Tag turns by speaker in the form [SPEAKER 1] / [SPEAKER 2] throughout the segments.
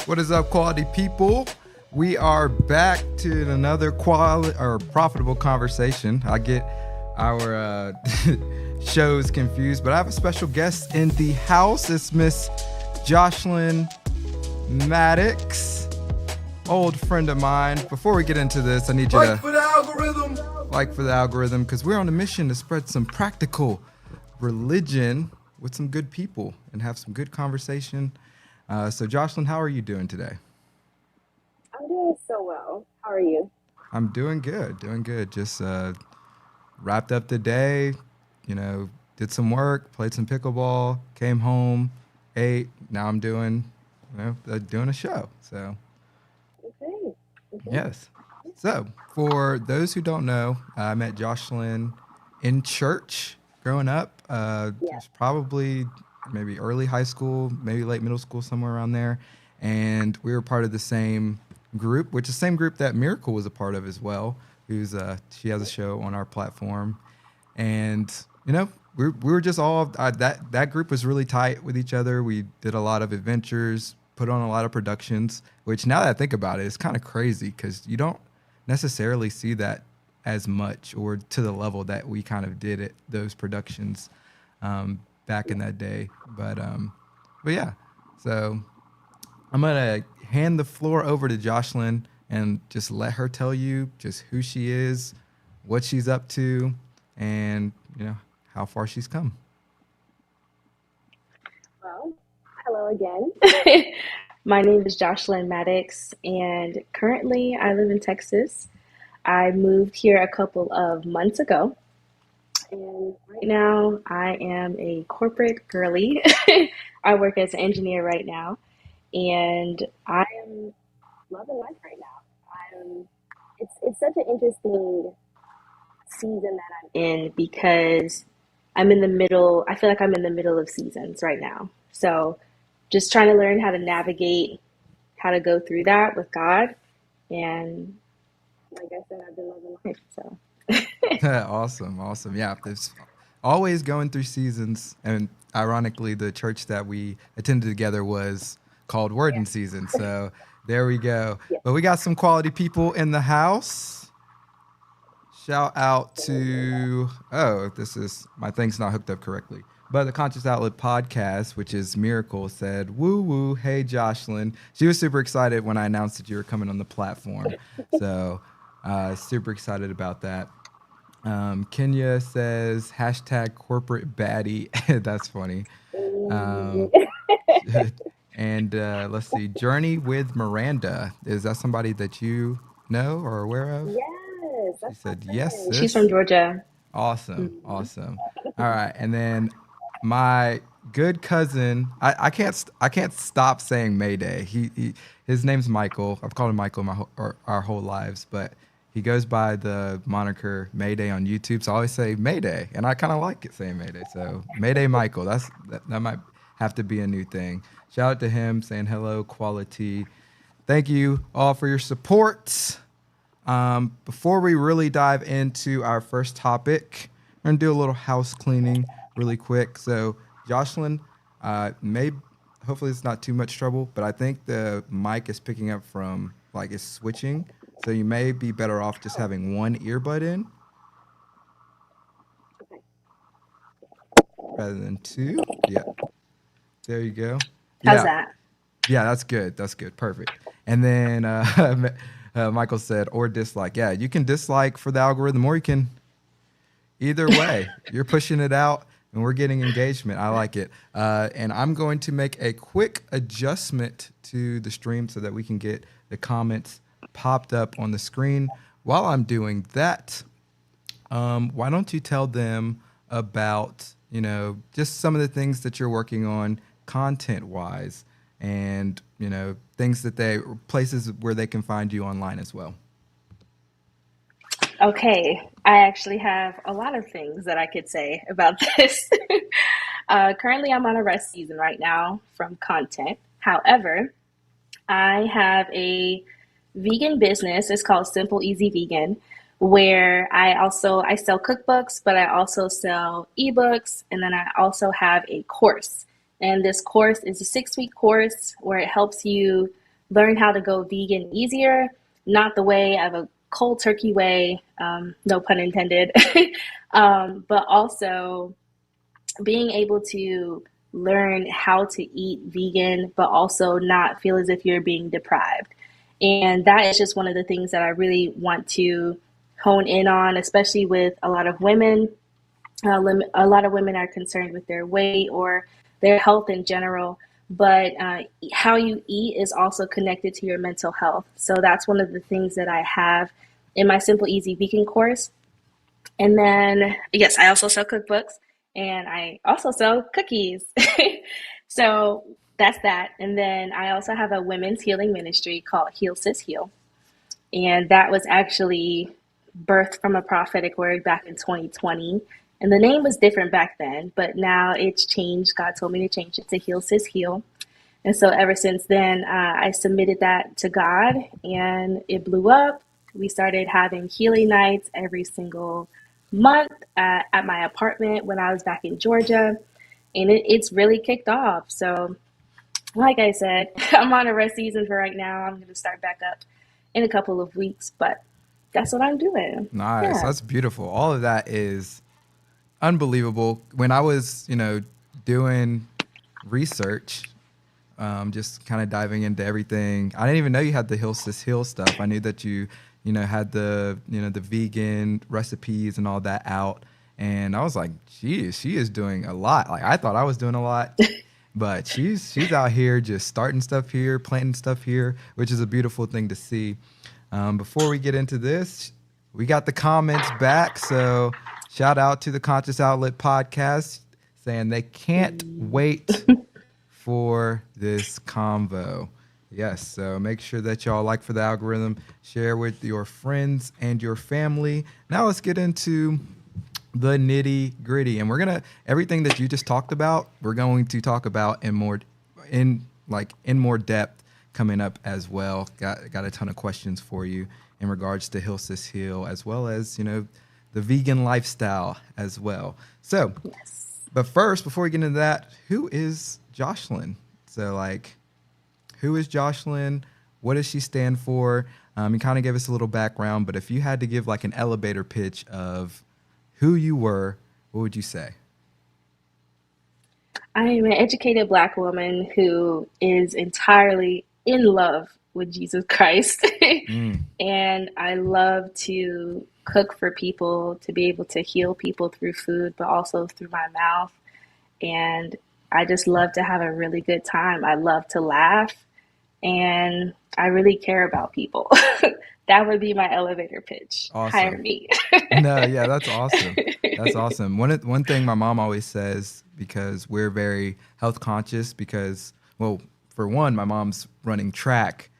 [SPEAKER 1] What is up, quality people? We are back to another quality or profitable conversation. I get our shows confused, but I have a special guest in the house. It's Miss Jocelyn Maddox, old friend of mine. Before we get into this, I need you
[SPEAKER 2] Like for the algorithm.
[SPEAKER 1] like for the algorithm, because we're on a mission to spread some practical religion with some good people and have some good conversation. So Jocelyn, how are you doing today?
[SPEAKER 3] I'm doing so well. How are you?
[SPEAKER 1] I'm doing good. Just wrapped up the day, did some work, played some pickleball, came home, ate. Now I'm doing a show. So
[SPEAKER 3] Okay.
[SPEAKER 1] yes. So for those who don't know, I met Jocelyn in church growing up. It was probably maybe early high school, maybe late middle school, somewhere around there. And we were part of the same group, which is the same group that Miracle was a part of as well. She has a show on our platform. And, we were just all, that group was really tight with each other. We did a lot of adventures, put on a lot of productions, which now that I think about it, it's kind of crazy because you don't necessarily see that as much or to the level that we kind of did at those productions back in that day. But yeah, so I'm going to hand the floor over to Jocelyn and just let her tell you just who she is, what she's up to, and, how far she's come.
[SPEAKER 3] Well, hello again. My name is Jocelyn Maddox, and currently I live in Texas. I moved here a couple of months ago, and right now I am a corporate girly. I work as an engineer right now, and I am loving life right now. It's such an interesting season that I'm in because I'm in the middle. I feel like I'm in the middle of seasons right now. So just trying to learn how to navigate, how to go through that with God. And like I said, I've been loving life. So
[SPEAKER 1] Awesome. Yeah, there's always going through seasons. And ironically, the church that we attended together was called Word in Season. So there we go.
[SPEAKER 3] Yeah.
[SPEAKER 1] But we got some quality people in the house. Shout out to, my thing's not hooked up correctly. But the Conscious Outlet podcast, which is Miracle, said, woo woo, hey Jocelyn. She was super excited when I announced that you were coming on the platform. So super excited about that. Kenya says, hashtag corporate baddie. That's funny. And let's see, Journey with Miranda. Is that somebody that you know or are aware of?
[SPEAKER 3] yes,
[SPEAKER 1] She said, yes, sis.
[SPEAKER 3] she's from Georgia.
[SPEAKER 1] Awesome. All right. And then my good cousin, I can't stop saying Mayday. His name's Michael. I've called him Michael our whole lives, but he goes by the moniker Mayday on YouTube. So I always say Mayday, and I kind of like it saying Mayday. So Mayday Michael, that might have to be a new thing. Shout out to him saying hello, quality. Thank you all for your support. Before we really dive into our first topic, we're gonna do a little house cleaning really quick. So Jocelyn, hopefully it's not too much trouble, but I think the mic is picking up from it's switching. So you may be better off just having one earbud in rather than two. Yeah. There you go.
[SPEAKER 3] How's that?
[SPEAKER 1] Yeah, that's good. Perfect. And then Michael said, or dislike. Yeah, you can dislike for the algorithm, or you can either way. You're pushing it out, and we're getting engagement. I like it. And I'm going to make a quick adjustment to the stream so that we can get the comments popped up on the screen. While I'm doing that, why don't you tell them about, just some of the things that you're working on content-wise, and things places where they can find you online as well.
[SPEAKER 3] Okay, I actually have a lot of things that I could say about this. Currently, I'm on a rest season right now from content. However, I have a vegan business. It's called Simple Easy Vegan, where I sell cookbooks, but I also sell ebooks, and then I also have a course. And this course is a 6-week course where it helps you learn how to go vegan easier, not the way of a cold turkey way, no pun intended, but also being able to learn how to eat vegan, but also not feel as if you're being deprived. And that is just one of the things that I really want to hone in on, especially with a lot of women. A lot of women are concerned with their weight or their health in general, but how you eat is also connected to your mental health. So that's one of the things that I have in my Simple Easy Vegan course. And then, yes, I also sell cookbooks and I also sell cookies. So that's that. And then I also have a women's healing ministry called Heal Sis Heal. And that was actually birthed from a prophetic word back in 2020. And the name was different back then, but now it's changed. God told me to change it to Heal Sis Heal. And so ever since then, I submitted that to God and it blew up. We started having healing nights every single month at my apartment when I was back in Georgia. And it's really kicked off. So, like I said, I'm on a rest season for right now. I'm going to start back up in a couple of weeks, but that's what I'm doing.
[SPEAKER 1] Nice.
[SPEAKER 3] Yeah.
[SPEAKER 1] That's beautiful. All of that is unbelievable. When I was, doing research, just kind of diving into everything, I didn't even know you had the Hill Sis Hill stuff. I knew that you had the vegan recipes and all that out. And I was like, geez, she is doing a lot. Like I thought I was doing a lot, but she's out here just starting stuff here, planting stuff here, which is a beautiful thing to see. Before we get into this, we got the comments back. So shout out to the Conscious Outlet podcast saying they can't wait for this convo. Yes, so make sure that y'all like for the algorithm, share with your friends and your family. Now let's get into the nitty gritty, and everything that you just talked about, we're going to talk about in more depth coming up as well. Got a ton of questions for you in regards to Hill Sis Heal, as well as the vegan lifestyle as well. So,
[SPEAKER 3] Yes.
[SPEAKER 1] but first, before we get into that, who is Jocelyn? So who is Jocelyn? What does she stand for? You kind of gave us a little background, but if you had to give like an elevator pitch of who you were, what would you say?
[SPEAKER 3] I am an educated Black woman who is entirely in love with Jesus Christ.
[SPEAKER 1] Mm,
[SPEAKER 3] And I love to cook for people, to be able to heal people through food, but also through my mouth. And I just love to have a really good time. I love to laugh and I really care about people. That would be my elevator pitch. Hire
[SPEAKER 1] awesome.
[SPEAKER 3] me.
[SPEAKER 1] No, yeah, that's awesome. That's awesome. One thing my mom always says, because we're very health conscious, because, well, for one, my mom's running track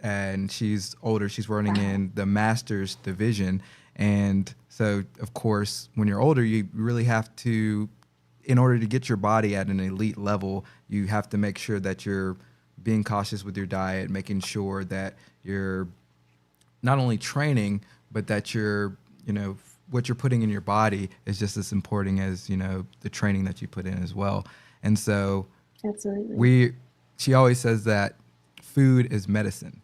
[SPEAKER 1] and she's older. She's running in the master's division. And so, of course, when you're older, you really have to, in order to get your body at an elite level, you have to make sure that you're being cautious with your diet, making sure that you're not only training, but that what you're putting in your body is just as important as, the training that you put in as well. And so
[SPEAKER 3] Absolutely.
[SPEAKER 1] she always says that food is medicine.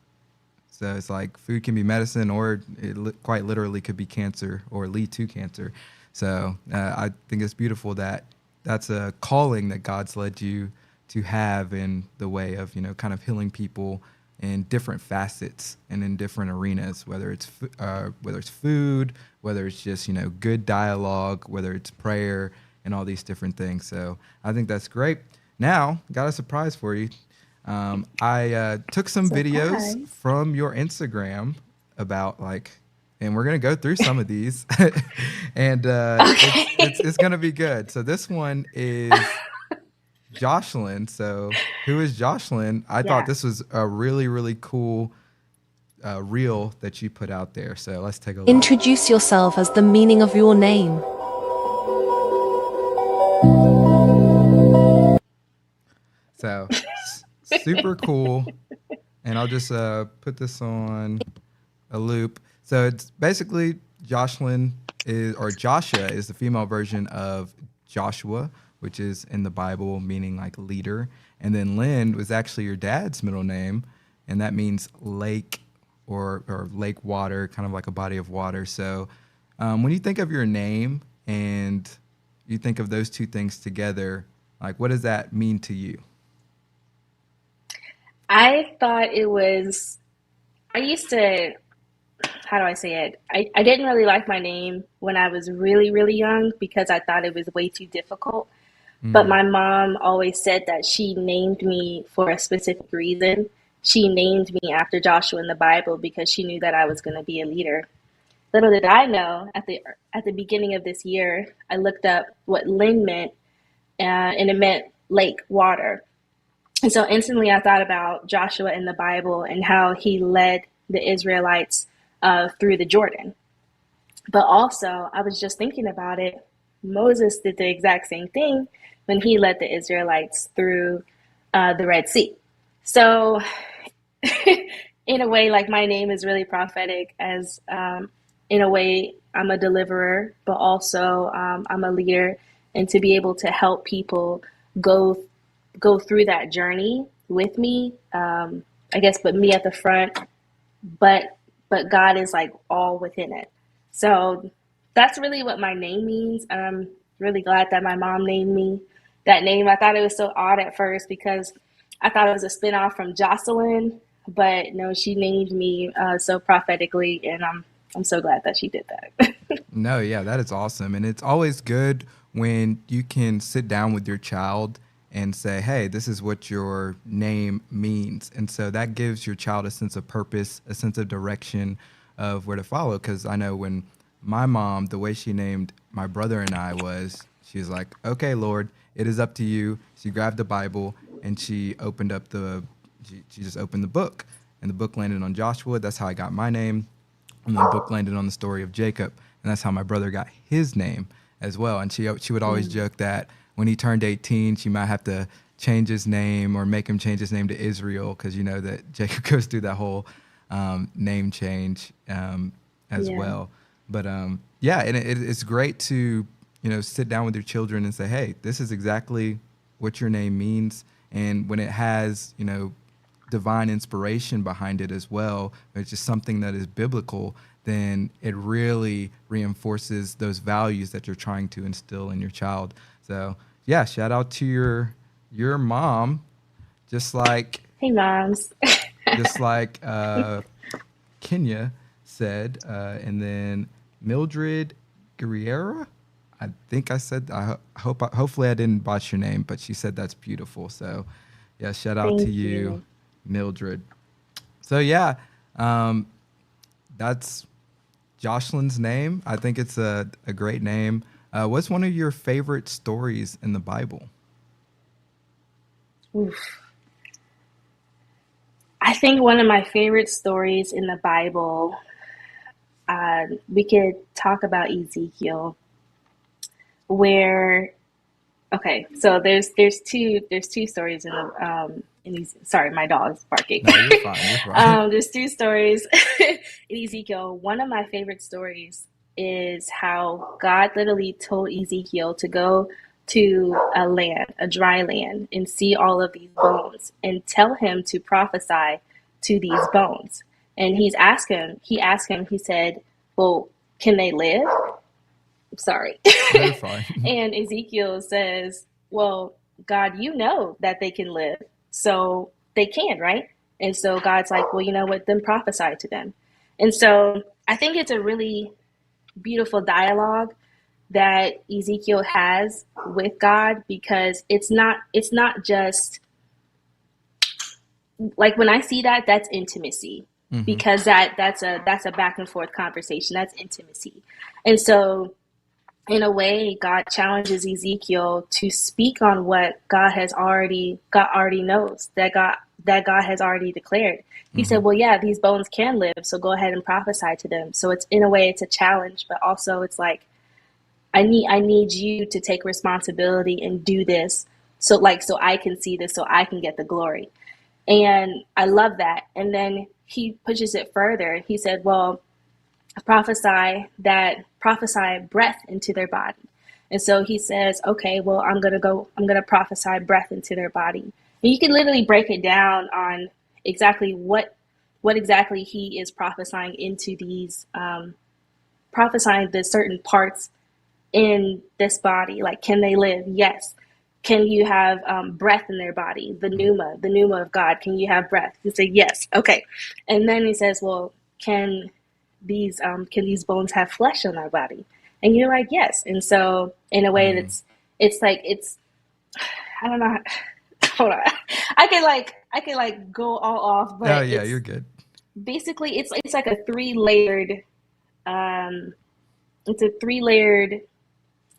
[SPEAKER 1] So it's like food can be medicine, or quite literally could be cancer or lead to cancer. So I think it's beautiful that that's a calling that God's led you to have in the way of, kind of healing people in different facets and in different arenas, whether it's food, whether it's just, good dialogue, whether it's prayer and all these different things. So I think that's great. Now, got a surprise for you. I took some videos
[SPEAKER 3] Surprise.
[SPEAKER 1] from your Instagram about and we're gonna go through some of these, and
[SPEAKER 3] Okay.
[SPEAKER 1] it's gonna be good. So this one is Jocelyn. So who is Jocelyn? I thought
[SPEAKER 3] Yeah.
[SPEAKER 1] this was a really really cool reel that you put out there. So let's take a look.
[SPEAKER 2] Introduce yourself as the meaning of your name.
[SPEAKER 1] So super cool, and I'll just put this on a loop. So it's basically Jocelyn Joshua is the female version of Joshua, which is in the Bible meaning like leader. And then Lynn was actually your dad's middle name, and that means lake or lake water, kind of like a body of water. So when you think of your name and you think of those two things together, like what does that mean to you?
[SPEAKER 3] I thought it was, I used to, how do I say it? I didn't really like my name when I was really, really young because I thought it was way too difficult. But
[SPEAKER 1] Mm,
[SPEAKER 3] my mom always said that she named me for a specific reason. She named me after Joshua in the Bible because she knew that I was going to be a leader. Little did I know, at the beginning of this year, I looked up what Lynn meant, and it meant lake, water. And so instantly I thought about Joshua in the Bible and how he led the Israelites through the Jordan. But also, I was just thinking about it. Moses did the exact same thing when he led the Israelites through the Red Sea. So, in a way, like my name is really prophetic, as in a way, I'm a deliverer, but also I'm a leader, and to be able to help people go go through that journey with me. I guess, but me at the front, but God is like all within it. So that's really what my name means. I'm really glad that my mom named me that name. I thought it was so odd at first because I thought it was a spinoff from Jocelyn, but no, she named me so prophetically, and I'm so glad that she did that.
[SPEAKER 1] no, yeah, that is awesome. And it's always good when you can sit down with your child and say, hey, this is what your name means. And so that gives your child a sense of purpose, a sense of direction of where to follow. Because I know when my mom, the way she named my brother and I was, she was like, okay, Lord, it is up to you. She grabbed the Bible and she opened up she just opened the book. And the book landed on Joshua. That's how I got my name. And the book landed on the story of Jacob, and that's how my brother got his name as well. And she would always
[SPEAKER 3] Mm,
[SPEAKER 1] joke that when he turned 18, she might have to change his name or make him change his name to Israel because you know that Jacob goes through that whole name change as
[SPEAKER 3] yeah.
[SPEAKER 1] well. But yeah, and it's great to sit down with your children and say, hey, this is exactly what your name means, and when it has divine inspiration behind it as well, it's just something that is biblical, then it really reinforces those values that you're trying to instill in your child. So yeah, shout out to your mom, just like
[SPEAKER 3] Hey, moms.
[SPEAKER 1] just like Kenya said, and then Mildred Guerrera. I think I said. Hopefully I didn't botch your name, but she said that's beautiful. So yeah, shout out to
[SPEAKER 3] Thank
[SPEAKER 1] you,
[SPEAKER 3] you.
[SPEAKER 1] Mildred. So yeah, um, that's Jocelyn's name. I think it's a great name. What's one of your favorite stories in the Bible?
[SPEAKER 3] Oof. I think one of my favorite stories in the Bible, we could talk about Ezekiel, where okay, so there's two stories in these. Sorry, my dog's barking.
[SPEAKER 1] No, you're fine. You're fine.
[SPEAKER 3] There's two stories in Ezekiel. One of my favorite stories is how God literally told Ezekiel to go to a land, a dry land, and see all of these bones, and tell him to prophesy to these bones. And he asked him, he said, "Well, can they live?" Sorry.
[SPEAKER 1] No, you're fine.
[SPEAKER 3] And Ezekiel says, well, God, you know that they can live. So they can, right? And so God's like, well, you know what? Then prophesy to them. And so I think it's a really beautiful dialogue that Ezekiel has with God because it's not just like when I see that, that's intimacy
[SPEAKER 1] Hmm.
[SPEAKER 3] because that's a back and forth conversation. That's intimacy. And so in a way, God challenges Ezekiel to speak on what God already knows that God has already declared. He
[SPEAKER 1] Hmm.
[SPEAKER 3] said, "Well, yeah, these bones can live, so go ahead and prophesy to them." So it's in a way it's a challenge, but also it's like I need you to take responsibility and do this so I can see this so I can get the glory. And I love that. And then he pushes it further. He said, "Well, prophesy breath into their body." And so he says, okay, well, I'm gonna prophesy breath into their body. And you can literally break it down on exactly what exactly he is prophesying into these, prophesying the certain parts in this body. Like, can they live? Yes. Can you have breath in their body? The pneuma of God. Can you have breath? You say yes. Okay. And then he says, well, can these bones have flesh on their body? And you're like, yes. And so in a way
[SPEAKER 1] Mm.
[SPEAKER 3] it's like it's I don't know. Hold on. I can like go all off,
[SPEAKER 1] Oh
[SPEAKER 3] but
[SPEAKER 1] yeah, you're
[SPEAKER 3] it's
[SPEAKER 1] good.
[SPEAKER 3] basically it's like a um three layered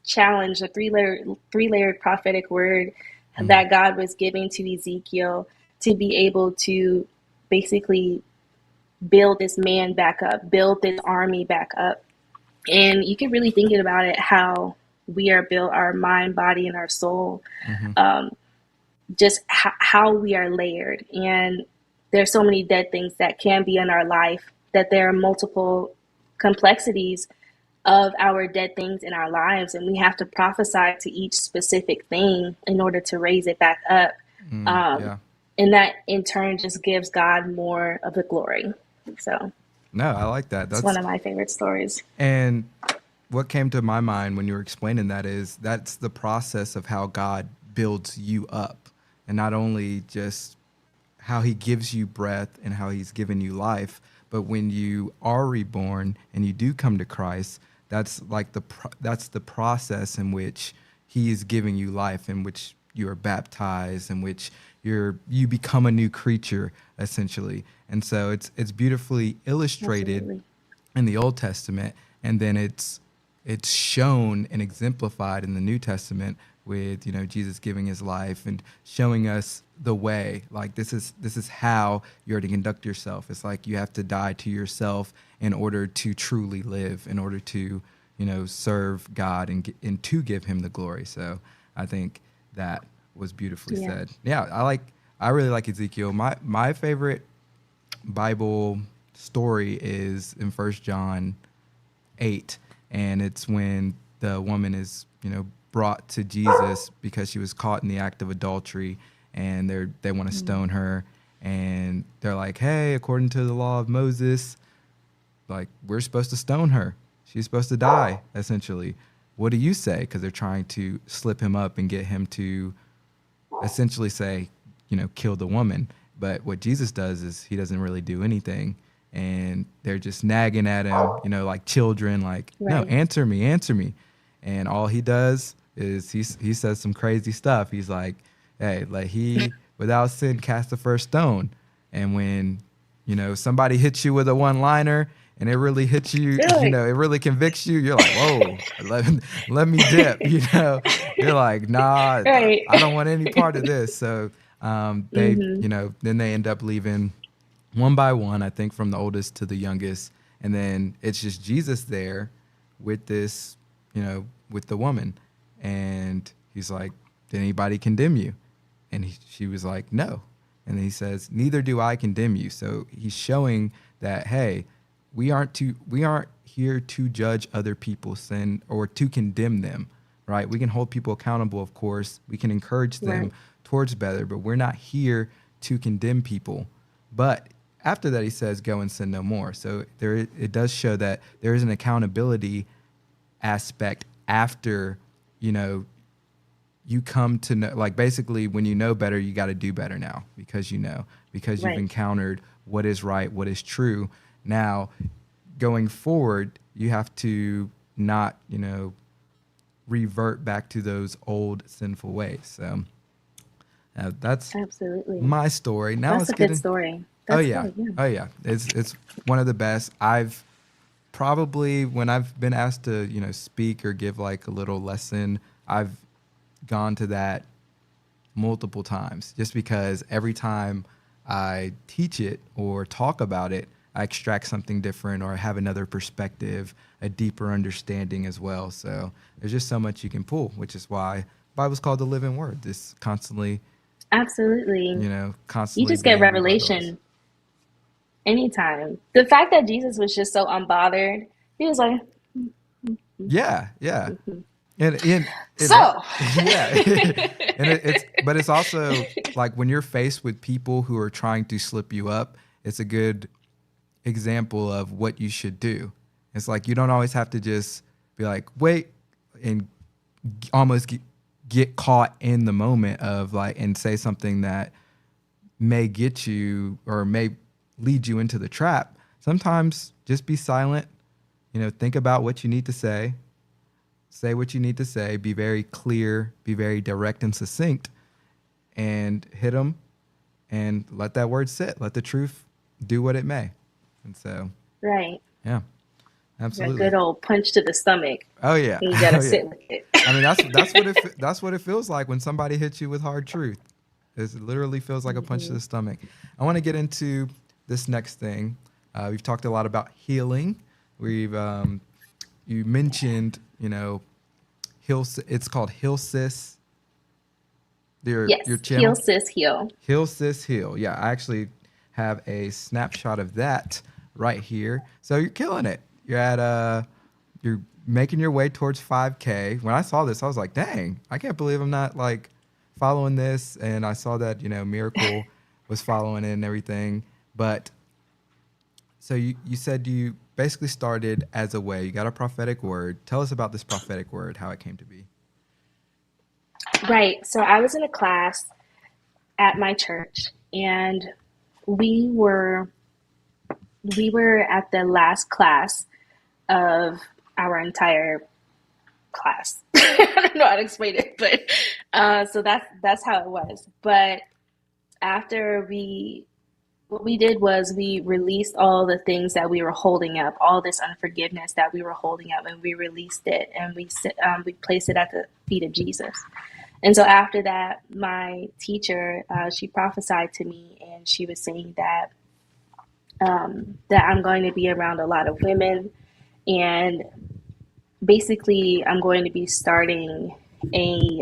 [SPEAKER 3] challenge, a three layered prophetic word
[SPEAKER 1] Mm.
[SPEAKER 3] that God was giving to Ezekiel to be able to basically build this man back up, build this army back up. And you can really think about it how we are built, our mind, body, and our soul,
[SPEAKER 1] Hmm.
[SPEAKER 3] just how we are layered. And there's so many dead things that can be in our life, that there are multiple complexities of our dead things in our lives, and we have to prophesy to each specific thing in order to raise it back up.
[SPEAKER 1] Mm.
[SPEAKER 3] Um,
[SPEAKER 1] Yeah.
[SPEAKER 3] and that in turn just gives God more of the glory. So
[SPEAKER 1] No, I like that.
[SPEAKER 3] it's one
[SPEAKER 1] That's
[SPEAKER 3] of my favorite stories.
[SPEAKER 1] and what came to my mind when you were explaining that is that's the process of how God builds you up, and not only just how he gives you breath and how he's given you life, but when you are reborn and you do come to Christ, that's like that's the process in which he is giving you life, in which you are baptized, in which you become a new creature essentially. And so it's beautifully illustrated
[SPEAKER 3] Absolutely.
[SPEAKER 1] in the Old Testament, and then it's shown and exemplified in the New Testament with Jesus giving his life and showing us the way. Like this is how you're to conduct yourself. It's like you have to die to yourself in order to truly live, in order to serve God and to give him the glory. So I think that was beautifully
[SPEAKER 3] Yeah.
[SPEAKER 1] said. Yeah, I really like Ezekiel. My favorite Bible story is in First John 8, and it's when the woman is brought to Jesus because she was caught in the act of adultery, and they want to stone her, and they're like, hey, according to the law of Moses, like we're supposed to stone her. She's supposed to die essentially. What do you say? Because they're trying to slip him up and get him to essentially say, kill the woman. But what Jesus does is he doesn't really do anything. And they're just nagging at him, like children, like, no,
[SPEAKER 3] Right.
[SPEAKER 1] answer me, answer me. And all he does is he says some crazy stuff. He's like, hey, like he without sin cast the first stone. And when, somebody hits you with a one liner and it really hits you,
[SPEAKER 3] Really?
[SPEAKER 1] it really convicts you, you're like, whoa, let me dip, you're like, nah,
[SPEAKER 3] Right.
[SPEAKER 1] I don't want any part of this. So they,
[SPEAKER 3] Hmm.
[SPEAKER 1] then they end up leaving one by one, I think from the oldest to the youngest. And then it's just Jesus there with this, with the woman. And he's like, did anybody condemn you? And she was like, no. And then he says, neither do I condemn you. So he's showing that, hey, we aren't here to judge other people's sin or to condemn them, right? We can hold people accountable, of course. We can encourage them
[SPEAKER 3] Right.
[SPEAKER 1] towards better, but we're not here to condemn people. But after that, he says, go and sin no more. So it does show that there is an accountability aspect after, you know, you come to know, like basically when you know better, you got to do better now because you've
[SPEAKER 3] Right.
[SPEAKER 1] encountered what is right, what is true. Now, going forward, you have to not, revert back to those old sinful ways. So that's
[SPEAKER 3] Absolutely.
[SPEAKER 1] my story. Now
[SPEAKER 3] That's
[SPEAKER 1] let's
[SPEAKER 3] a
[SPEAKER 1] get
[SPEAKER 3] good
[SPEAKER 1] in.
[SPEAKER 3] story.
[SPEAKER 1] Oh
[SPEAKER 3] That's
[SPEAKER 1] yeah,
[SPEAKER 3] good. Yeah.
[SPEAKER 1] oh yeah. It's one of the best. I've probably when I've been asked to speak or give like a little lesson, I've gone to that multiple times just because every time I teach it or talk about it, I extract something different or have another perspective, a deeper understanding as well. So there's just so much you can pull, which is why the Bible's called the living word. This constantly,
[SPEAKER 3] Absolutely. You
[SPEAKER 1] constantly
[SPEAKER 3] just get
[SPEAKER 1] being revitalized.
[SPEAKER 3] revelation anytime. The fact that Jesus was just so unbothered, he was like,
[SPEAKER 1] Yeah, yeah. and
[SPEAKER 3] So,
[SPEAKER 1] yeah, and but it's also like when you're faced with people who are trying to slip you up, it's a good example of what you should do. It's like you don't always have to just be like, wait, and almost get caught in the moment of like, and say something that may get you or may lead you into the trap. Sometimes just be silent, think about what you need to say what you need to say, be very clear, be very direct and succinct, and hit them and let that word sit. Let the truth do what it may. And so,
[SPEAKER 3] right.
[SPEAKER 1] yeah,
[SPEAKER 3] A
[SPEAKER 1] absolutely.
[SPEAKER 3] good old punch to the stomach.
[SPEAKER 1] Oh yeah.
[SPEAKER 3] And you gotta
[SPEAKER 1] Oh yeah.
[SPEAKER 3] sit with it.
[SPEAKER 1] I mean, that's what it feels like when somebody hits you with hard truth. It literally feels like a punch to
[SPEAKER 3] Hmm.
[SPEAKER 1] the stomach. I want to get into this next thing. We've talked a lot about healing. We've you mentioned, heal. It's called Heal Sis. Your
[SPEAKER 3] Yes, heal,
[SPEAKER 1] channel,
[SPEAKER 3] sis, heal.
[SPEAKER 1] Heal Sis Heal. Yeah, I actually have a snapshot of that right here. So you're killing it. You're making your way towards 5K. When I saw this, I was like, dang, I can't believe I'm not like following this. And I saw that, Miracle was following it and everything. But so you said you basically started as a way. You got a prophetic word. Tell us about this prophetic word, how it came to be.
[SPEAKER 3] Right. So I was in a class at my church, and we were we were at the last class of our entire class. I don't know how to explain it, but so that's how it was. But after we what we did was we released all the things that we were holding up, all this unforgiveness that we were holding up, and we released it, and we placed it at the feet of Jesus. And so after that, my teacher, she prophesied to me, and she was saying that I'm going to be around a lot of women, and basically I'm going to be starting a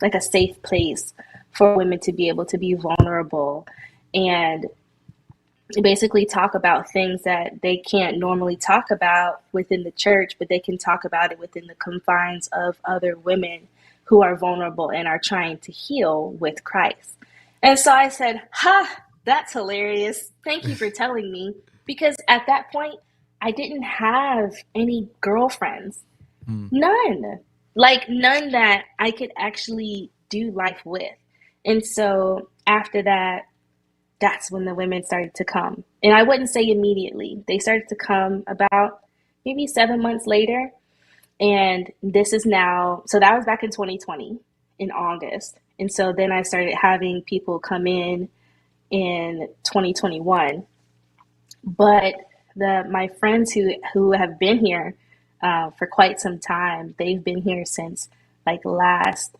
[SPEAKER 3] like a safe place for women to be able to be vulnerable and basically talk about things that they can't normally talk about within the church, but they can talk about it within the confines of other women who are vulnerable and are trying to heal with Christ. And so I said, "Ha, that's hilarious. Thank you for telling me." Because at that point, I didn't have any girlfriends.
[SPEAKER 1] Mm.
[SPEAKER 3] None. Like, none that I could actually do life with. And so after that, that's when the women started to come. And I wouldn't say immediately. They started to come about maybe 7 months later. And this is now, so that was back in 2020 in August. And so then I started having people come in 2021. But my friends who have been here for quite some time, they've been here since like last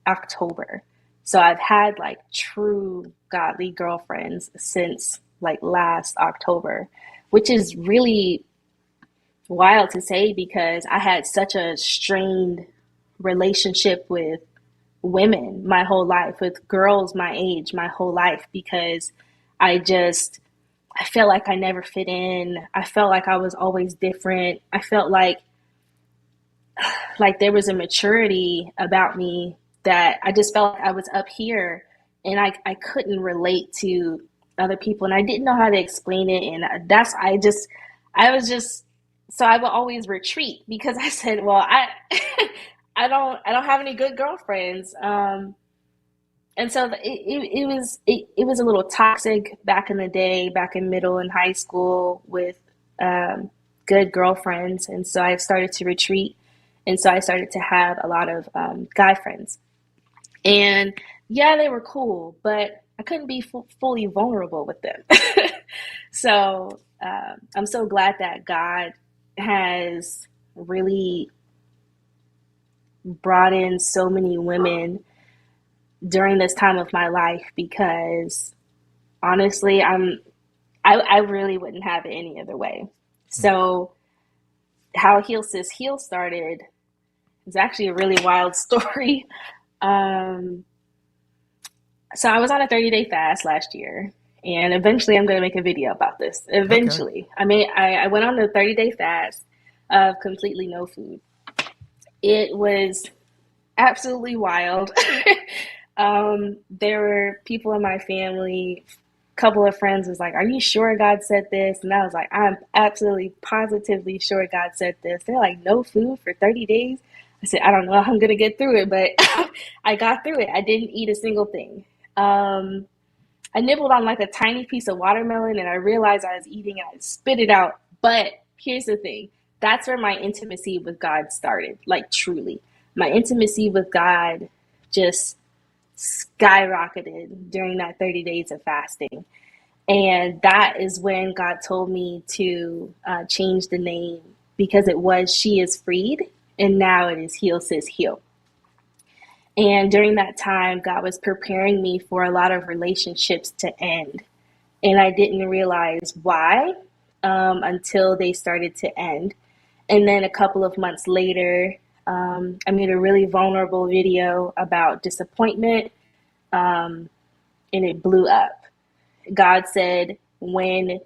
[SPEAKER 3] October. So I've had like true godly girlfriends since like last October, which is really wild to say because I had such a strained relationship with women my whole life, with girls my age my whole life, because I just, I felt like I never fit in. I felt like I was always different. I felt like there was a maturity about me that I just felt like I was up here and I couldn't relate to other people and I didn't know how to explain it. And I was just, so I would always retreat because I said, well, I don't have any good girlfriends. And so it was a little toxic back in the day, back in middle and high school with um, good girlfriends, and so I started to retreat, and so I started to have a lot of guy friends, and yeah, they were cool, but I couldn't be fully vulnerable with them. So I'm so glad that God has really brought in so many women during this time of my life because honestly, I really wouldn't have it any other way. So how Heal Sis Heal started is actually a really wild story. Um, so I was on a 30-day fast last year, and eventually I'm going to make a video about this.
[SPEAKER 1] Okay.
[SPEAKER 3] Eventually, I mean, I went on a 30-day fast of completely no food, It was absolutely wild. There were people in my family, a couple of friends was like, "Are you sure God said this?" And I was like, "I'm absolutely positively sure God said this." They're like, "No food for 30 days?" I said, "I don't know how I'm gonna get through it, but I got through it. I didn't eat a single thing." I nibbled on like a tiny piece of watermelon and I realized I was eating it. I spit it out. But here's the thing, that's where my intimacy with God started, like truly. My intimacy with God just skyrocketed during that 30 days of fasting. And that is when God told me to change the name because it was She is Freed and now it is Heal Sis Heal. And during that time, God was preparing me for a lot of relationships to end. And I didn't realize why until they started to end. And then a couple of months later, I made a really vulnerable video about disappointment, and it blew up. God said, when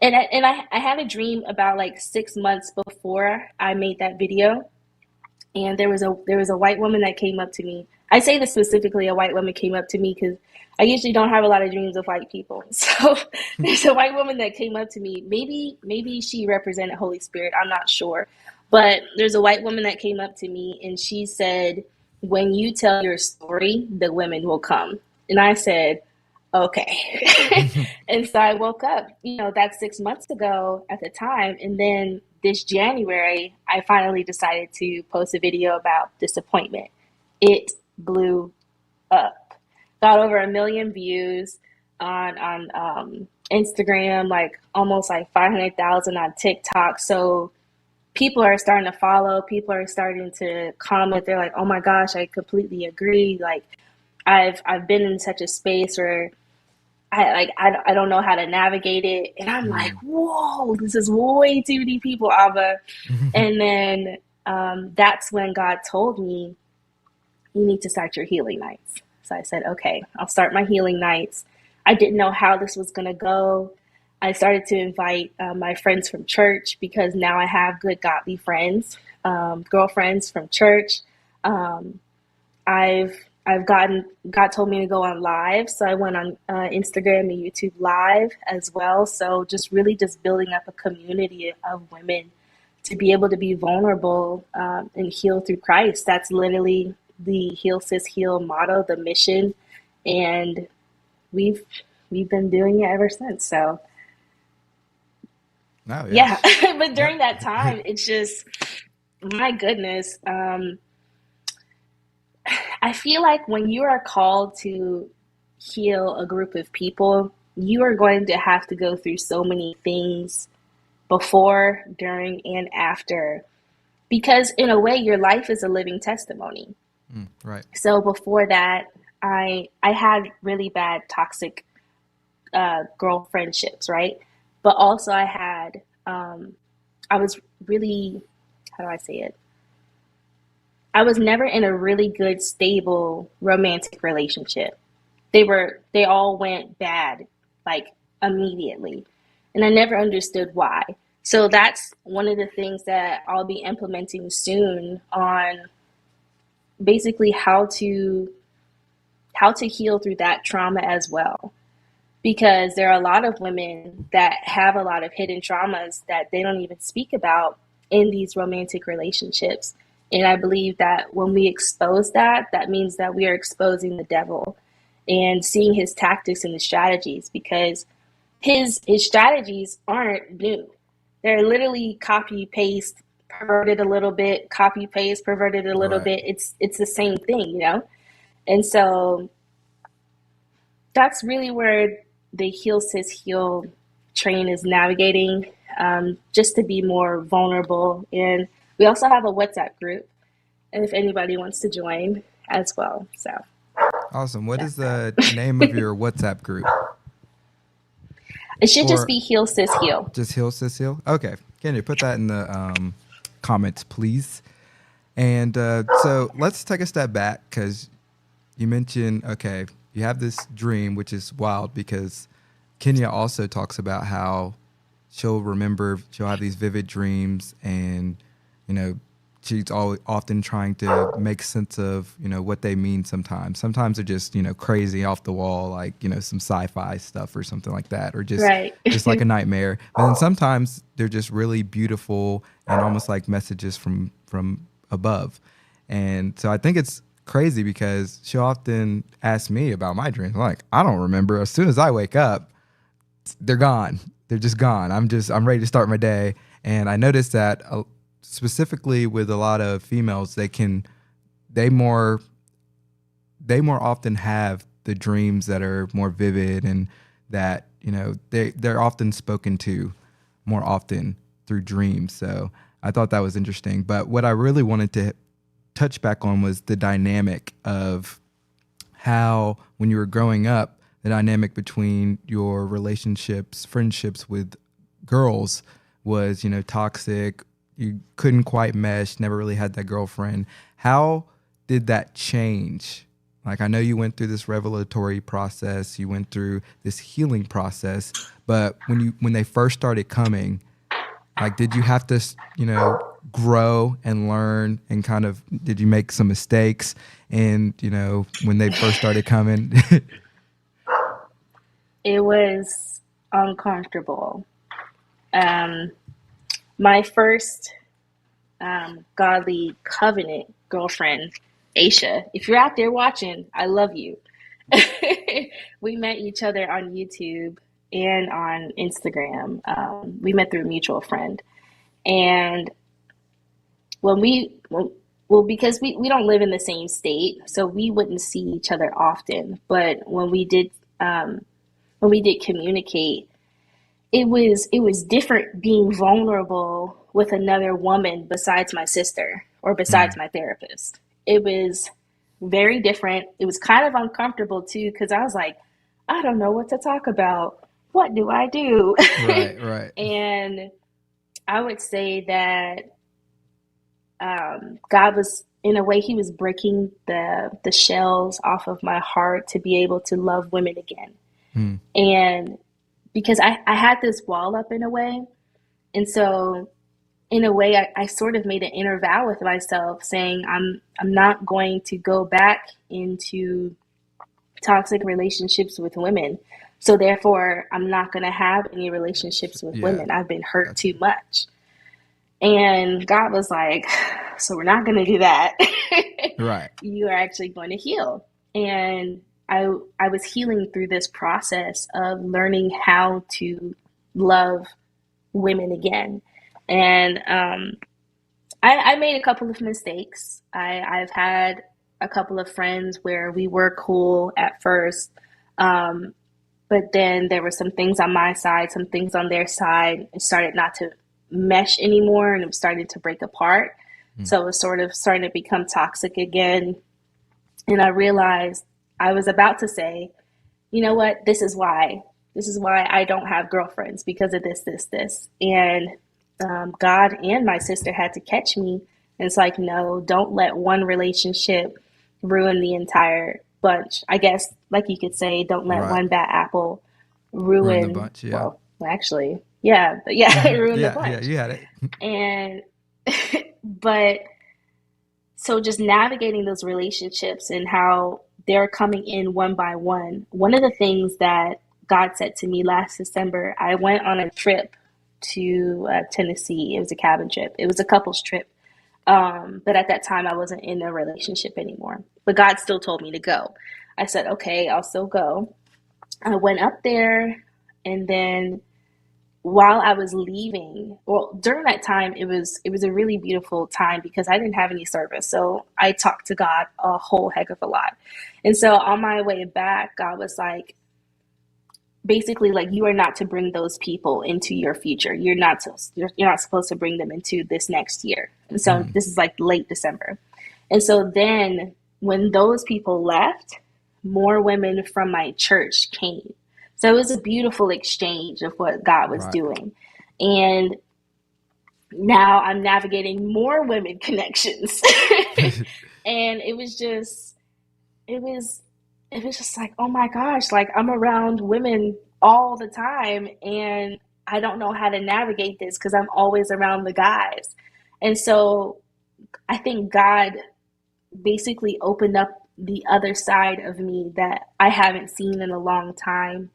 [SPEAKER 3] I had a dream about like 6 months before I made that video, and there was a white woman that came up to me. I say this specifically, a white woman came up to me because I usually don't have a lot of dreams of white people. So there's a white woman that came up to me. Maybe she represented Holy Spirit. I'm not sure. But there's a white woman that came up to me and she said, "When you tell your story, the women will come." And I said, okay. And so I woke up, that's 6 months ago at the time. And then this January, I finally decided to post a video about disappointment. It blew up. Got over 1 million views on Instagram, like almost like 500,000 on TikTok. So people are starting to follow. People are starting to comment. They're like, "Oh my gosh, I completely agree." Like I've been in such a space where I don't know how to navigate it, and I'm like, "Whoa, this is way too many people, Abba." And then that's when God told me, "You need to start your healing nights." So I said, "Okay, I'll start my healing nights." I didn't know how this was gonna go. I started to invite my friends from church because now I have good godly friends, girlfriends from church. Um, I've gotten God told me to go on live, so I went on Instagram and YouTube live as well. So just building up a community of women to be able to be vulnerable and heal through Christ. That's literally the Heal Sis Heal motto, the mission, and we've been doing it ever since. So
[SPEAKER 1] Oh
[SPEAKER 3] yeah,
[SPEAKER 1] yes.
[SPEAKER 3] but
[SPEAKER 1] Yep.
[SPEAKER 3] during that time, it's just my goodness. I feel like when you are called to heal a group of people, you are going to have to go through so many things before, during, and after. Because in a way, your life is a living testimony.
[SPEAKER 1] Right.
[SPEAKER 3] So before that, I had really bad toxic girl friendships, right? But also I was really, how do I say it? I was never in a really good, stable romantic relationship. They all went bad, like immediately. And I never understood why. So that's one of the things that I'll be implementing soon on basically how to heal through that trauma as well. Because there are a lot of women that have a lot of hidden traumas that they don't even speak about in these romantic relationships. And I believe that when we expose that, that means that we are exposing the devil and seeing his tactics and his strategies, because his strategies aren't new. They're literally copy paste, perverted a little bit, copy paste, perverted a little
[SPEAKER 1] Right.
[SPEAKER 3] bit. It's the same thing. And so that's really where the Heal Sis Heal train is navigating, just to be more vulnerable. And we also have a WhatsApp group, and if anybody wants to join as well. So
[SPEAKER 1] Awesome. What is
[SPEAKER 3] that's that.
[SPEAKER 1] the name of your WhatsApp group?
[SPEAKER 3] It should just
[SPEAKER 1] Or
[SPEAKER 3] be Heal Sis Heal.
[SPEAKER 1] just Heal Sis Heal? Okay. Can you put that in the comments, please? And so let's take a step back because you mentioned, okay, you have this dream, which is wild because Kenya also talks about how she'll have these vivid dreams and, you know, she's always often trying to make sense of, what they mean sometimes. Sometimes they're just, crazy off the wall, like, some sci-fi stuff or something like that, or
[SPEAKER 3] Right.
[SPEAKER 1] just like a nightmare. But then sometimes they're just really beautiful and almost like messages from above. And so I think it's crazy because she'll often ask me about my dreams. I'm like, I don't remember. As soon as I wake up, they're gone. They're just gone. I'm ready to start my day. And I noticed that specifically with a lot of females, they more they more often have the dreams that are more vivid, and that they're often spoken to more often through dreams. So I thought that was interesting. But what I really wanted to touch back on was the dynamic of how, when you were growing up, the dynamic between your relationships, friendships with girls was, toxic. You couldn't quite mesh, never really had that girlfriend. How did that change? Like, I know you went through this revelatory process, you went through this healing process, but when they first started coming, like, did you have to, grow and learn, and kind of, did you make some mistakes? And, when they first started coming,
[SPEAKER 3] It was uncomfortable. Um, my first godly covenant girlfriend, Aisha, if you're out there watching, I love you. We met each other on YouTube and on Instagram. We met through a mutual friend. And when well, because we don't live in the same state, so we wouldn't see each other often. But when we did communicate, it was different being vulnerable with another woman besides my sister or besides
[SPEAKER 1] mm,
[SPEAKER 3] my therapist. It was very different. It was kind of uncomfortable too because I was like, I don't know what to talk about. What do I do?
[SPEAKER 1] right, right,
[SPEAKER 3] And I would say that God was, in a way, He was breaking the shells off of my heart to be able to love women again.
[SPEAKER 1] mm,
[SPEAKER 3] And because I had this wall up in a way. And so in a way I sort of made an inner vow with myself saying I'm not going to go back into toxic relationships with women. So therefore I'm not going to have any relationships with
[SPEAKER 1] yeah,
[SPEAKER 3] women. I've been hurt
[SPEAKER 1] gotcha,
[SPEAKER 3] too much. And God was like, so we're not going to do that.
[SPEAKER 1] right,
[SPEAKER 3] You are actually going to heal. And I was healing through this process of learning how to love women again. And I made a couple of mistakes. I've had a couple of friends where we were cool at first, um, but then there were some things on my side, some things on their side. It started not to mesh anymore, and it was starting to break apart.
[SPEAKER 1] mm,
[SPEAKER 3] So it was sort of starting to become toxic again. And I realized I was about to say, you know what, this is why. This is why I don't have girlfriends, because of this. And God and my sister had to catch me. And it's like, no, don't let one relationship ruin the entire bunch. I guess, like you could say, don't let
[SPEAKER 1] right.
[SPEAKER 3] one bad apple
[SPEAKER 1] Ruin the
[SPEAKER 3] ruin,
[SPEAKER 1] bunch, yeah.
[SPEAKER 3] well, actually, yeah, but yeah, ruin the
[SPEAKER 1] Yeah, yeah,
[SPEAKER 3] bunch.
[SPEAKER 1] you had it.
[SPEAKER 3] And, but so just navigating those relationships and how they're coming in one by one. One of the things that God said to me last December, I went on a trip to Tennessee. It was a cabin trip. It was a couple's trip. But at that time, I wasn't in a relationship anymore. But God still told me to go. I said, okay, I'll still go. I went up there, and then while I was leaving, well, during that time, it was a really beautiful time because I didn't have any service, so I talked to God a whole heck of a lot. And so on my way back, God was like, basically, like, you are not to bring those people into your future. You're not supposed to bring them into this next year. And so
[SPEAKER 1] Mm,
[SPEAKER 3] this is like late December. And so then when those people left, more women from my church came. So it was a beautiful exchange of what God was
[SPEAKER 1] right.
[SPEAKER 3] doing. And now I'm navigating more women connections. And it was it was just like, oh my gosh, like I'm around women all the time, and I don't know how to navigate this because I'm always around the guys. And so I think God basically opened up the other side of me that I haven't seen in a long time,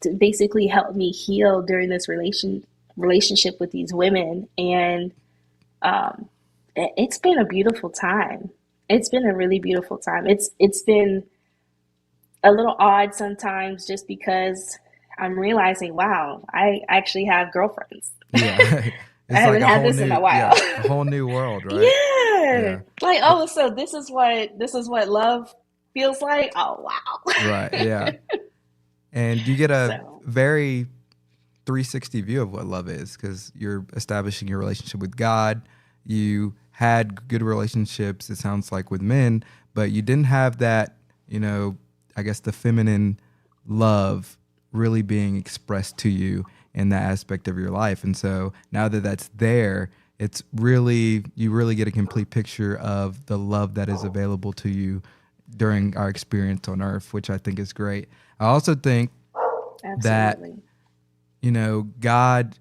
[SPEAKER 3] to basically help me heal during this relationship with these women. And um, it's been a beautiful time. It's been a really beautiful time. It's been a little odd sometimes just because I'm realizing, wow, I actually have girlfriends.
[SPEAKER 1] Yeah.
[SPEAKER 3] I
[SPEAKER 1] It's like
[SPEAKER 3] haven't had this in a while.
[SPEAKER 1] a whole new world, right?
[SPEAKER 3] Yeah.
[SPEAKER 1] Yeah.
[SPEAKER 3] Like,
[SPEAKER 1] But
[SPEAKER 3] oh, so this is what love feels like. Oh, wow.
[SPEAKER 1] right, yeah. And you get a
[SPEAKER 3] So,
[SPEAKER 1] very 360 view of what love is because you're establishing your relationship with God. You had good relationships, it sounds like, with men, but you didn't have that, I guess the feminine love really being expressed to you in that aspect of your life. And so now that that's there, you really get a complete picture of the love that is available to you during our experience on earth, which I think is great. I also think that
[SPEAKER 3] absolutely.
[SPEAKER 1] God,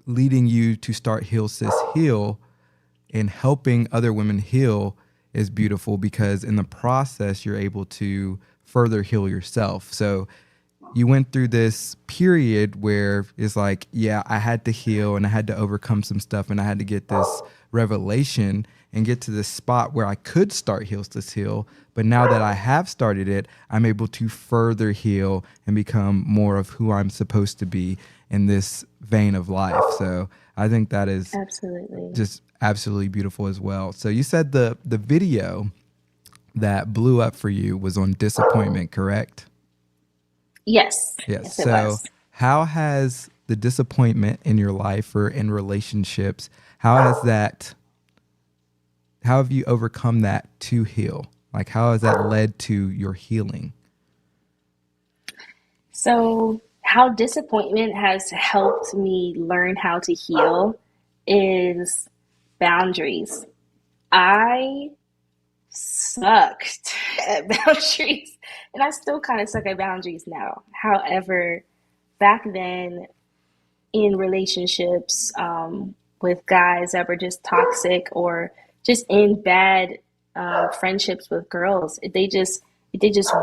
[SPEAKER 1] leading you to start Heal Sis Heal and helping other women heal is beautiful because in the process, you're able to further heal yourself. So you went through this period where it's like, yeah, I had to heal and I had to overcome some stuff and I had to get this revelation and get to this spot where I could start Heal Sis Heal. But now that I have started it, I'm able to further heal and become more of who I'm supposed to be in this vein of life. So I think that is
[SPEAKER 3] Absolutely.
[SPEAKER 1] just absolutely beautiful as well. So you said the video that blew up for you was on disappointment, correct?
[SPEAKER 3] Yes.
[SPEAKER 1] Yes.
[SPEAKER 3] Yes, it
[SPEAKER 1] So,
[SPEAKER 3] was.
[SPEAKER 1] how has the disappointment in your life or in relationships, how have you overcome that to heal? Like, how has that led to your healing?
[SPEAKER 3] So, how disappointment has helped me learn how to heal is boundaries. I sucked at boundaries, and I still kind of suck at boundaries now. However, back then in relationships, with guys that were just toxic or just in bad friendships with girls, they just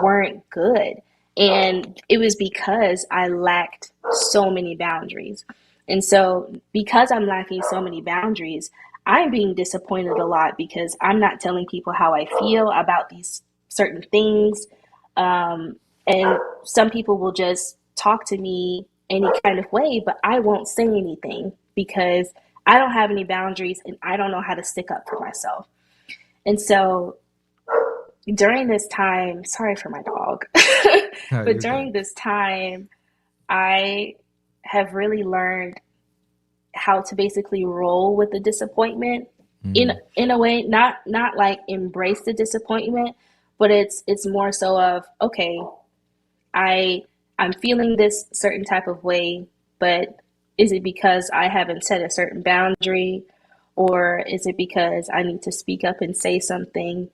[SPEAKER 3] weren't good, and it was because I lacked so many boundaries. And so, because I'm lacking so many boundaries, I'm being disappointed a lot because I'm not telling people how I feel about these certain things. And some people will just talk to me any kind of way, but I won't say anything because I don't have any boundaries and I don't know how to stick up for myself. And so during this time, sorry for my dog,
[SPEAKER 1] Oh,
[SPEAKER 3] but
[SPEAKER 1] you're good.
[SPEAKER 3] during this time, I have really learned how to basically roll with the disappointment
[SPEAKER 1] Mm,
[SPEAKER 3] in a way, not like embrace the disappointment, but it's more so of, okay, I I'm feeling this certain type of way, but is it because I haven't set a certain boundary, or is it because I need to speak up and say something?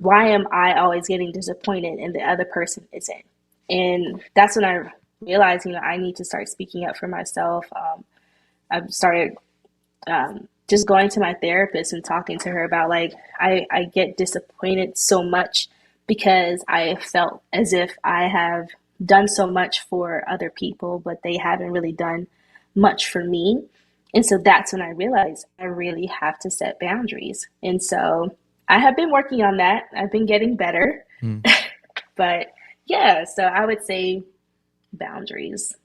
[SPEAKER 3] Why am I always getting disappointed and the other person isn't? And that's when I realized, I need to start speaking up for myself. I've started just going to my therapist and talking to her about, like, I get disappointed so much because I felt as if I have done so much for other people, but they haven't really done much for me. And so that's when I realized I really have to set boundaries. And so I have been working on that. I've been getting better.
[SPEAKER 1] mm.
[SPEAKER 3] But yeah, so I would say boundaries.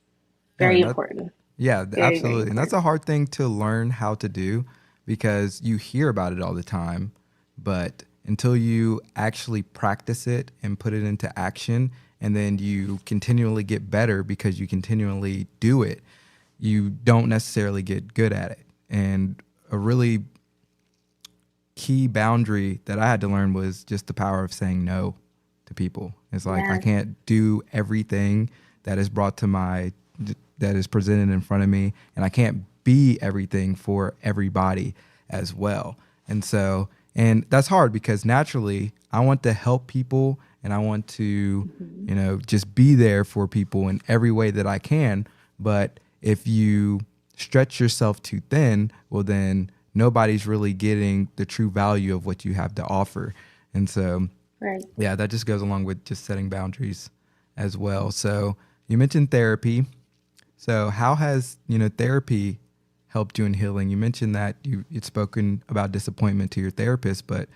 [SPEAKER 1] No,
[SPEAKER 3] Very
[SPEAKER 1] and that
[SPEAKER 3] important.
[SPEAKER 1] Yeah,
[SPEAKER 3] Very, very
[SPEAKER 1] absolutely. And that's
[SPEAKER 3] important.
[SPEAKER 1] a hard thing to learn how to do because you hear about it all the time, but until you actually practice it and put it into action, and then you continually get better because you continually do it, you don't necessarily get good at it. And a really key boundary that I had to learn was just the power of saying no to people. It's like I
[SPEAKER 3] Yeah.
[SPEAKER 1] can't do everything that is brought to my that is presented in front of me, and I can't be everything for everybody as well. And so, and that's hard because naturally I want to help people and I want to,
[SPEAKER 3] Hmm.
[SPEAKER 1] just be there for people in every way that I can. But if you stretch yourself too thin, well, then nobody's really getting the true value of what you have to offer. And so,
[SPEAKER 3] Right.
[SPEAKER 1] yeah, that just goes along with just setting boundaries as well. So you mentioned therapy. So how has, therapy helped you in healing? You mentioned that you'd spoken about disappointment to your therapist, but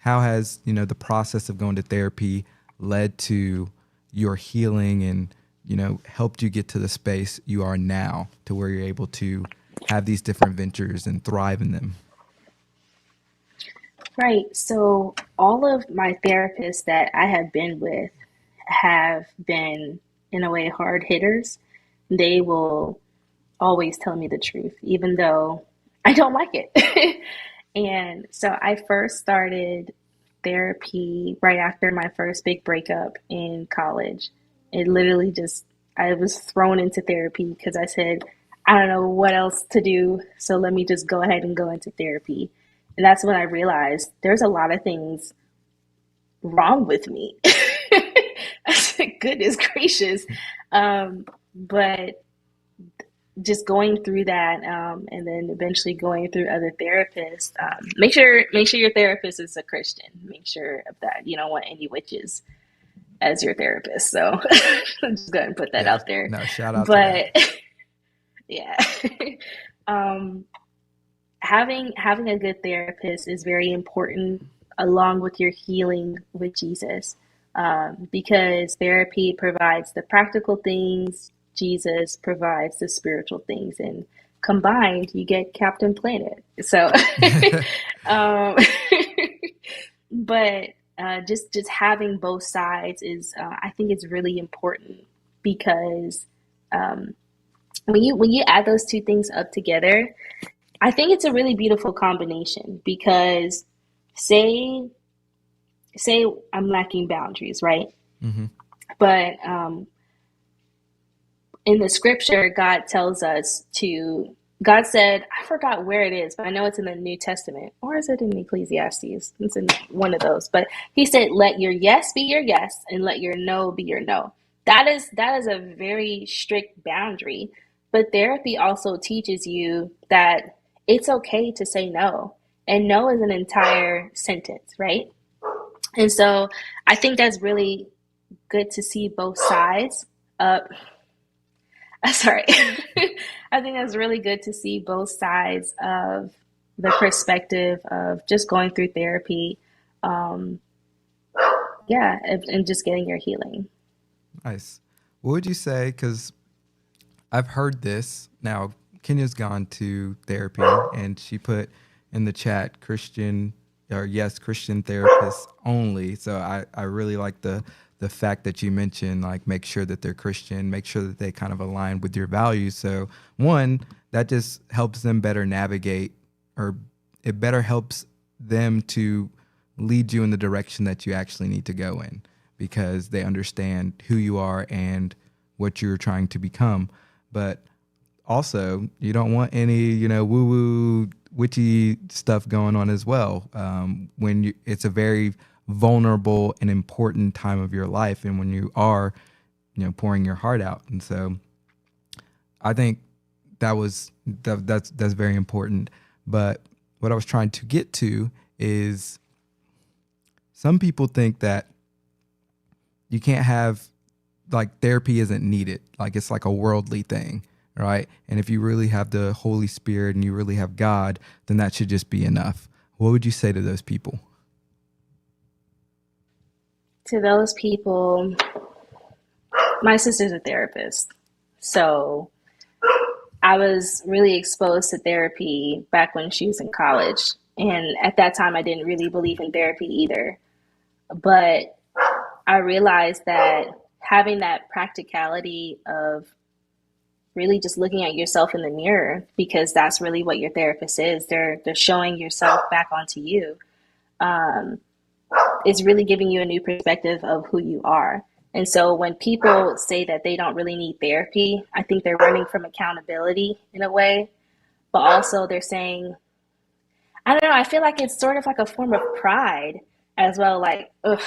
[SPEAKER 1] how has, the process of going to therapy led to your healing and, helped you get to the space you are now to where you're able to have these different ventures and thrive in them?
[SPEAKER 3] Right. So all of my therapists that I have been with have been, in a way, hard hitters. They will always tell me the truth, even though I don't like it. And so I first started therapy right after my first big breakup in college. It literally just, I was thrown into therapy because I said, I don't know what else to do. So let me just go ahead and go into therapy. And that's when I realized there's a lot of things wrong with me. I said, goodness gracious. But just going through that, and then eventually going through other therapists. Make sure your therapist is a Christian. Make sure of that. You don't want any witches as your therapist. So I'm just going to put that
[SPEAKER 1] Yeah.
[SPEAKER 3] out there.
[SPEAKER 1] No, shout out to
[SPEAKER 3] But
[SPEAKER 1] that.
[SPEAKER 3] yeah, um, having a good therapist is very important, along with your healing with Jesus, because therapy provides the practical things, Jesus provides the spiritual things, and combined you get Captain Planet. So um, but just having both sides is, I think it's really important, because um, when you add those two things up together, I think it's a really beautiful combination. Because say say I'm lacking boundaries, right?
[SPEAKER 1] Hmm.
[SPEAKER 3] But in the scripture, God said, I forgot where it is, but I know it's in the New Testament, or is it in Ecclesiastes? It's in one of those. But he said, let your yes be your yes, and let your no be your no. That is a very strict boundary. But therapy also teaches you that it's okay to say no. And no is an entire sentence, right? And so I think that's really good to see both sides. Sorry. I think that's really good to see both sides of the perspective of just going through therapy. Um, yeah, and just getting your healing.
[SPEAKER 1] Nice. What would you say? Because I've heard this now. Kenya's gone to therapy, and she put in the chat Christian, or yes, Christian therapists only. So I really like the fact that you mentioned, like, make sure that they're Christian, make sure that they kind of align with your values. So one, that just helps them better navigate, or it better helps them to lead you in the direction that you actually need to go in, because they understand who you are and what you're trying to become. But also, you don't want any, woo woo, witchy stuff going on as well. It's a very vulnerable and important time of your life, and when you are, pouring your heart out. And so, I think that's very important. But what I was trying to get to is, some people think that you can't have, like, therapy isn't needed. Like, it's like a worldly thing, right? And if you really have the Holy Spirit and you really have God, then that should just be enough. What would you say to those people?
[SPEAKER 3] To those people, my sister's a therapist. So I was really exposed to therapy back when she was in college. And at that time, I didn't really believe in therapy either. But I realized that having that practicality of really just looking at yourself in the mirror, because that's really what your therapist is. They're showing yourself back onto you. Um, it's really giving you a new perspective of who you are. And so when people say that they don't really need therapy, I think they're running from accountability in a way, but also they're saying, I don't know, I feel like it's sort of like a form of pride as well. Like, ugh,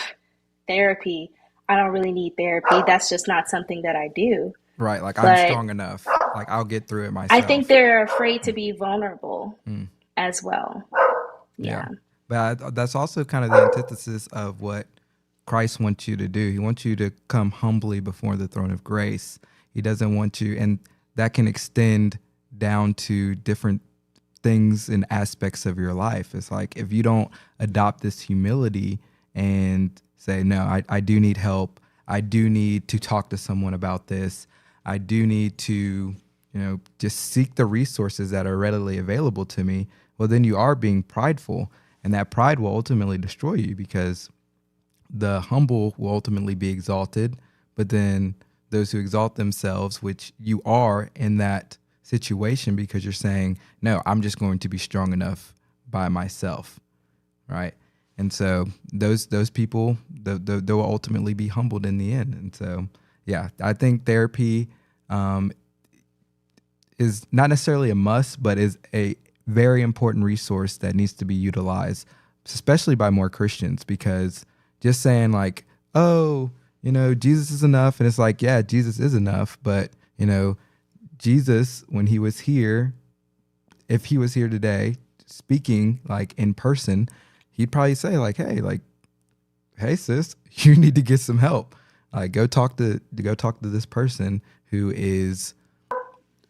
[SPEAKER 3] therapy. I don't really need therapy. That's just not something that I do.
[SPEAKER 1] Right, like, I'm
[SPEAKER 3] But
[SPEAKER 1] strong enough. Like, I'll get through it
[SPEAKER 3] I think
[SPEAKER 1] myself.
[SPEAKER 3] they're afraid to be vulnerable.
[SPEAKER 1] Mm.
[SPEAKER 3] as well.
[SPEAKER 1] Yeah.
[SPEAKER 3] Yeah.
[SPEAKER 1] But that's also kind of the antithesis of what Christ wants you to do. He wants you to come humbly before the throne of grace. He doesn't want you, and that can extend down to different things and aspects of your life. It's like if you don't adopt this humility and say, no, I do need help. I do need to talk to someone about this. I do need to, just seek the resources that are readily available to me. Well, then you are being prideful, and that pride will ultimately destroy you, because the humble will ultimately be exalted, but then those who exalt themselves, which you are in that situation, because you're saying, no, I'm just going to be strong enough by myself, right? And so those people, they will ultimately be humbled in the end. And so, yeah, I think therapy is not necessarily a must, but is a very important resource that needs to be utilized, especially by more Christians, because just saying like, oh, Jesus is enough. And it's like, yeah, Jesus is enough. But, Jesus, when he was here, if he was here today speaking like in person, he'd probably say like, hey sis, you need to get some help. Like go talk to this person who is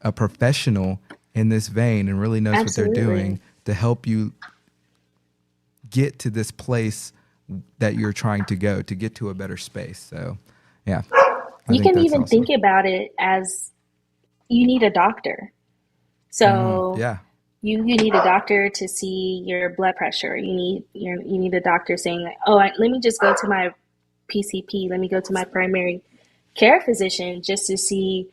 [SPEAKER 1] a professional in this vein and really knows what they're doing to help you get to this place that you're trying to go, to get to a better space. So, yeah.
[SPEAKER 3] You can even think about it as you need a doctor. So
[SPEAKER 1] yeah.
[SPEAKER 3] you need a doctor to see your blood pressure. You need a doctor saying like, oh, let me just go to my PCP. Let me go to my primary care physician just to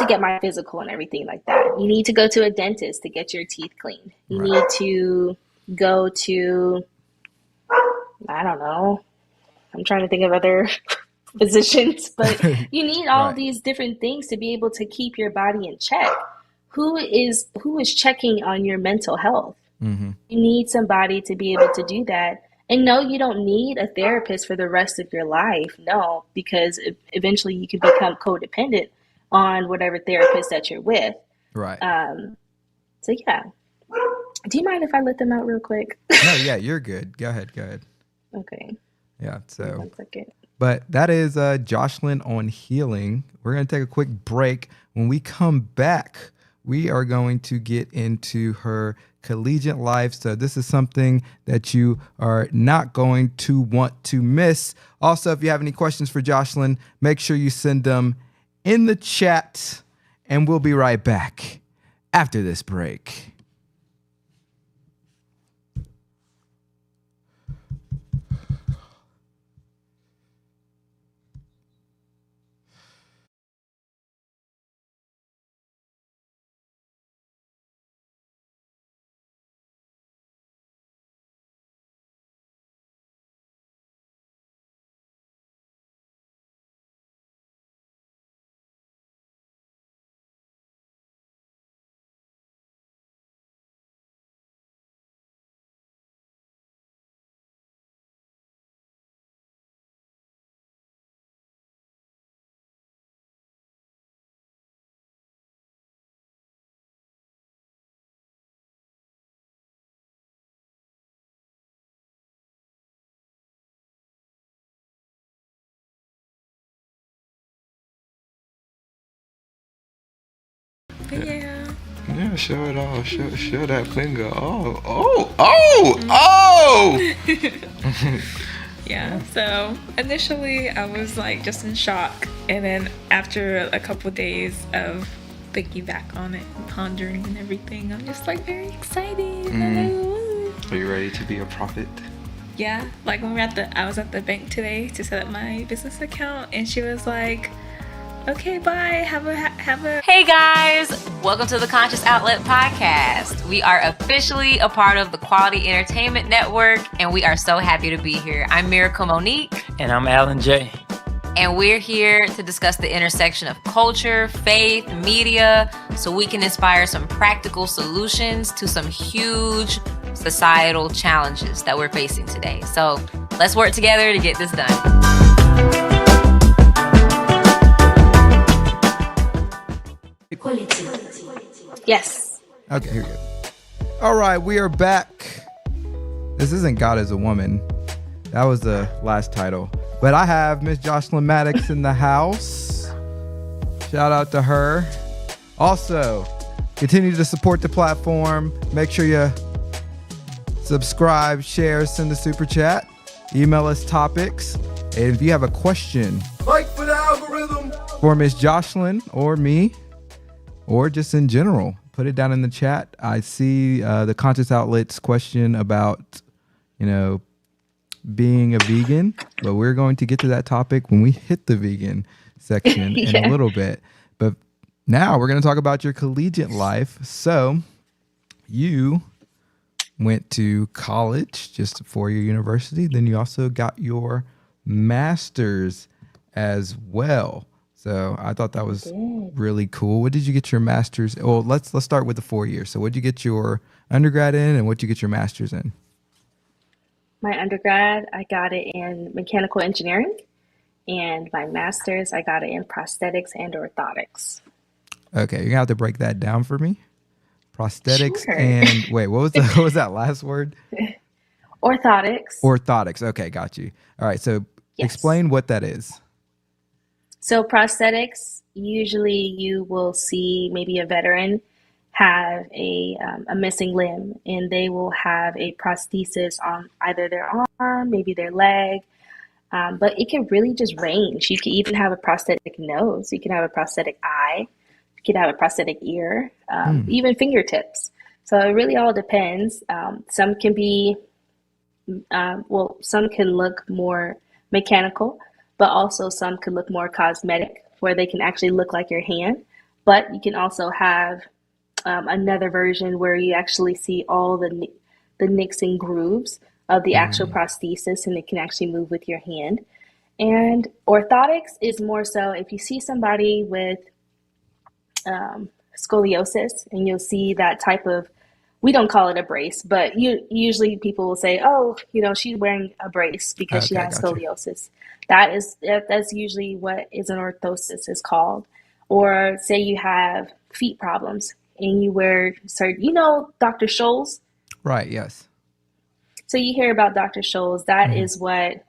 [SPEAKER 3] get my physical and everything like that. You need to go to a dentist to get your teeth cleaned. You need to go to, I don't know, I'm trying to think of other physicians, but you need all these different things to be able to keep your body in check. Who is checking on your mental health? Mm-hmm. You need somebody to be able to do that. And no, you don't need a therapist for the rest of your life. No, because eventually you can become codependent on whatever therapist that you're with.
[SPEAKER 1] Right.
[SPEAKER 3] So yeah. Do you mind if I let them out real quick?
[SPEAKER 1] No, yeah, you're good. Go ahead.
[SPEAKER 3] Okay.
[SPEAKER 1] Yeah. So.
[SPEAKER 3] 1 second.
[SPEAKER 1] But that is Jocelyn on healing. We're going to take a quick break. When we come back, we are going to get into her collegiate life. So this is something that you are not going to want to miss. Also, if you have any questions for Jocelyn, make sure you send them in the chat, and we'll be right back after this break.
[SPEAKER 4] Yeah.
[SPEAKER 5] Yeah, show it all. Show that finger. Oh.
[SPEAKER 4] Yeah, so initially I was like just in shock, and then after a couple days of thinking back on it and pondering and everything, I'm just like very excited.
[SPEAKER 5] Are you ready to be a prophet?
[SPEAKER 4] Yeah, like when I was at the bank today to set up my business account, and she was like, okay, bye. Have a.
[SPEAKER 6] Hey guys, welcome to the Conscious Outlet Podcast. We are officially a part of the Quality Entertainment Network, and we are so happy to be here. I'm Miracle Monique.
[SPEAKER 7] And I'm Alan J.
[SPEAKER 6] And we're here to discuss the intersection of culture, faith, media, so we can inspire some practical solutions to some huge societal challenges that we're facing today. So let's work together to get this done.
[SPEAKER 3] Yes.
[SPEAKER 1] Okay, here we go. All right, we are back. This isn't God is a Woman. That was the last title. But I have Miss Jocelyn Maddox in the house. Shout out to her. Also, continue to support the platform. Make sure you subscribe, share, send a super chat. Email us topics. And if you have a question, like for the algorithm, for Miss Jocelyn or me, or just in general, put it down in the chat. I see the Conscious Outlets question about, being a vegan, but we're going to get to that topic when we hit the vegan section in a little bit. But now we're going to talk about your collegiate life. So you went to college, just a 4-year university. Then you also got your master's as well. So I thought that was really cool. What did you get your master's? Well, let's start with the 4 years. So what did you get your undergrad in, and what did you get your master's in?
[SPEAKER 3] My undergrad, I got it in mechanical engineering, and my master's, I got it in prosthetics and orthotics.
[SPEAKER 1] Okay, you're gonna have to break that down for me. Prosthetics
[SPEAKER 3] Sure.
[SPEAKER 1] and wait, what was that last word?
[SPEAKER 3] Orthotics.
[SPEAKER 1] Orthotics. Okay, got you. All right, so
[SPEAKER 3] Yes.
[SPEAKER 1] explain what that is.
[SPEAKER 3] So prosthetics, usually you will see maybe a veteran have a missing limb, and they will have a prosthesis on either their arm, maybe their leg, but it can really just range. You can even have a prosthetic nose. You can have a prosthetic eye. You can have a prosthetic ear, even fingertips. So it really all depends. Some can be, some can look more mechanical, but also some can look more cosmetic, where they can actually look like your hand. But you can also have another version where you actually see all the nicks and grooves of the actual prosthesis, and it can actually move with your hand. And orthotics is more so if you see somebody with scoliosis, and you'll see that type of, we don't call it a brace, but usually people will say, oh, she's wearing a brace because she has scoliosis. That's usually what is an orthosis is called. Or say you have feet problems and you wear certain, Dr. Scholl's?
[SPEAKER 1] Right, yes.
[SPEAKER 3] So you hear about Dr. Scholl's, that is what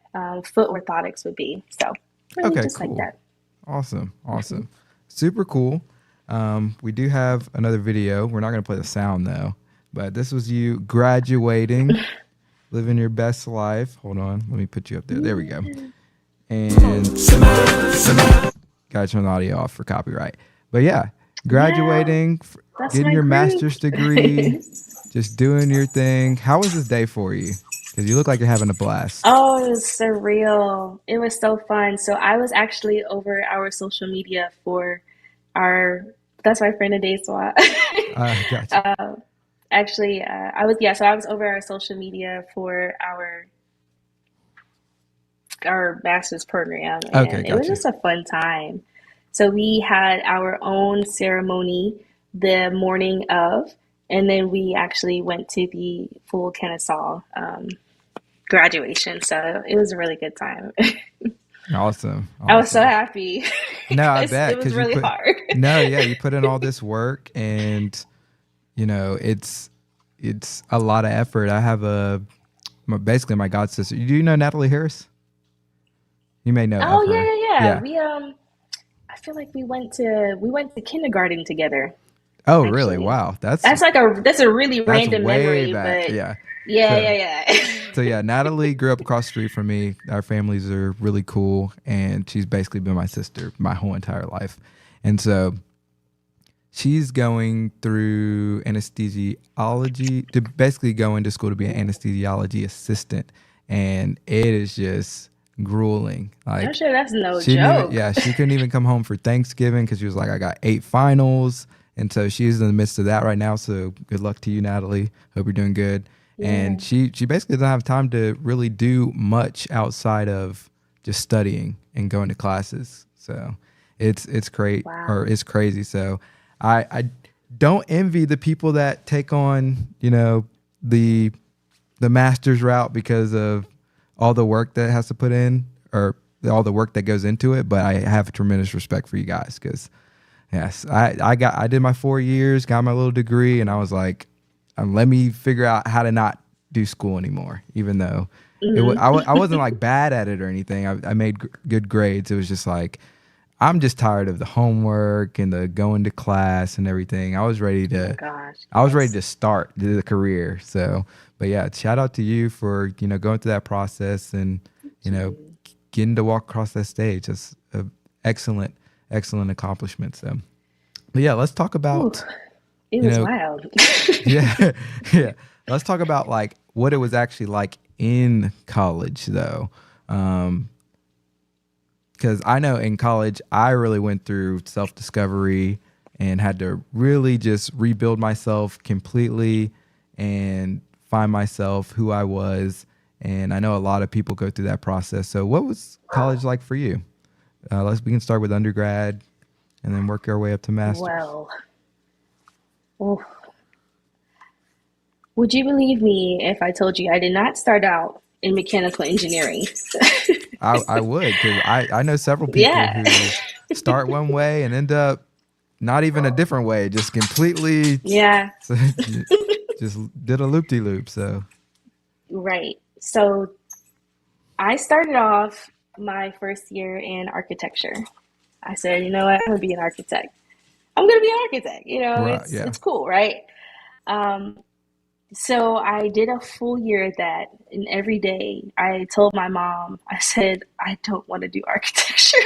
[SPEAKER 3] foot orthotics would be. So really just
[SPEAKER 1] cool.
[SPEAKER 3] like that.
[SPEAKER 1] Awesome. Super cool. We do have another video. We're not going to play the sound though, but this was you graduating, living your best life. Hold on. Let me put you up there. There we go. And gotta turn the audio off for copyright. But yeah, graduating, getting your master's degree, just doing your thing. How was this day for you? Because you look like you're having a blast.
[SPEAKER 3] Oh, it was surreal. It was so fun. So I was actually over our social media for that's my friend Adeswa.
[SPEAKER 1] Gotcha.
[SPEAKER 3] I was over our social media for our master's program, and it was just a fun time. So we had our own ceremony the morning of, and then we actually went to the full Kennesaw graduation. So it was a really good time.
[SPEAKER 1] Awesome.
[SPEAKER 3] I was so happy.
[SPEAKER 1] No, I bet.
[SPEAKER 3] It was really hard.
[SPEAKER 1] You put in all this work, and it's a lot of effort. I have basically my god sister. Do you know Natalie Harris? You may know.
[SPEAKER 3] Oh yeah. We I feel like we went to kindergarten together.
[SPEAKER 1] Oh
[SPEAKER 3] actually.
[SPEAKER 1] really? Wow. That's
[SPEAKER 3] a really random
[SPEAKER 1] way
[SPEAKER 3] memory,
[SPEAKER 1] back.
[SPEAKER 3] but
[SPEAKER 1] yeah. So yeah, Natalie grew up across the street from me. Our families are really cool, and she's basically been my sister my whole entire life. And so she's going through anesthesiology to basically go into school to be an anesthesiology assistant, and it is just grueling. Like,
[SPEAKER 3] I'm sure that's no joke.
[SPEAKER 1] She couldn't even come home for Thanksgiving because she was like, I got 8 finals. And so she's in the midst of that right now. So good luck to you, Natalie. Hope you're doing good. Yeah. And she basically doesn't have time to really do much outside of just studying and going to classes. So it's great.
[SPEAKER 3] Wow.
[SPEAKER 1] Or it's crazy. So I don't envy the people that take on, the master's route because of all the work that has to put in, or all the work that goes into it. But I have a tremendous respect for you guys because, yes, I did my 4 years, got my little degree, and I was like, let me figure out how to not do school anymore, even though I wasn't like bad at it or anything. I made good grades. It was just like, I'm just tired of the homework and the going to class and everything. I was ready to,
[SPEAKER 3] Gosh,
[SPEAKER 1] I was ready to start the career. So, but yeah, shout out to you for, going through that process and, getting to walk across that stage. That's an excellent, excellent accomplishment. So, but yeah, let's talk about,
[SPEAKER 3] it was wild.
[SPEAKER 1] yeah, yeah. Let's talk about like what it was actually like in college though. Because I know in college, I really went through self-discovery and had to really just rebuild myself completely and find myself, who I was. And I know a lot of people go through that process. So what was college like for you? We can start with undergrad and then work our way up to master's.
[SPEAKER 3] Well, oh, would you believe me if I told you I did not start out in mechanical engineering?
[SPEAKER 1] I would, because I know several people
[SPEAKER 3] Yeah.
[SPEAKER 1] who start one way and end up not even a different way, just completely
[SPEAKER 3] Yeah,
[SPEAKER 1] just did a loop-de-loop. So
[SPEAKER 3] right. So I started off my first year in architecture. I said, you know what, I'm gonna be an architect. I'm gonna be an architect.
[SPEAKER 1] right, yeah,
[SPEAKER 3] It's cool, right? Um, So I did a full year of that, and every day I told my mom, I said, I don't want to do architecture.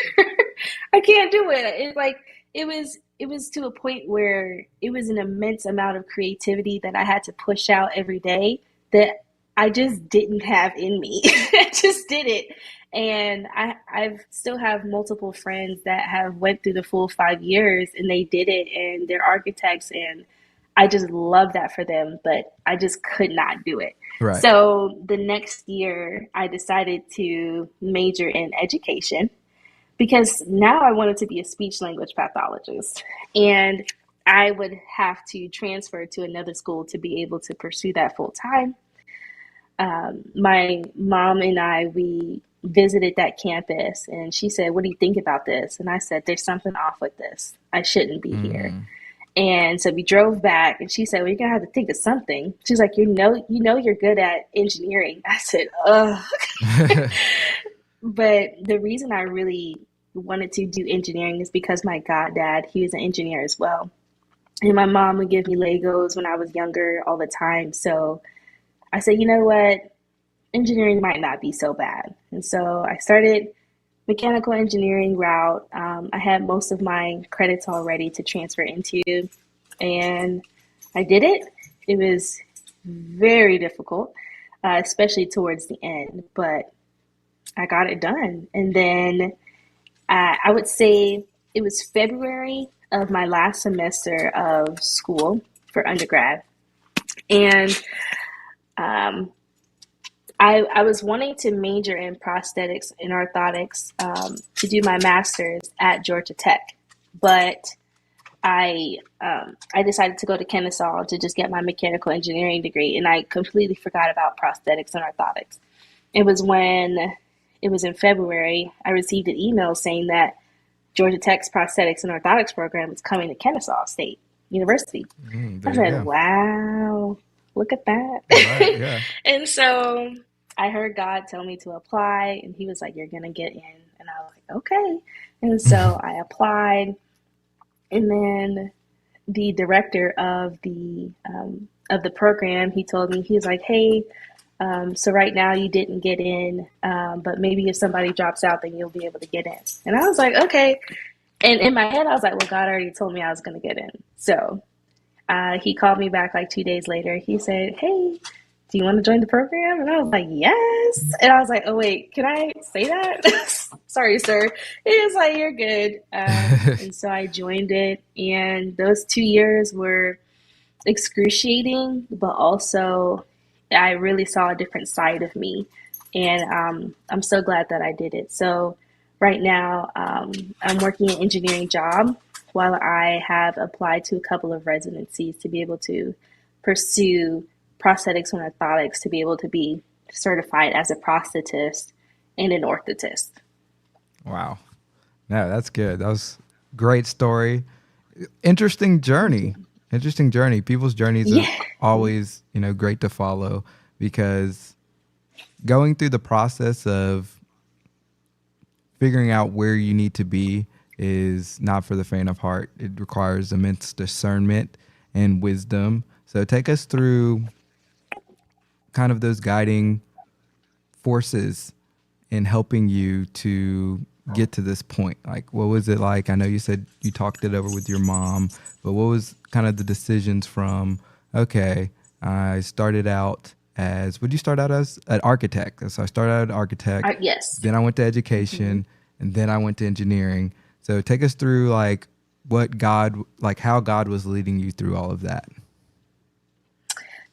[SPEAKER 3] I can't do it. It's like it was to a point where it was an immense amount of creativity that I had to push out every day that I just didn't have in me. I just did it. And I've still have multiple friends that have went through the full 5 years and they did it and they're architects, and I just love that for them, but I just could not do it.
[SPEAKER 1] right,
[SPEAKER 3] So the next year, I decided to major in education because now I wanted to be a speech language pathologist. And I would have to transfer to another school to be able to pursue that full time. My mom and we visited that campus, and she said, "What do you think about this?" And I said, "There's something off with this. I shouldn't be here." And so we drove back, and she said, "Well, you're gonna have to think of something." She's like, you're good at engineering." I said, "Ugh." But the reason I really wanted to do engineering is because my goddad, he was an engineer as well. And my mom would give me Legos when I was younger all the time. So I said, you know what? Engineering might not be so bad. And so I started mechanical engineering route. I had most of my credits already to transfer into, and I did it. It was very difficult, especially towards the end, but I got it done. And then I would say it was February of my last semester of school for undergrad. And I was wanting to major in prosthetics and orthotics to do my master's at Georgia Tech, but I decided to go to Kennesaw to just get my mechanical engineering degree, and I completely forgot about prosthetics and orthotics. It was in February, I received an email saying that Georgia Tech's prosthetics and orthotics program is coming to Kennesaw State University. I said, wow, look at that.
[SPEAKER 1] right, yeah.
[SPEAKER 3] And so I heard God tell me to apply, and he was like, "You're going to get in." And I was like, okay. And so I applied, and then the director of the program, he told me, he was like, "Hey, so right now you didn't get in, but maybe if somebody drops out, then you'll be able to get in." And I was like, okay. And in my head, I was like, well, God already told me I was going to get in. So he called me back like 2 days later. He said, "Hey, do you want to join the program?" And I was like, "Yes." And I was like, "Oh, wait, can I say that?" "Sorry, sir." He was like, "You're good." And so I joined it. And those 2 years were excruciating, but also I really saw a different side of me. And I'm so glad that I did it. So right now, I'm working an engineering job while I have applied to a couple of residencies to be able to pursue prosthetics and orthotics to be able to be certified as a prosthetist and an orthotist.
[SPEAKER 1] Wow. No, that's good. That was a great story. Interesting journey. People's journeys always, great to follow, because going through the process of figuring out where you need to be is not for the faint of heart. It requires immense discernment and wisdom. So take us through kind of those guiding forces in helping you to get to this point. Like, what was it like? I know you said you talked it over with your mom, but what was kind of the decisions from, okay, I started out as, would you start out as an architect? So I started out as an architect.
[SPEAKER 3] Yes.
[SPEAKER 1] Then I went to education, and then I went to engineering. So take us through like how God was leading you through all of that.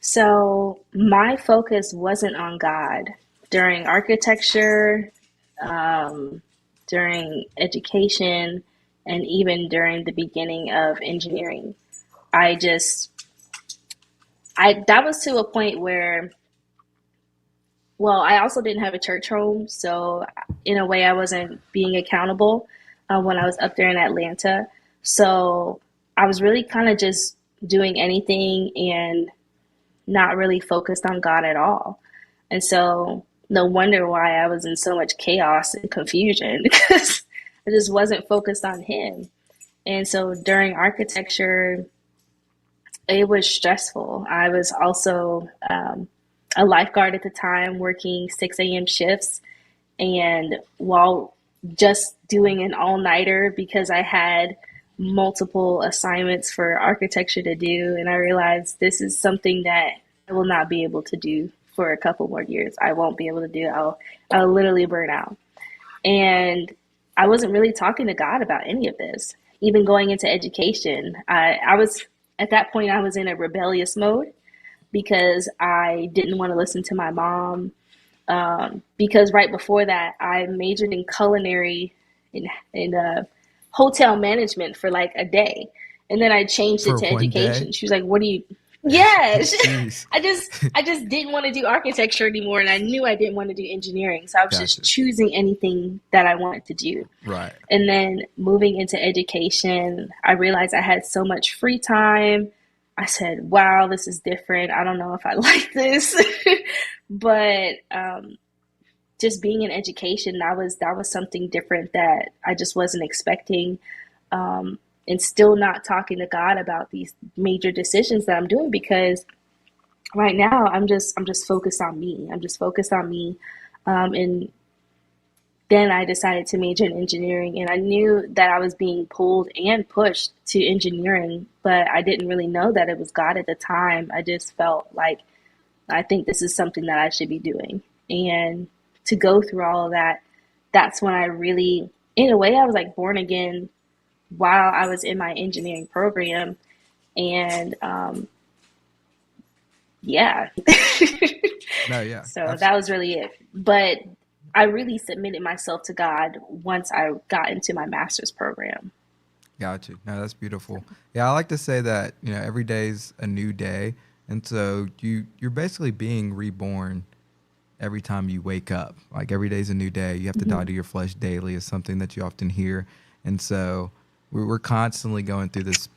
[SPEAKER 3] So my focus wasn't on God during architecture, during education, and even during the beginning of engineering. That was to a point where, well, I also didn't have a church home. So in a way, I wasn't being accountable when I was up there in Atlanta. So I was really kind of just doing anything and not really focused on God at all. And so no wonder why I was in so much chaos and confusion, because I just wasn't focused on Him. And so during architecture, it was stressful. I was also a lifeguard at the time, working 6 a.m. shifts. And while just doing an all-nighter, because I had multiple assignments for architecture to do, and I realized this is something that I will not be able to do for a couple more years. I won't be able to do. I'll literally burn out. And I wasn't really talking to God about any of this. Even going into education, I was at that point, I was in a rebellious mode because I didn't want to listen to my mom. Because right before that, I majored in culinary in hotel management for like a day. And then I changed it to education. Day? She was like, what do you... Yes. I just didn't want to do architecture anymore. And I knew I didn't want to do engineering. So I was just choosing anything that I wanted to do.
[SPEAKER 1] Right.
[SPEAKER 3] And then moving into education, I realized I had so much free time. I said, wow, this is different. I don't know if I like this. But just being in education, that was something different that I just wasn't expecting. And still not talking to God about these major decisions that I'm doing, because right now I'm just focused on me. I'm just focused on me. And then I decided to major in engineering, and I knew that I was being pulled and pushed to engineering, but I didn't really know that it was God at the time. I just felt like, I think this is something that I should be doing. And to go through all of that, that's when I really, in a way, I was like born again while I was in my engineering program. And yeah.
[SPEAKER 1] No, yeah.
[SPEAKER 3] So absolutely. That was really it. But I really submitted myself to God once I got into my master's program.
[SPEAKER 1] Got you. No, that's beautiful. Yeah, I like to say that, every day's a new day. And so you're basically being reborn every time you wake up. Like every day's a new day. You have to die to your flesh daily is something that you often hear. And so we're constantly going through this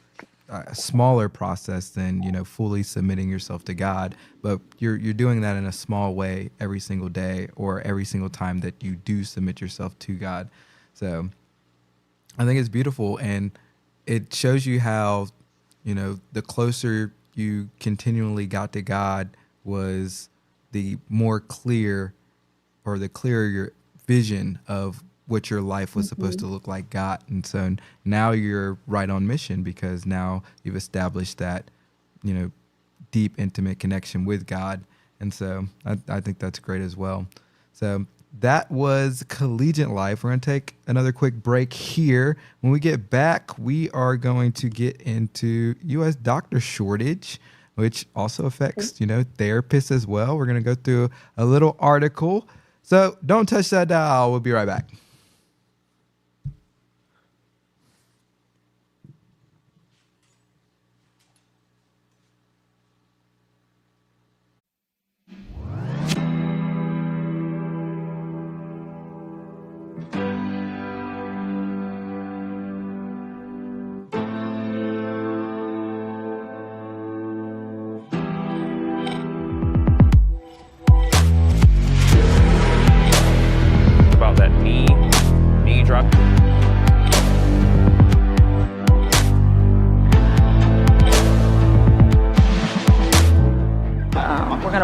[SPEAKER 1] smaller process than, fully submitting yourself to God. But you're doing that in a small way every single day, or every single time that you do submit yourself to God. So I think it's beautiful, and it shows you how, the closer you continually got to God was the more clear, or the clearer your vision of what your life was supposed to look like got. And so now you're right on mission, because now you've established that, deep, intimate connection with God. And so I think that's great as well. So that was collegiate life. We're going to take another quick break here. When we get back, we are going to get into U.S. doctor shortage, which also affects, therapists as well. We're going to go through a little article. So don't touch that dial. We'll be right back.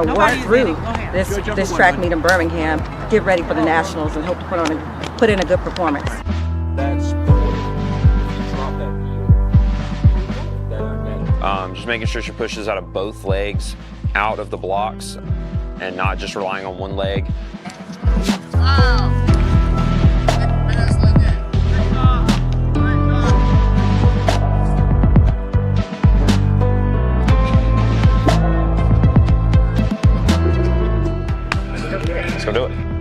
[SPEAKER 7] kind of work through this track meet in Birmingham, get ready for the nationals, and hope to put in a good performance.
[SPEAKER 8] Just making sure she pushes out of both legs out of the blocks and not just relying on one leg. Let's go do it.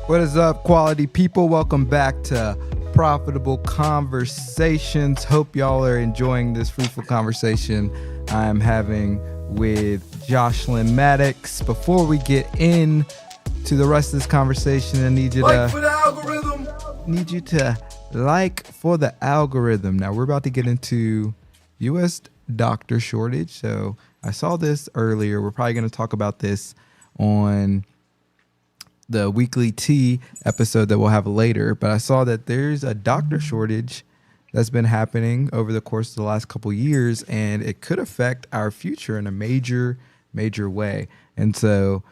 [SPEAKER 1] What is up, quality people? Welcome back to Profitable Conversations. Hope y'all are enjoying this fruitful conversation I'm having with Jocelyn Maddox. Before we get in to the rest of this conversation, I need you to like for the algorithm. Now we're about to get into U.S. doctor shortage. So I saw this earlier. We're probably going to talk about this on the weekly tea episode that we'll have later, but I saw that there's a doctor shortage that's been happening over the course of the last couple years, and it could affect our future in a major way. And so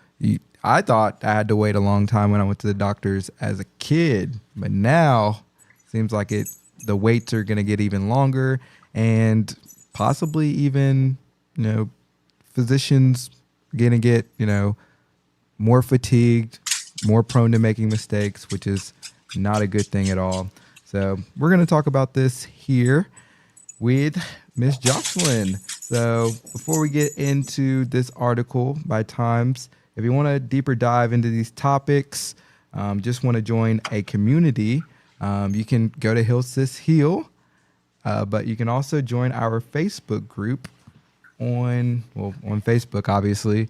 [SPEAKER 1] I thought I had to wait a long time when I went to the doctors as a kid, but now it seems like the waits are going to get even longer, and possibly even, physicians going to get, more fatigued, more prone to making mistakes, which is not a good thing at all. So we're going to talk about this here with Miss Jocelyn. So before we get into this article by Times, if you want a deeper dive into these topics, just want to join a community, you can go to Heal Sis Heal, but you can also join our Facebook group on Facebook, obviously,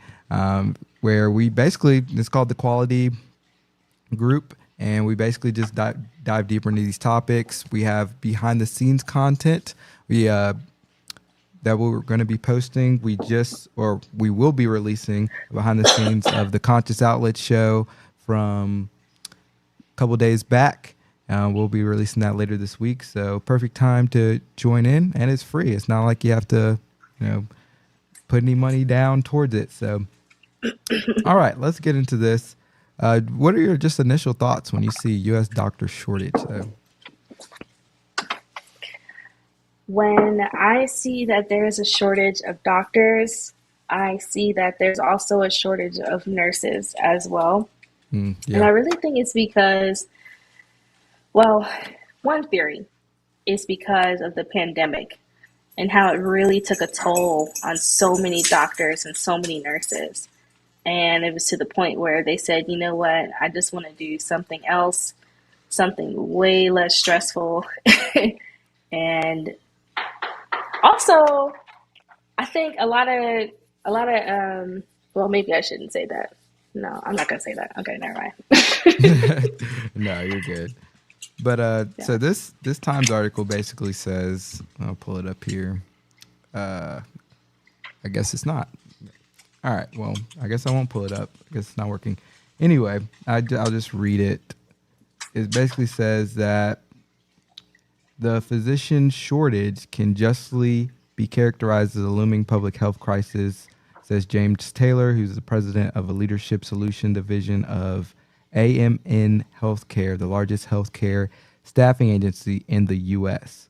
[SPEAKER 1] where we basically, it's called the Quality Group, and we basically just dive deeper into these topics. We have behind the scenes content that we're going to be posting. We will be releasing behind the scenes of the Conscious Outlet show from a couple days back. We'll be releasing that later this week. So perfect time to join in, and it's free. It's not like you have to, put any money down towards it. So, all right, let's get into this. What are your just initial thoughts when you see U.S. doctor shortage?
[SPEAKER 3] When I see that there is a shortage of doctors, I see that there's also a shortage of nurses as well.
[SPEAKER 1] Yeah.
[SPEAKER 3] And I really think it's because, well, one theory is because of the pandemic and how it really took a toll on so many doctors and so many nurses. And it was to the point where they said, you know what, I just want to do something else, something way less stressful. And also, I think a lot of, well, maybe I shouldn't say that. No, I'm not going to say that. Okay, never mind.
[SPEAKER 1] No, you're good. But so this Times article basically says, I'll pull it up here. I guess it's not. All right, well, I guess I won't pull it up. I guess it's not working. Anyway, I'll just read it. It basically says that the physician shortage can justly be characterized as a looming public health crisis, says James Taylor, who's the president of a leadership solution division of AMN Healthcare, the largest healthcare staffing agency in the U.S.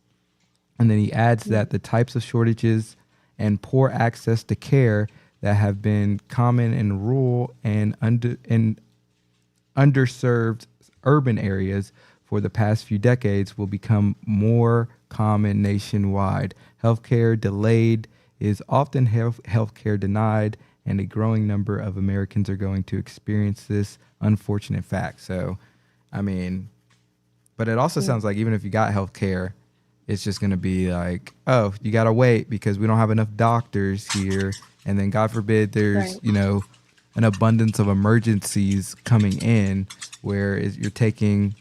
[SPEAKER 1] And then he adds that the types of shortages and poor access to care that have been common in rural and underserved urban areas for the past few decades will become more common nationwide. Healthcare delayed is often healthcare denied, and a growing number of Americans are going to experience this unfortunate fact. So, I mean, but it also sounds like even if you got health care, it's just going to be like, oh, you got to wait because we don't have enough doctors here. And then God forbid there's,
[SPEAKER 3] Right.
[SPEAKER 1] you know, an abundance of emergencies coming in where you're taking,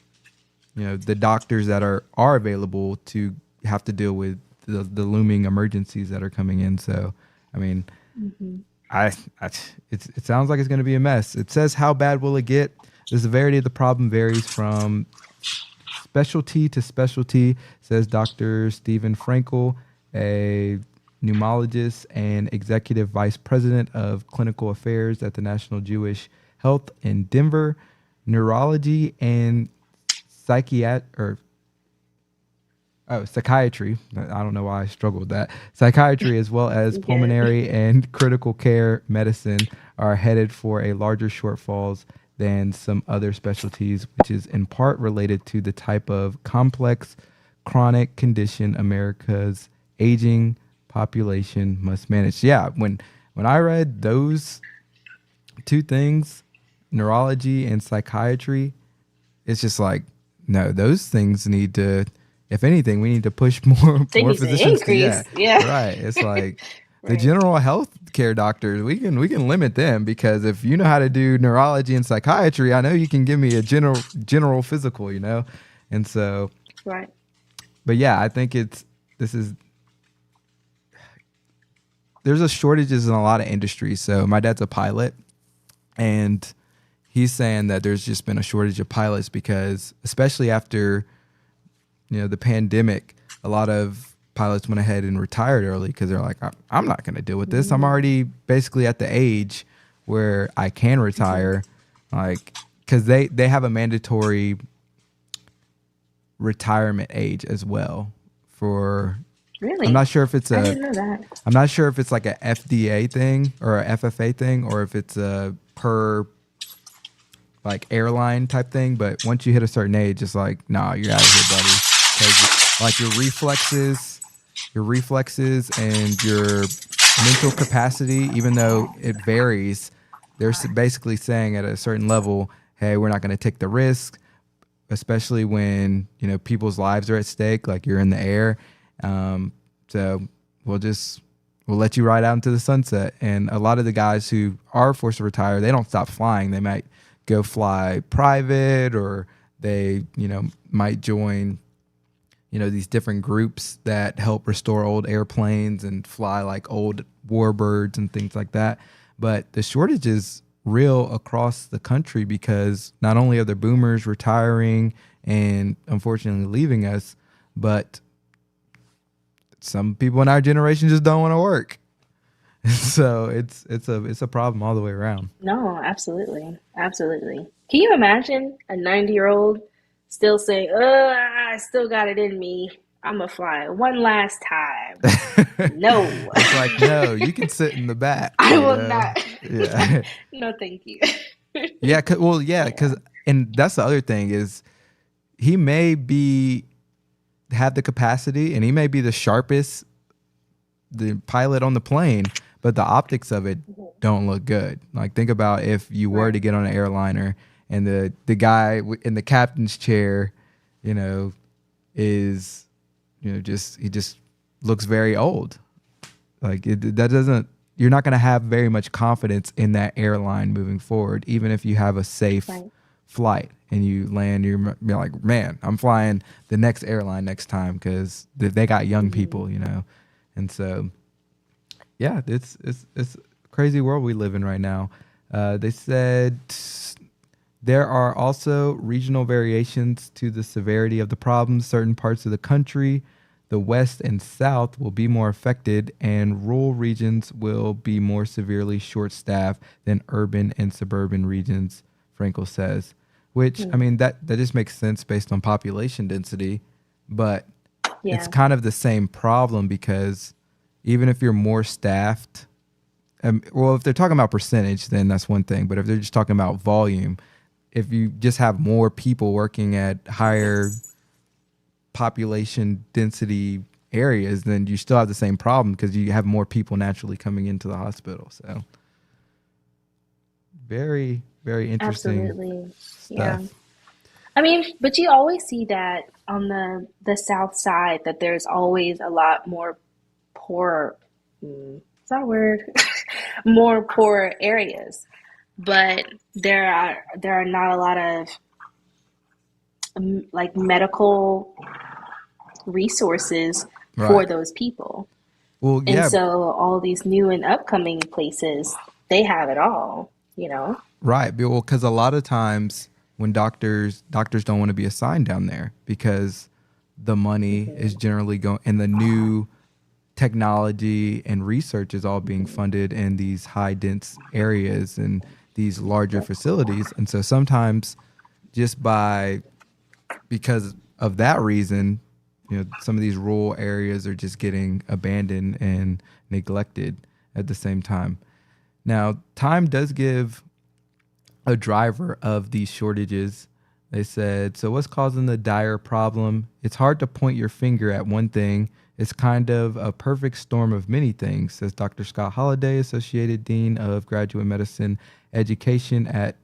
[SPEAKER 1] you know, the doctors that are available to have to deal with the looming emergencies that are coming in. So, I mean, it sounds like it's going to be a mess. It says, how bad will it get? The severity of the problem varies from specialty to specialty, says Dr. Stephen Frankel, a pneumologist and executive vice president of clinical affairs at the National Jewish Health in Denver. Neurology and psychiatry. I don't know why I struggled with that. Psychiatry, as well as pulmonary and critical care medicine, are headed for a larger shortfalls than some other specialties, which is in part related to the type of complex chronic condition America's aging population must manage. Yeah, when I read those two things, neurology and psychiatry, it's just like, no, those things need to, if anything, we need to push more physicians to, right. It's like the general health care doctors, we can limit them, because if you know how to do neurology and psychiatry, I know you can give me a general physical, you know? And so,
[SPEAKER 3] Right.
[SPEAKER 1] but yeah, I think there's a shortages in a lot of industries. So my dad's a pilot, and he's saying that there's just been a shortage of pilots because, especially after, you know, the pandemic, a lot of pilots went ahead and retired early because they're like, I'm not going to deal with this. I'm already basically at the age where I can retire, like, because they have a mandatory retirement age as well for.
[SPEAKER 3] Really?
[SPEAKER 1] I'm not sure if it's
[SPEAKER 3] I didn't know that.
[SPEAKER 1] I'm not sure if it's like a FDA thing or a FFA thing, or if it's a per like airline type thing. But once you hit a certain age, it's like, nah, you're out of here, buddy. Because like your reflexes and your mental capacity, even though it varies, they're basically saying at a certain level, hey, we're not going to take the risk, especially when, you know, people's lives are at stake, like you're in the air. So we'll let you ride out into the sunset. And a lot of the guys who are forced to retire, they don't stop flying. They might go fly private, or they, you know, might join, you know, these different groups that help restore old airplanes and fly like old warbirds and things like that. But the shortage is real across the country because not only are the boomers retiring and unfortunately leaving us, but some people in our generation just don't want to work. So it's a problem all the way around.
[SPEAKER 3] No, absolutely. Absolutely. Can you imagine a 90-year-old still saying, I still got it in me. I'm going to fly one last time. No.
[SPEAKER 1] It's like, no, you can sit in the back.
[SPEAKER 3] I will not.
[SPEAKER 1] Yeah.
[SPEAKER 3] No, thank you.
[SPEAKER 1] Yeah. Because and that's the other thing is he may have the capacity and he may be the sharpest, the pilot on the plane, but the optics of it don't look good. Like, think about if you were to get on an airliner and the guy in the captain's chair, you know, is, you know, he just looks very old. Like you're not going to have very much confidence in that airline moving forward, even if you have a safe flight and you land, you're like, man, I'm flying the next airline next time because they got young people, you know. And so, yeah, it's a crazy world we live in right now. They said there are also regional variations to the severity of the problem. Certain parts of the country, the West and South, will be more affected, and rural regions will be more severely short-staffed than urban and suburban regions, Frankel says. Which, I mean, that just makes sense based on population density, but it's kind of the same problem because even if you're more staffed, well, if they're talking about percentage, then that's one thing. But if they're just talking about volume, if you just have more people working at higher population density areas, then you still have the same problem because you have more people naturally coming into the hospital. So, very, very interesting
[SPEAKER 3] Absolutely. Yeah.
[SPEAKER 1] stuff.
[SPEAKER 3] I mean, but you always see that on the south side that there's always a lot more poor, is that a word? More poor areas. But there are not a lot of like medical resources for
[SPEAKER 1] Right.
[SPEAKER 3] those people.
[SPEAKER 1] Well,
[SPEAKER 3] And
[SPEAKER 1] yeah,
[SPEAKER 3] so all these new and upcoming places, they have it all, you know?
[SPEAKER 1] right. Well, because a lot of times when doctors don't want to be assigned down there because the money is generally going and the new technology and research is all being funded in these high dense areas and these larger facilities. And so sometimes just by because of that reason, some of these rural areas are just getting abandoned and neglected at the same time. Now, time does give a driver of these shortages. They said, so what's causing the dire problem? It's hard to point your finger at one thing. It's kind of a perfect storm of many things, says Dr. Scott Holliday, Associated Dean of Graduate Medicine Education at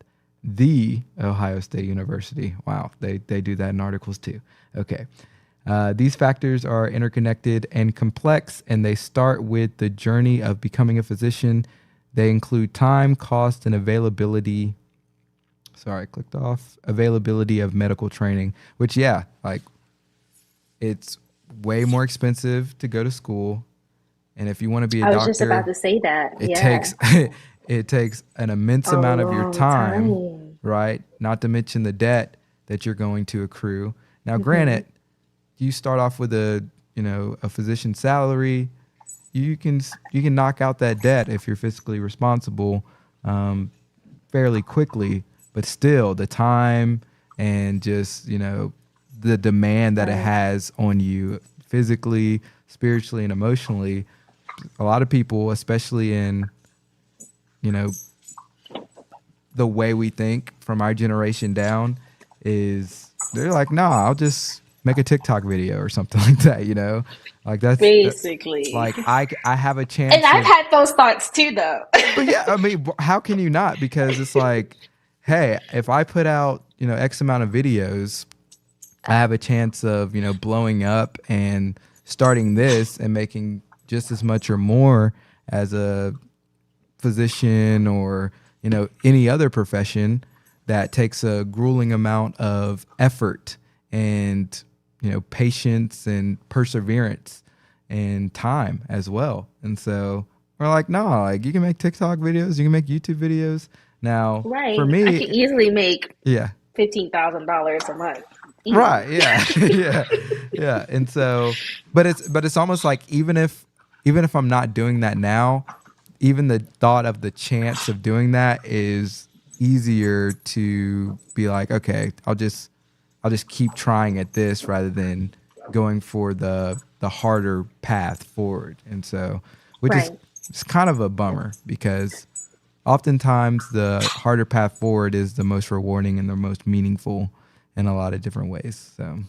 [SPEAKER 1] the Ohio State University. Wow, they do that in articles too. Okay. These factors are interconnected and complex, and they start with the journey of becoming a physician. They include time, cost, and availability. Sorry, I clicked off. Availability of medical training, which, yeah, like it's way more expensive to go to school. And if you want to be a
[SPEAKER 3] I was just about
[SPEAKER 1] doctor,
[SPEAKER 3] to say that.
[SPEAKER 1] it
[SPEAKER 3] Yeah.
[SPEAKER 1] takes it takes an immense
[SPEAKER 3] A
[SPEAKER 1] amount of your
[SPEAKER 3] long
[SPEAKER 1] time,
[SPEAKER 3] time.
[SPEAKER 1] right? Not to mention the debt that you're going to accrue. Now, granted, you start off with a physician salary, you can knock out that debt if you're fiscally responsible fairly quickly, but still the time and just the demand that it
[SPEAKER 3] Right.
[SPEAKER 1] has on you physically, spiritually, and emotionally. A lot of people, especially in you know the way we think from our generation down, is they're like, nah, I'll just make a TikTok video or something like that, like that
[SPEAKER 3] Basically.
[SPEAKER 1] like I have a
[SPEAKER 3] And
[SPEAKER 1] chance
[SPEAKER 3] I've
[SPEAKER 1] of.
[SPEAKER 3] had those thoughts too, though.
[SPEAKER 1] But yeah, I mean, how can you not? Because it's like, hey, if I put out, X amount of videos, I have a chance of, blowing up and starting this and making just as much or more as a physician or, any other profession that takes a grueling amount of effort and, patience and perseverance and time as well. And so we're like, no, like you can make TikTok videos, you can make YouTube videos. Now, for
[SPEAKER 3] Right. I
[SPEAKER 1] me,
[SPEAKER 3] could easily make
[SPEAKER 1] yeah,
[SPEAKER 3] $15,000 a month. Easy.
[SPEAKER 1] right, yeah, yeah, yeah. And so, but it's almost like even if I'm not doing that now, even the thought of the chance of doing that is easier to be like, okay, I'll just keep trying at this rather than going for the harder path forward. And so, which is
[SPEAKER 3] Right.
[SPEAKER 1] it's kind of a bummer because oftentimes the harder path forward is the most rewarding and the most meaningful in a lot of different ways. So,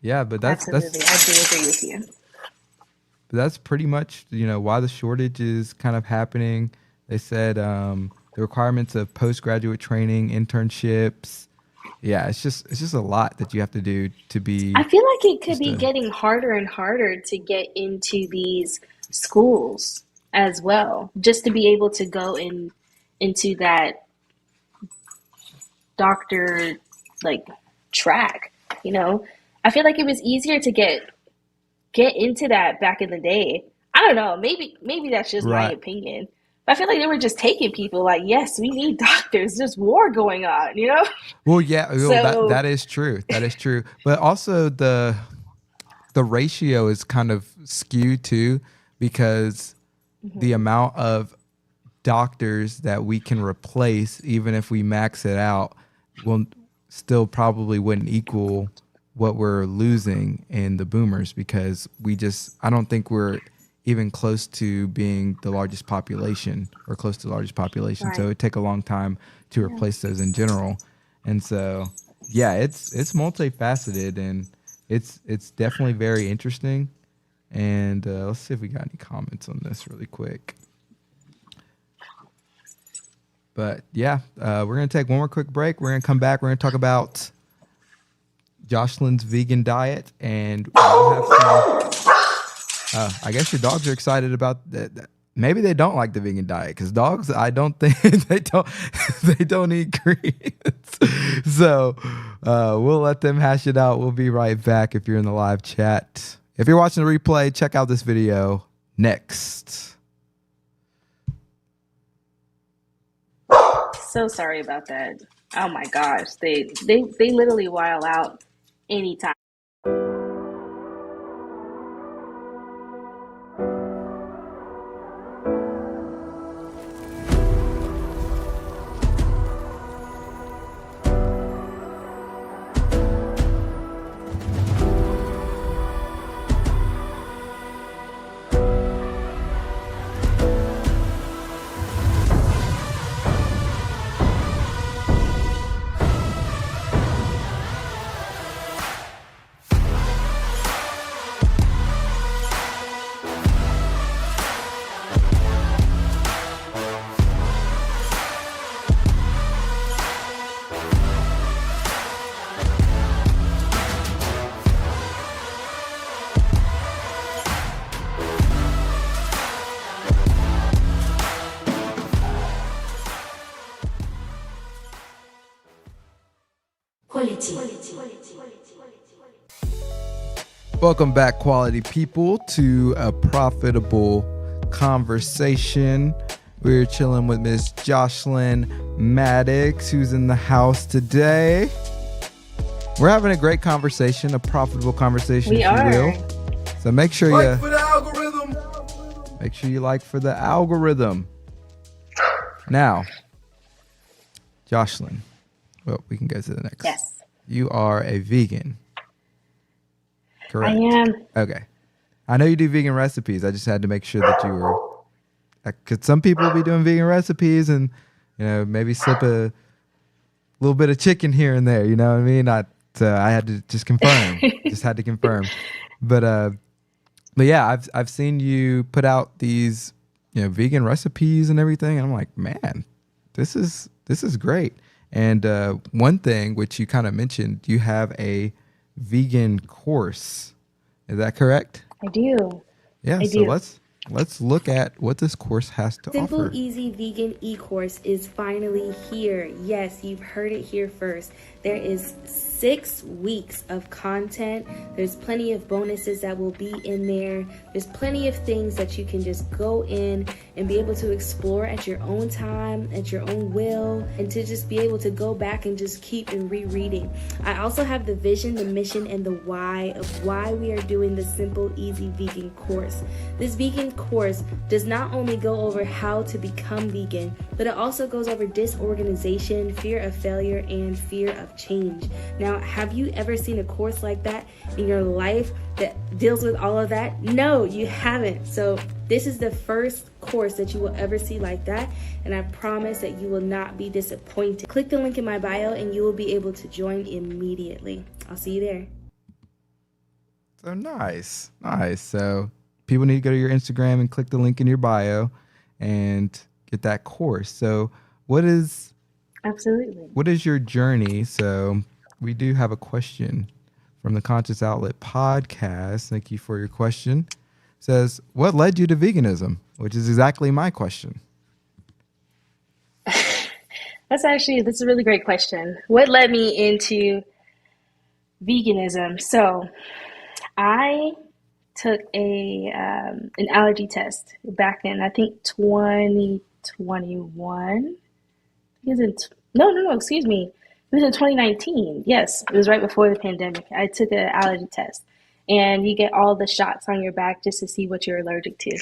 [SPEAKER 1] yeah, but that's
[SPEAKER 3] Absolutely. I do agree with you.
[SPEAKER 1] that's pretty much why the shortage is kind of happening. They said the requirements of postgraduate training, internships. Yeah, it's just a lot that you have to do to
[SPEAKER 3] I
[SPEAKER 1] be
[SPEAKER 3] feel like it could
[SPEAKER 1] just
[SPEAKER 3] be
[SPEAKER 1] a
[SPEAKER 3] getting harder and harder to get into these schools as well, just to be able to go into that doctor like track, you know? I feel like it was easier to get into that back in the day. I don't know, maybe that's just my
[SPEAKER 1] right.
[SPEAKER 3] opinion. But I feel like they were just taking people like, yes, we need doctors. There's war going on, you know?
[SPEAKER 1] Well, yeah, well,
[SPEAKER 3] So,
[SPEAKER 1] that is true. That is true. But also the ratio is kind of skewed too because the amount of doctors that we can replace, even if we max it out, will still probably wouldn't equal what we're losing in the boomers because I don't think we're even close to being the largest population or close to the largest population. So
[SPEAKER 3] right.
[SPEAKER 1] it'd take a long time to
[SPEAKER 3] Yeah.
[SPEAKER 1] replace those in general. And so, yeah, it's multifaceted and it's definitely very interesting. And let's see if we got any comments on this really quick. But yeah, we're going to take one more quick break. We're going to come back. We're going to talk about Jocelyn's vegan diet, and we'll have some, I guess your dogs are excited about that. Maybe they don't like the vegan diet because dogs, I don't think they don't eat greens. So we'll let them hash it out. We'll be right back if you're in the live chat. If you're watching the replay, check out this video next.
[SPEAKER 3] So sorry about that. Oh my gosh, they literally wild out anytime.
[SPEAKER 1] Welcome back, quality people, to a profitable conversation. We're chilling with Miss Jocelyn Maddox, who's in the house today. We're having a great conversation, a profitable conversation,
[SPEAKER 3] We
[SPEAKER 1] if you
[SPEAKER 3] are.
[SPEAKER 1] will. So make sure you
[SPEAKER 9] Like for the algorithm.
[SPEAKER 1] make sure you like for the algorithm. Now, Jocelyn, well, we can go to the next.
[SPEAKER 3] Yes,
[SPEAKER 1] You are a vegan. Correct.
[SPEAKER 3] I am.
[SPEAKER 1] Okay. I know you do vegan recipes. I just had to make sure that you were, because some people will be doing vegan recipes and, maybe slip a little bit of chicken here and there. You know what I mean? I had to just confirm. Just had to confirm. But yeah, I've seen you put out these, vegan recipes and everything, and I'm like, man, this is great. And one thing which you kind of mentioned, you have a vegan course. Is that correct?
[SPEAKER 3] I do.
[SPEAKER 1] Yeah.
[SPEAKER 3] I
[SPEAKER 1] So
[SPEAKER 3] do.
[SPEAKER 1] let's look at what this course has to
[SPEAKER 10] Simple,
[SPEAKER 1] offer.
[SPEAKER 10] Easy Vegan e-course is finally here. Yes, you've heard it here first. There is 6 weeks of content. There's plenty of bonuses that will be in there. There's plenty of things that you can just go in and be able to explore at your own time, at your own will, and to just be able to go back and just keep and rereading. I also have the vision, the mission, and the why of why we are doing the Simple, Easy Vegan course. This vegan course does not only go over how to become vegan, but it also goes over disorganization, fear of failure, and fear of change. Now, have you ever seen a course like that in your life that deals with all of that? No, you haven't. So this is the first course that you will ever see like that, and I promise that you will not be disappointed. Click the link in my bio and you will be able to join immediately. I'll see you there.
[SPEAKER 1] So nice. So people need to go to your Instagram and click the link in your bio and get that course. So
[SPEAKER 3] Absolutely.
[SPEAKER 1] what is your journey? So we do have a question from the Conscious Outlet podcast. Thank you for your question. It says, what led you to veganism? Which is exactly my question.
[SPEAKER 3] That's a really great question. What led me into veganism? So I took an allergy test back in, I think, 2021. Excuse me. It was in 2019. Yes, it was right before the pandemic. I took an allergy test, and you get all the shots on your back just to see what you're allergic to.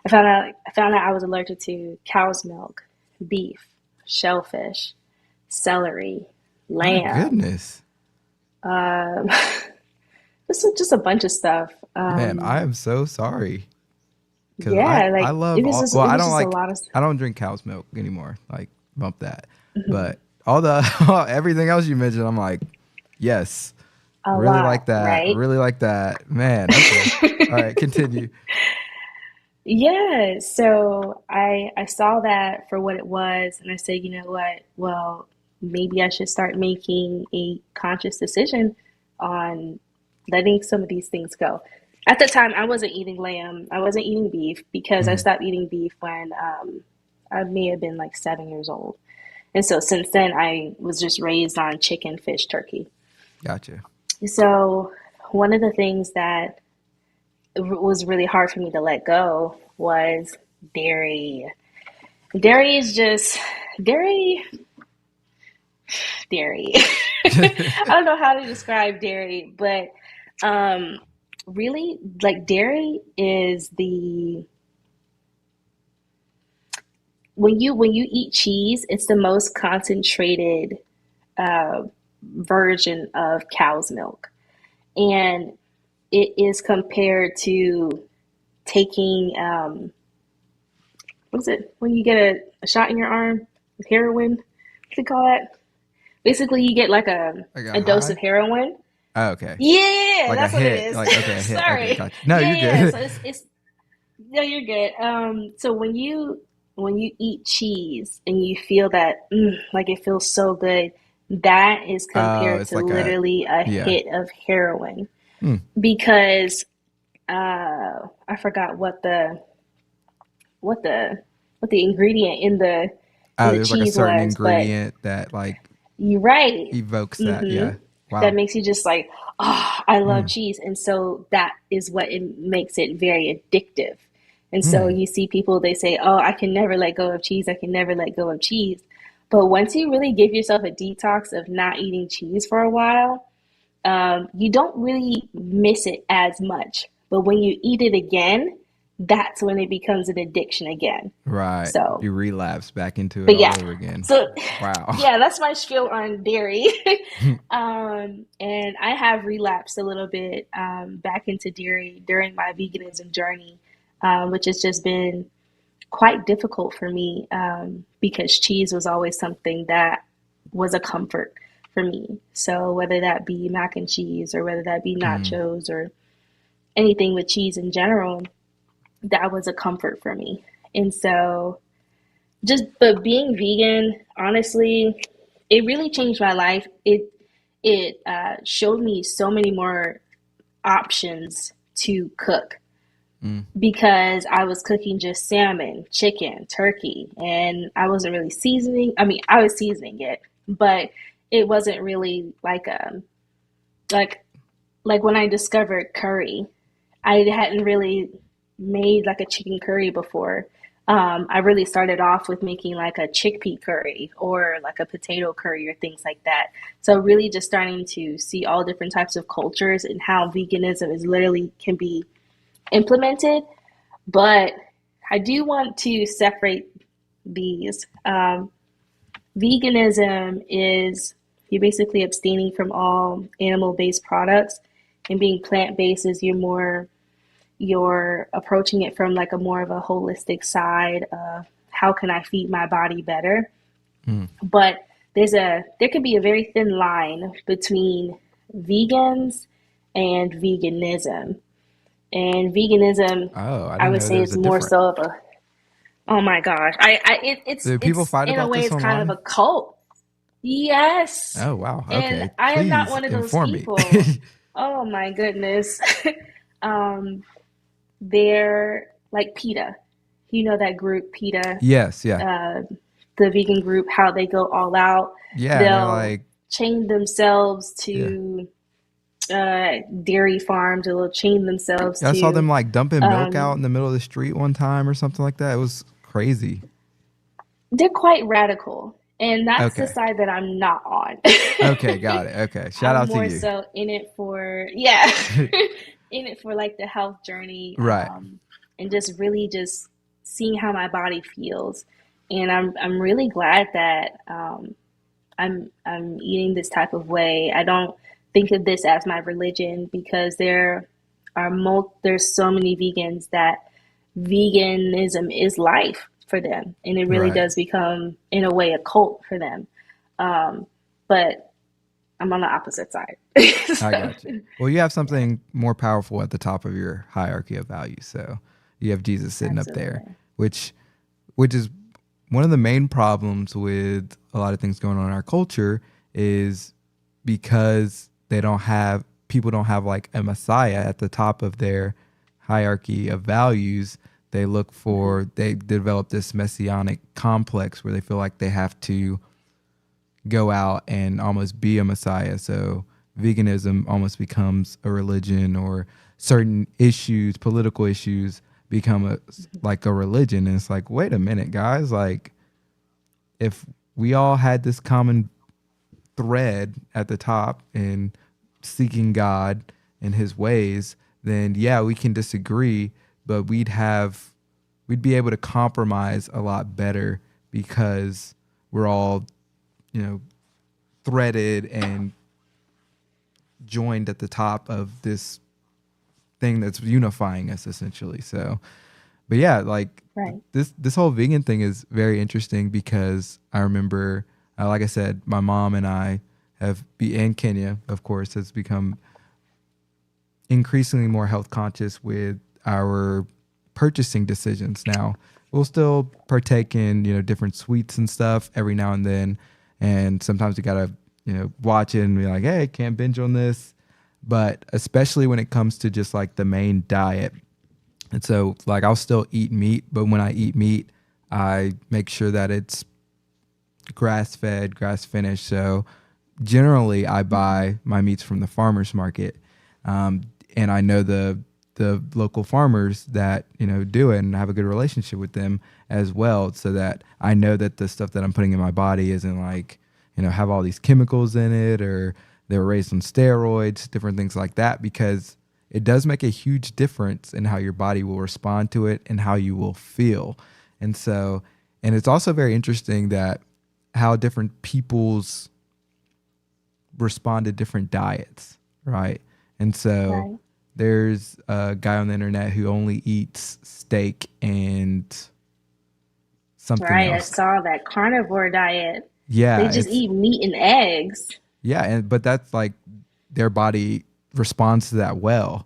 [SPEAKER 3] I found out I was allergic to cow's milk, beef, shellfish, celery, lamb.
[SPEAKER 1] My goodness.
[SPEAKER 3] Just a bunch of stuff.
[SPEAKER 1] Man, I am so sorry. 'Cause
[SPEAKER 3] Yeah,
[SPEAKER 1] I love
[SPEAKER 3] it was
[SPEAKER 1] all,
[SPEAKER 3] just,
[SPEAKER 1] well,
[SPEAKER 3] it
[SPEAKER 1] I
[SPEAKER 3] was
[SPEAKER 1] don't
[SPEAKER 3] just
[SPEAKER 1] like
[SPEAKER 3] a lot of stuff.
[SPEAKER 1] I don't drink cow's milk anymore. Like, bump that.
[SPEAKER 3] Mm-hmm.
[SPEAKER 1] But all the everything else you mentioned, I'm like, yes.
[SPEAKER 3] A
[SPEAKER 1] Really
[SPEAKER 3] lot,
[SPEAKER 1] like that.
[SPEAKER 3] right?
[SPEAKER 1] Really like that. Man. Okay. All right, continue.
[SPEAKER 3] Yeah, so I saw that for what it was, and I said, you know what? Well, maybe I should start making a conscious decision on letting some of these things go. At the time, I wasn't eating lamb. I wasn't eating beef because I
[SPEAKER 1] Mm,
[SPEAKER 3] stopped eating beef when I may have been like 7 years old. And so since then, I was just raised on chicken, fish, turkey.
[SPEAKER 1] gotcha.
[SPEAKER 3] So one of the things that was really hard for me to let go was dairy. Dairy is just dairy, dairy. I don't know how to describe dairy, but um, really, like dairy is the when you eat cheese, it's the most concentrated uh, version of cow's milk, and it is compared to taking what's it when you get a shot in your arm with heroin? What do you call that? Basically, you get like
[SPEAKER 1] Like a
[SPEAKER 3] a dose of
[SPEAKER 1] high?
[SPEAKER 3] heroin.
[SPEAKER 1] Oh, okay.
[SPEAKER 3] Yeah,
[SPEAKER 1] Like a
[SPEAKER 3] that's what it
[SPEAKER 1] hit.
[SPEAKER 3] is.
[SPEAKER 1] Like, okay, a hit. Okay,
[SPEAKER 3] Sorry.
[SPEAKER 1] gotcha. No,
[SPEAKER 3] Yeah,
[SPEAKER 1] you're
[SPEAKER 3] yeah.
[SPEAKER 1] good.
[SPEAKER 3] So it's no, you're good. So when you eat cheese and you feel that like it feels so good, that is
[SPEAKER 1] Oh,
[SPEAKER 3] compared
[SPEAKER 1] it's
[SPEAKER 3] to
[SPEAKER 1] like a,
[SPEAKER 3] literally a
[SPEAKER 1] yeah.
[SPEAKER 3] hit of heroin
[SPEAKER 1] Hmm.
[SPEAKER 3] because I forgot what the what the ingredient in
[SPEAKER 1] Oh,
[SPEAKER 3] the
[SPEAKER 1] there's like a
[SPEAKER 3] cheese
[SPEAKER 1] certain
[SPEAKER 3] was, but
[SPEAKER 1] ingredient that like
[SPEAKER 3] you're right.
[SPEAKER 1] evokes that.
[SPEAKER 3] hmm
[SPEAKER 1] Yeah.
[SPEAKER 3] That
[SPEAKER 1] Wow.
[SPEAKER 3] makes you just like, oh, I love
[SPEAKER 1] Mm.
[SPEAKER 3] cheese. And so that is what it makes it very addictive. And so
[SPEAKER 1] Mm.
[SPEAKER 3] you see people, they say, oh, I can never let go of cheese. I can never let go of cheese. But once you really give yourself a detox of not eating cheese for a while, you don't really miss it as much. But when you eat it again, that's when it becomes an addiction again.
[SPEAKER 1] Right.
[SPEAKER 3] So,
[SPEAKER 1] You relapse back into it
[SPEAKER 3] but
[SPEAKER 1] all
[SPEAKER 3] yeah,
[SPEAKER 1] over again.
[SPEAKER 3] so
[SPEAKER 1] Wow.
[SPEAKER 3] yeah, that's my spiel on dairy. And I have relapsed a little bit back into dairy during my veganism journey, which has just been quite difficult for me because cheese was always something that was a comfort for me. So whether that be mac and cheese or whether that be
[SPEAKER 1] Mm.
[SPEAKER 3] nachos or anything with cheese in general, that was a comfort for me. And so but being vegan, honestly, it really changed my life. It showed me so many more options to cook
[SPEAKER 1] Mm.
[SPEAKER 3] because I was cooking just salmon, chicken, turkey, and I wasn't really seasoning. I mean, I was seasoning it, but it wasn't really like like when I discovered curry. I hadn't really made like a chicken curry before. I really started off with making like a chickpea curry or like a potato curry or things like that. So really just starting to see all different types of cultures and how veganism is literally can be implemented. But I do want to separate these. Veganism is you're basically abstaining from all animal-based products, and being plant-based is you're approaching it from like a more of a holistic side of how can I feed my body better.
[SPEAKER 1] Mm.
[SPEAKER 3] But there could be a very thin line between vegans and veganism. And veganism,
[SPEAKER 1] Oh, I
[SPEAKER 3] I
[SPEAKER 1] didn't
[SPEAKER 3] would
[SPEAKER 1] know
[SPEAKER 3] say
[SPEAKER 1] there was
[SPEAKER 3] it's
[SPEAKER 1] a
[SPEAKER 3] more
[SPEAKER 1] different.
[SPEAKER 3] so of a oh my gosh.
[SPEAKER 1] Do people
[SPEAKER 3] It's
[SPEAKER 1] fight
[SPEAKER 3] in a
[SPEAKER 1] about
[SPEAKER 3] way
[SPEAKER 1] this
[SPEAKER 3] it's kind of a
[SPEAKER 1] online?
[SPEAKER 3] cult. Yes.
[SPEAKER 1] Oh, wow.
[SPEAKER 3] And
[SPEAKER 1] Okay.
[SPEAKER 3] I am not
[SPEAKER 1] Please
[SPEAKER 3] one of those
[SPEAKER 1] inform me.
[SPEAKER 3] people. Oh my goodness. um they're like PETA. You know that group PETA,
[SPEAKER 1] Yes. Yeah.
[SPEAKER 3] uh, the vegan group, how they go all out.
[SPEAKER 1] Yeah. And they're
[SPEAKER 3] They'll
[SPEAKER 1] like,
[SPEAKER 3] chain themselves
[SPEAKER 1] yeah.
[SPEAKER 3] to dairy farms, or they'll chain themselves
[SPEAKER 1] Yeah, I saw
[SPEAKER 3] to.
[SPEAKER 1] them like dumping milk out
[SPEAKER 3] Um,
[SPEAKER 1] in the middle of the street one time or something like that. It was crazy.
[SPEAKER 3] they're quite radical, and that's the
[SPEAKER 1] Okay.
[SPEAKER 3] side that I'm not on.
[SPEAKER 1] Okay. Got it. Okay. Shout
[SPEAKER 3] I'm
[SPEAKER 1] out to
[SPEAKER 3] more
[SPEAKER 1] you.
[SPEAKER 3] so in it for, yeah, in it for like the health journey,
[SPEAKER 1] Right.
[SPEAKER 3] and just seeing how my body feels. And I'm really glad that I'm eating this type of way. I don't think of this as my religion because there's so many vegans that veganism is life for them, and it really
[SPEAKER 1] Right.
[SPEAKER 3] does become in a way a cult for them. But I'm on the opposite side.
[SPEAKER 1] I
[SPEAKER 3] So,
[SPEAKER 1] got you. Well, you have something more powerful at the top of your hierarchy of values. So you have Jesus sitting up there,
[SPEAKER 3] Absolutely.
[SPEAKER 1] which is one of the main problems with a lot of things going on in our culture, is because people don't have like a Messiah at the top of their hierarchy of values. They develop this messianic complex where they feel like they have to go out and almost be a Messiah. So veganism almost becomes a religion, or certain issues, political issues, become like a religion. And it's like, wait a minute, guys, like if we all had this common thread at the top in seeking God and his ways, then yeah, we can disagree, but we'd be able to compromise a lot better, because we're all, threaded and joined at the top of this thing that's unifying us essentially. So, but yeah, like
[SPEAKER 3] Right.
[SPEAKER 1] this whole vegan thing is very interesting, because I remember, like I said, my mom and I and Kenya, of course, has become increasingly more health conscious with our purchasing decisions. Now, we'll still partake in, different sweets and stuff every now and then. And sometimes we gotta, watch it and be like, hey, can't binge on this. But especially when it comes to just like the main diet. And so like I'll still eat meat, but when I eat meat, I make sure that it's grass fed, grass finished. So generally I buy my meats from the farmer's market. And I know the local farmers that, do it, and have a good relationship with them as well, so that I know that the stuff that I'm putting in my body isn't like, have all these chemicals in it, or they were raised on steroids, different things like that, because it does make a huge difference in how your body will respond to it and how you will feel. And so, and it's also very interesting that how different people's respond to different diets, right? And so
[SPEAKER 3] Right.
[SPEAKER 1] there's a guy on the internet who only eats steak and something
[SPEAKER 3] Right. I
[SPEAKER 1] else.
[SPEAKER 3] saw that carnivore diet.
[SPEAKER 1] Yeah,
[SPEAKER 3] They just eat meat and eggs.
[SPEAKER 1] yeah, but that's like their body responds to that well,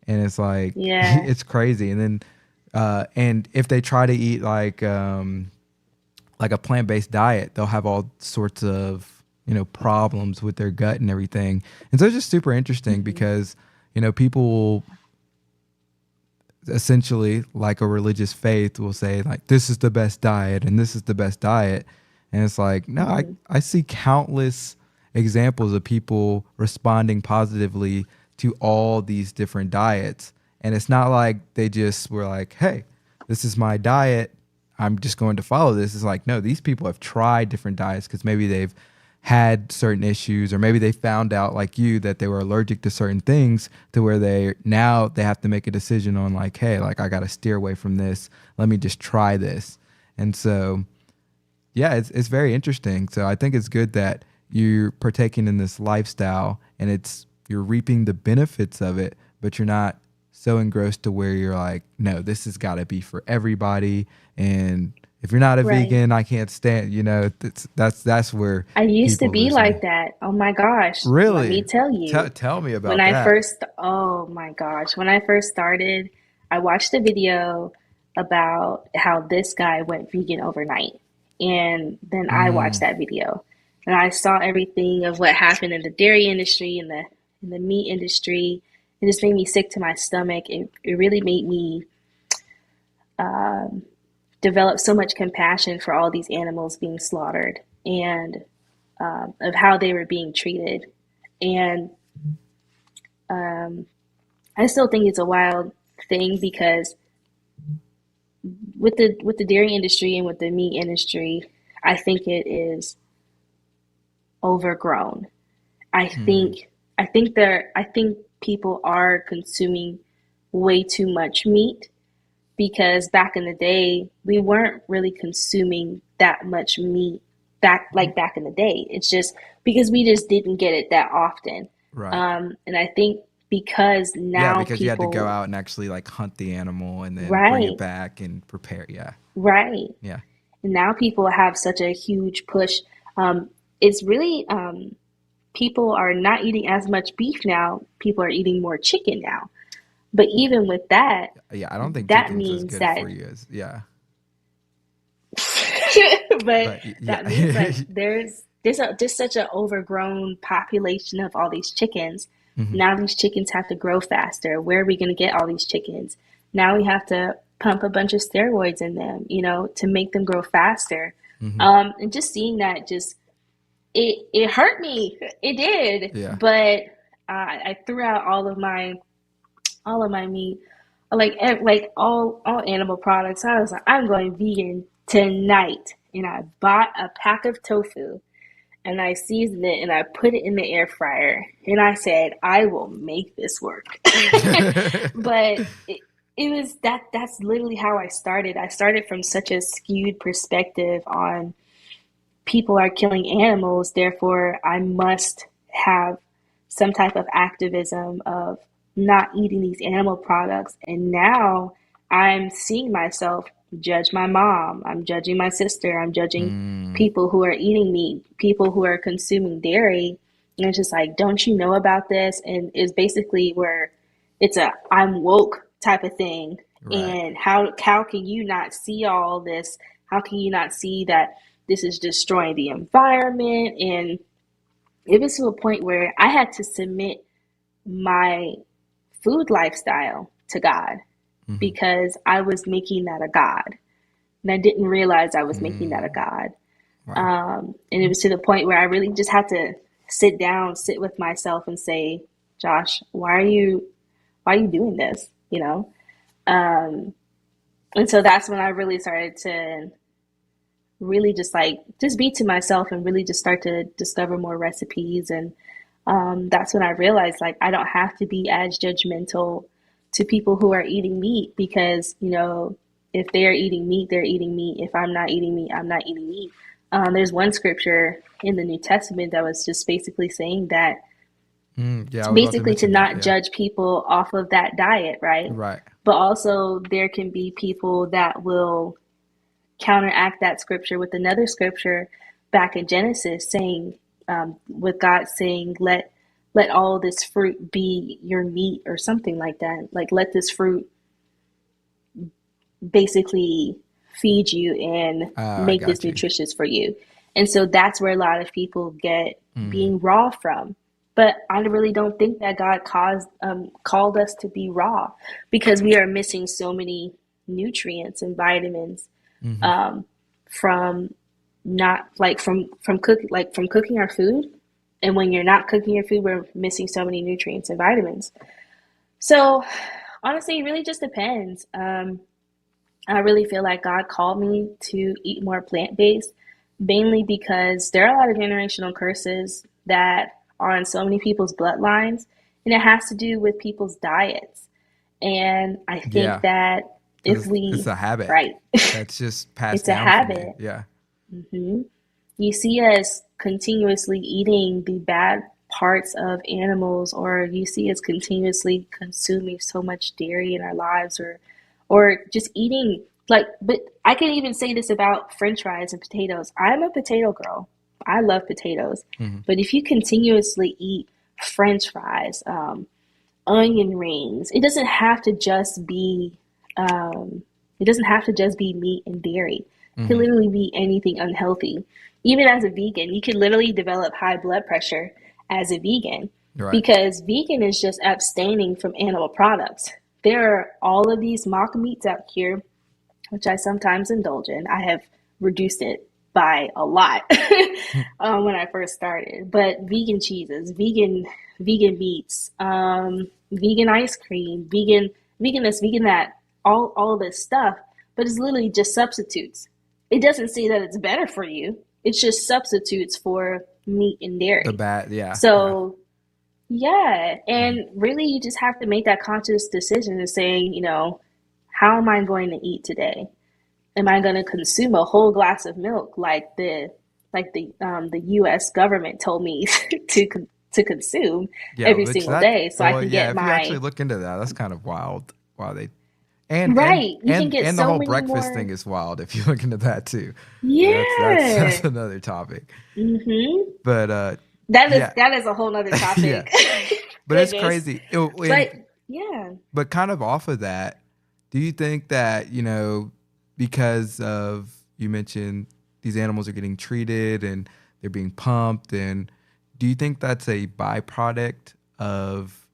[SPEAKER 1] and it's like
[SPEAKER 3] Yeah.
[SPEAKER 1] it's crazy. And then and if they try to eat like a plant-based diet, they'll have all sorts of problems with their gut and everything. And so it's just super interesting, because people will essentially, like a religious faith, will say like, this is the best diet and this is the best diet. And it's like, no, I see countless examples of people responding positively to all these different diets. And it's not like they just were like, hey, this is my diet, I'm just going to follow this. It's like, no, these people have tried different diets, because maybe they've had certain issues, or maybe they found out, like you, that they were allergic to certain things, to where they have to make a decision on like, hey, like I got to steer away from this. Let me just try this. And so, yeah, it's very interesting. So I think it's good that you're partaking in this lifestyle, and you're reaping the benefits of it, but you're not so engrossed to where you're like, no, this has got to be for everybody. And if you're not a
[SPEAKER 3] Right.
[SPEAKER 1] vegan, I can't stand, that's where
[SPEAKER 3] I used to
[SPEAKER 1] people
[SPEAKER 3] be
[SPEAKER 1] lose
[SPEAKER 3] like
[SPEAKER 1] me.
[SPEAKER 3] that. Oh my gosh. Let
[SPEAKER 1] Really?
[SPEAKER 3] me tell you.
[SPEAKER 1] Tell me about
[SPEAKER 3] When
[SPEAKER 1] that.
[SPEAKER 3] oh my gosh, when I first started, I watched a video about how this guy went vegan overnight. And then I watched that video, and I saw everything of what happened in the dairy industry and the meat industry. It just made me sick to my stomach. It really made me develop so much compassion for all these animals being slaughtered, and of how they were being treated. And I still think it's a wild thing, because with the dairy industry and with the meat industry, I think it is overgrown. I think people are consuming way too much meat, because back in the day we weren't really consuming that much meat back in the day. It's just because we just didn't get it that often.
[SPEAKER 1] Right.
[SPEAKER 3] And I think because now
[SPEAKER 1] because you had to go
[SPEAKER 3] people,
[SPEAKER 1] out and actually like hunt the animal and then bring
[SPEAKER 3] right,
[SPEAKER 1] it back and prepare. Yeah.
[SPEAKER 3] right.
[SPEAKER 1] Yeah.
[SPEAKER 3] And now people have such a huge push. It's really people are not eating as much beef now. People are eating more chicken now. But even with that,
[SPEAKER 1] Yeah, I don't think
[SPEAKER 3] that
[SPEAKER 1] chicken's as
[SPEAKER 3] means
[SPEAKER 1] good
[SPEAKER 3] that,
[SPEAKER 1] for you as
[SPEAKER 3] but
[SPEAKER 1] but
[SPEAKER 3] that means
[SPEAKER 1] yeah.
[SPEAKER 3] like just such an overgrown population of all these chickens.
[SPEAKER 1] Hmm.
[SPEAKER 3] Now these chickens have to grow faster. Where are we going to get all these chickens? Now we have to pump a bunch of steroids in them, to make them grow faster.
[SPEAKER 1] Hmm.
[SPEAKER 3] And just seeing that, just it hurt me. It did,
[SPEAKER 1] Yeah.
[SPEAKER 3] but I threw out all of my meat, like all animal products. I was like, I'm going vegan tonight, and I bought a pack of tofu, and I seasoned it, and I put it in the air fryer, and I said, I will make this work. But it was that's literally how I started. I started from such a skewed perspective on people are killing animals, therefore I must have some type of activism of not eating these animal products. And now I'm seeing myself judge my mom, I'm judging my sister, I'm judging people who are eating meat, people who are consuming dairy. And it's just like, don't you know about this? And it's basically where it's a I'm woke type of thing.
[SPEAKER 1] Right.
[SPEAKER 3] And how can you not see all this? How can you not see that this is destroying the environment? And it was to a point where I had to submit my food lifestyle to God because I was making that a God. And I didn't realize I was making that a God.
[SPEAKER 1] Wow.
[SPEAKER 3] And it was to the point where I really just had to sit with myself and say, Josh, why are you doing this? And so that's when I really started to really just be to myself and really just start to discover more recipes. And that's when I realized I don't have to be as judgmental to people who are eating meat because, if they're eating meat, they're eating meat. If I'm not eating meat, I'm not eating meat. There's one scripture in the New Testament that was just basically saying that basically to not judge people off of that diet, right?
[SPEAKER 1] Right.
[SPEAKER 3] But also there can be people that will counteract that scripture with another scripture back in Genesis saying, with God saying, let all this fruit be your meat or something like that. Like, let this fruit basically feed you and make this nutritious for you. And so that's where a lot of people get being raw from. But I really don't think that God called us to be raw because we are missing so many nutrients and vitamins from not from cooking our food. And when you're not cooking your food, we're missing so many nutrients and vitamins. So honestly, it really just depends. I really feel like God called me to eat more plant-based, mainly because there are a lot of generational curses that are on so many people's bloodlines, and it has to do with people's diets. And I think that if
[SPEAKER 1] it's a habit,
[SPEAKER 3] right,
[SPEAKER 1] that's just passed
[SPEAKER 3] it's a
[SPEAKER 1] down
[SPEAKER 3] habit.
[SPEAKER 1] from you. Yeah.
[SPEAKER 3] You see us continuously eating the bad parts of animals, or you see us continuously consuming so much dairy in our lives, or just eating but I can even say this about French fries and potatoes. I'm a potato girl. I love potatoes. But if you continuously eat French fries, onion rings, it doesn't have to just be meat and dairy. It can literally be anything unhealthy. Even as a vegan, you can literally develop high blood pressure as a vegan because vegan is just abstaining from animal products. There are all of these mock meats out here, which I sometimes indulge in. I have reduced it by a lot when I first started. But vegan cheeses, vegan meats, vegan ice cream, vegan this, vegan that, all this stuff. But it's literally just substitutes. It doesn't say that it's better for you. It's just substitutes for meat and dairy. So and really you just have to make that conscious decision and say, how am I going to eat today? Am I going to consume a whole glass of milk like the U.S. government told me to consume every single day, so I can get my?
[SPEAKER 1] If you actually look into that, that's kind of wild. Wow, they and the whole breakfast thing is wild if you look into that too.
[SPEAKER 3] Yeah,
[SPEAKER 1] that's another topic. But
[SPEAKER 3] that is a whole nother topic.
[SPEAKER 1] But it's crazy.
[SPEAKER 3] Yeah.
[SPEAKER 1] But kind of off of that, do you think that, because of, you mentioned these animals are getting treated and they're being pumped, and do you think that's a byproduct of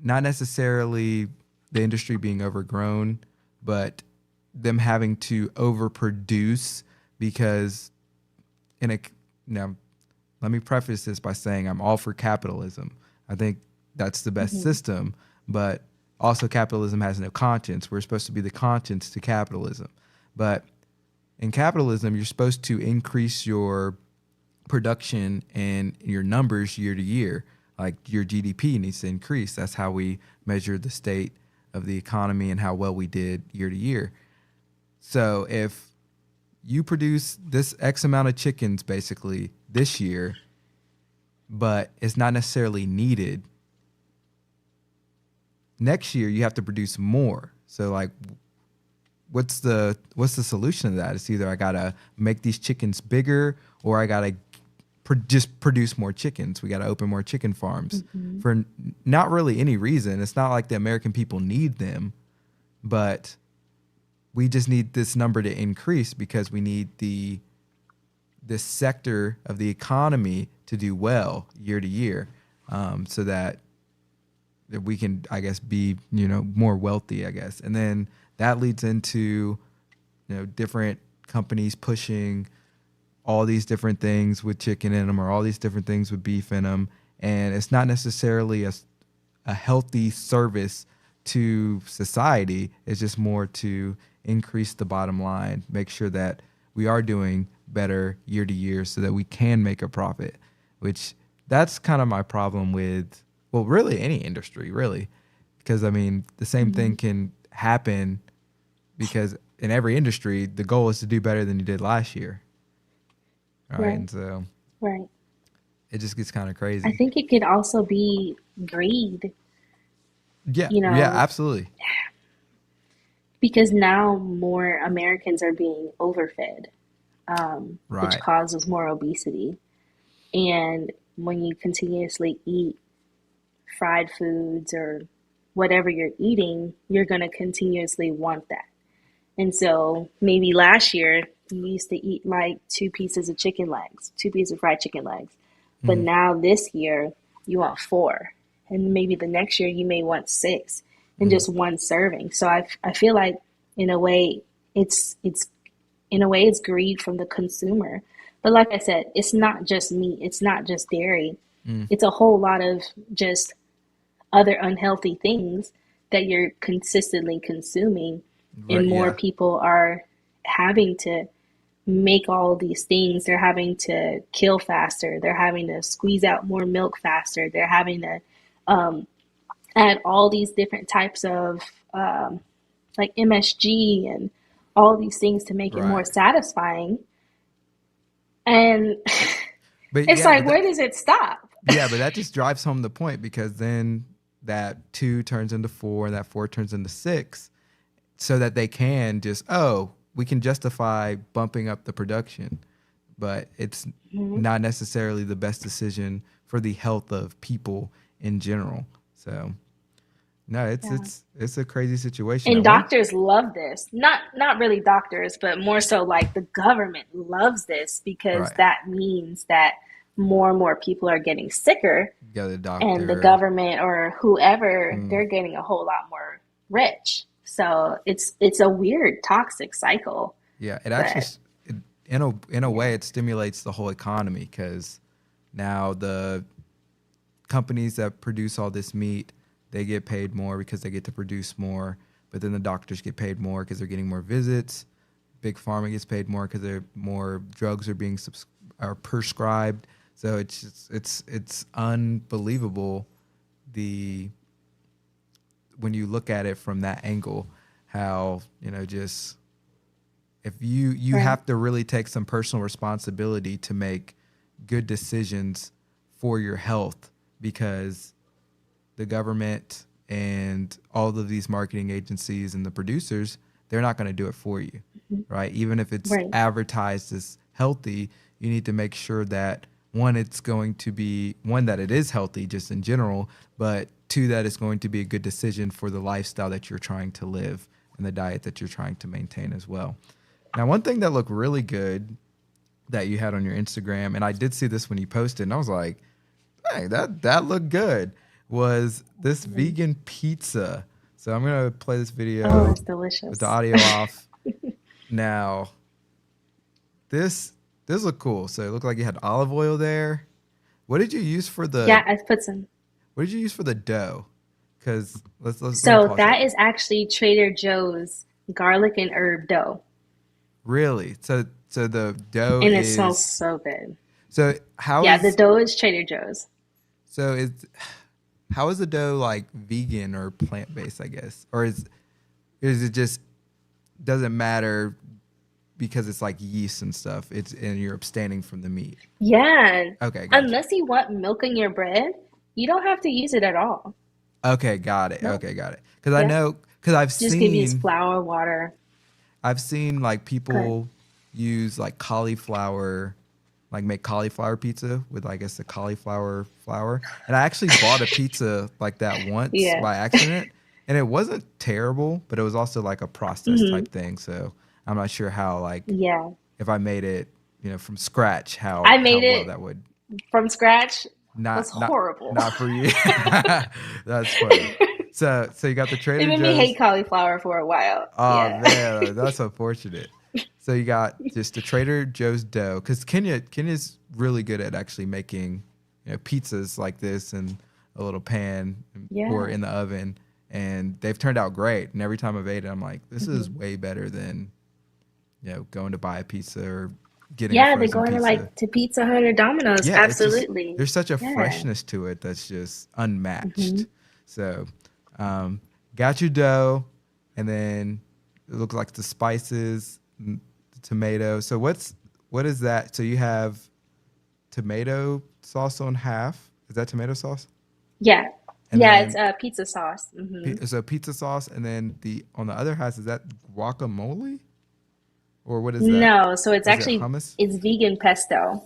[SPEAKER 1] not necessarily the industry being overgrown, but them having to overproduce because now let me preface this by saying I'm all for capitalism. I think that's the best system, but also capitalism has no conscience. We're supposed to be the conscience to capitalism. But in capitalism, you're supposed to increase your production and your numbers year to year. Like your GDP needs to increase. That's how we measure the state of the economy and how well we did year to year. So if you produce this X amount of chickens basically this year, but it's not necessarily needed, next year you have to produce more. So like, what's the solution to that? It's either I gotta make these chickens bigger, or I gotta just produce more chickens. We gotta open more chicken farms for not really any reason. It's not like the American people need them, but we just need this number to increase because we need this sector of the economy to do well year to year, so that we can, I guess, be more wealthy, I guess. And then that leads into different companies pushing all these different things with chicken in them, or all these different things with beef in them, and it's not necessarily a healthy service to society. It's just more to increase the bottom line, make sure that we are doing better year to year so that we can make a profit, which that's kind of my problem with, well, really any industry, really. Because, I mean, the same thing can happen because in every industry, the goal is to do better than you did last year. Right. And so it just gets kind of crazy.
[SPEAKER 3] I think it could also be greed.
[SPEAKER 1] Yeah. Yeah, absolutely.
[SPEAKER 3] Because now more Americans are being overfed, which causes more obesity. And when you continuously eat fried foods or whatever you're eating, you're going to continuously want that. And so maybe last year you used to eat like 2 pieces of fried chicken legs. But now this year you want 4. And maybe the next year you may want 6 and just one serving. So I feel like in a way it's greed from the consumer. But like I said, it's not just meat, it's not just dairy. It's a whole lot of just other unhealthy things that you're consistently consuming. And more people are having to make all these things. They're having to kill faster. They're having to squeeze out more milk faster. They're having to add all these different types of like MSG and all these things to make it more satisfying. And it's like, where does it stop?
[SPEAKER 1] Yeah, but that just drives home the point, because then that 2 turns into 4 and that 4 turns into 6, so that they can just, we can justify bumping up the production, but it's not necessarily the best decision for the health of people in general. So no, it's a crazy situation.
[SPEAKER 3] And doctors love this. Not really doctors, but more so like the government loves this, because that means that more and more people are getting sicker. And the government or whoever, they're getting a whole lot more rich. So it's a weird toxic cycle.
[SPEAKER 1] Yeah, it actually, in a way, it stimulates the whole economy, because now the companies that produce all this meat, they get paid more because they get to produce more. But then the doctors get paid more because they're getting more visits. Big Pharma gets paid more because more drugs are being prescribed. So it's unbelievable when you look at it from that angle, how just if you have to really take some personal responsibility to make good decisions for your health, because the government and all of these marketing agencies and the producers, they're not going to do it for you, right? Even if it's advertised as healthy, you need to make sure that one, it's going to be one that it is healthy just in general, but two, that it's going to be a good decision for the lifestyle that you're trying to live and the diet that you're trying to maintain as well. Now, one thing that looked really good that you had on your Instagram, and I did see this when you posted, and I was like, hey, that looked good, was this vegan pizza. So I'm going to play this video
[SPEAKER 3] Oh, it's delicious.
[SPEAKER 1] with the audio off. Now, this looked cool. So it looked like you had olive oil there. What did you use for the...
[SPEAKER 3] Yeah, I put some.
[SPEAKER 1] What did you use for the dough? Because let's
[SPEAKER 3] So that is actually Trader Joe's garlic and herb dough.
[SPEAKER 1] Really? So the dough
[SPEAKER 3] And
[SPEAKER 1] is...
[SPEAKER 3] it smells so good.
[SPEAKER 1] So how
[SPEAKER 3] Yeah,
[SPEAKER 1] is...
[SPEAKER 3] the dough is Trader Joe's.
[SPEAKER 1] So how is the dough like vegan or plant-based, I guess? Or is it just doesn't matter because it's like yeast and stuff, and you're abstaining from the meat?
[SPEAKER 3] Yeah.
[SPEAKER 1] Okay, gotcha.
[SPEAKER 3] Unless you want milk in your bread, you don't have to use it at all.
[SPEAKER 1] Okay, got it.
[SPEAKER 3] No.
[SPEAKER 1] Okay, got it. Because I know, because I've
[SPEAKER 3] Just give you flour, water.
[SPEAKER 1] I've seen like people use like cauliflower, like make cauliflower pizza with, I guess, the cauliflower flour. And I actually bought a pizza like that once by accident, and it wasn't terrible, but it was also like a process type thing. So I'm not sure how, like, if I made it, from scratch, how well that would.
[SPEAKER 3] From scratch.
[SPEAKER 1] Not
[SPEAKER 3] horrible.
[SPEAKER 1] Not for you. That's funny. So you got the Trader Joe's.
[SPEAKER 3] It made me hate cauliflower for a while.
[SPEAKER 1] Oh man, that's unfortunate. So you got just the Trader Joe's dough, because Kenya's really good at actually making pizzas like this in a little pan or in the oven, and they've turned out great. And every time I've ate it, I'm like, this is way better than going to buy a pizza or getting a
[SPEAKER 3] they
[SPEAKER 1] frozen
[SPEAKER 3] go
[SPEAKER 1] pizza.
[SPEAKER 3] to Pizza Hut or Domino's.
[SPEAKER 1] Yeah,
[SPEAKER 3] absolutely.
[SPEAKER 1] There's such a freshness to it that's just unmatched. So got your dough, and then it looks like the spices, the tomato. So what is that? So you have tomato sauce on half. Is that tomato sauce?
[SPEAKER 3] Yeah.
[SPEAKER 1] And
[SPEAKER 3] it's pizza sauce.
[SPEAKER 1] So pizza sauce, and then on the other half, is that guacamole? Or what is that?
[SPEAKER 3] No, so it's
[SPEAKER 1] actually hummus?
[SPEAKER 3] It's vegan pesto.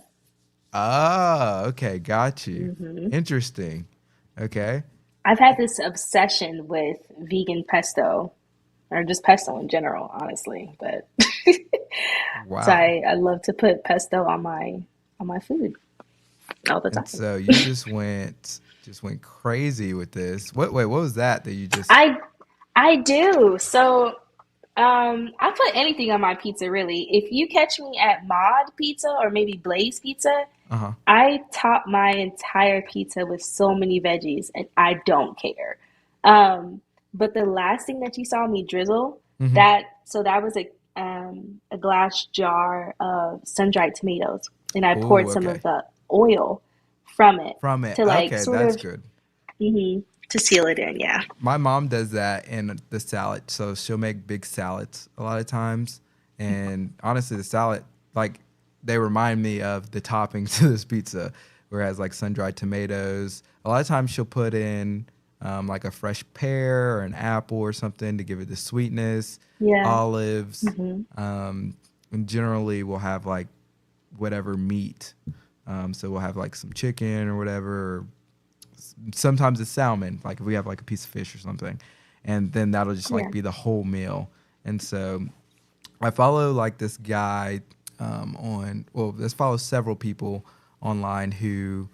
[SPEAKER 1] Oh, okay, got you. Interesting. Okay.
[SPEAKER 3] I've had this obsession with vegan pesto, or just pesto in general, honestly. But
[SPEAKER 1] wow.
[SPEAKER 3] So I love to put pesto on my food all the time.
[SPEAKER 1] And so you just went crazy with this. What was that you just?
[SPEAKER 3] I do. So I put anything on my pizza, really. If you catch me at Mod Pizza or maybe Blaze Pizza, I top my entire pizza with so many veggies, and I don't care. But the last thing that you saw me drizzle, that was a glass jar of sun-dried tomatoes, and I poured some of the oil from it. To like
[SPEAKER 1] okay,
[SPEAKER 3] sort
[SPEAKER 1] that's
[SPEAKER 3] of,
[SPEAKER 1] good.
[SPEAKER 3] To seal it in, yeah.
[SPEAKER 1] My mom does that in the salad. So she'll make big salads a lot of times. And honestly, the salad, like, they remind me of the toppings to this pizza, where it has like sun-dried tomatoes. A lot of times she'll put in like a fresh pear or an apple or something to give it the sweetness. Olives. And generally we'll have like whatever meat. So we'll have like some chicken or whatever, or sometimes it's salmon, like if we have like a piece of fish or something, and then that'll just like be the whole meal. And so I follow like this guy let's follow several people online who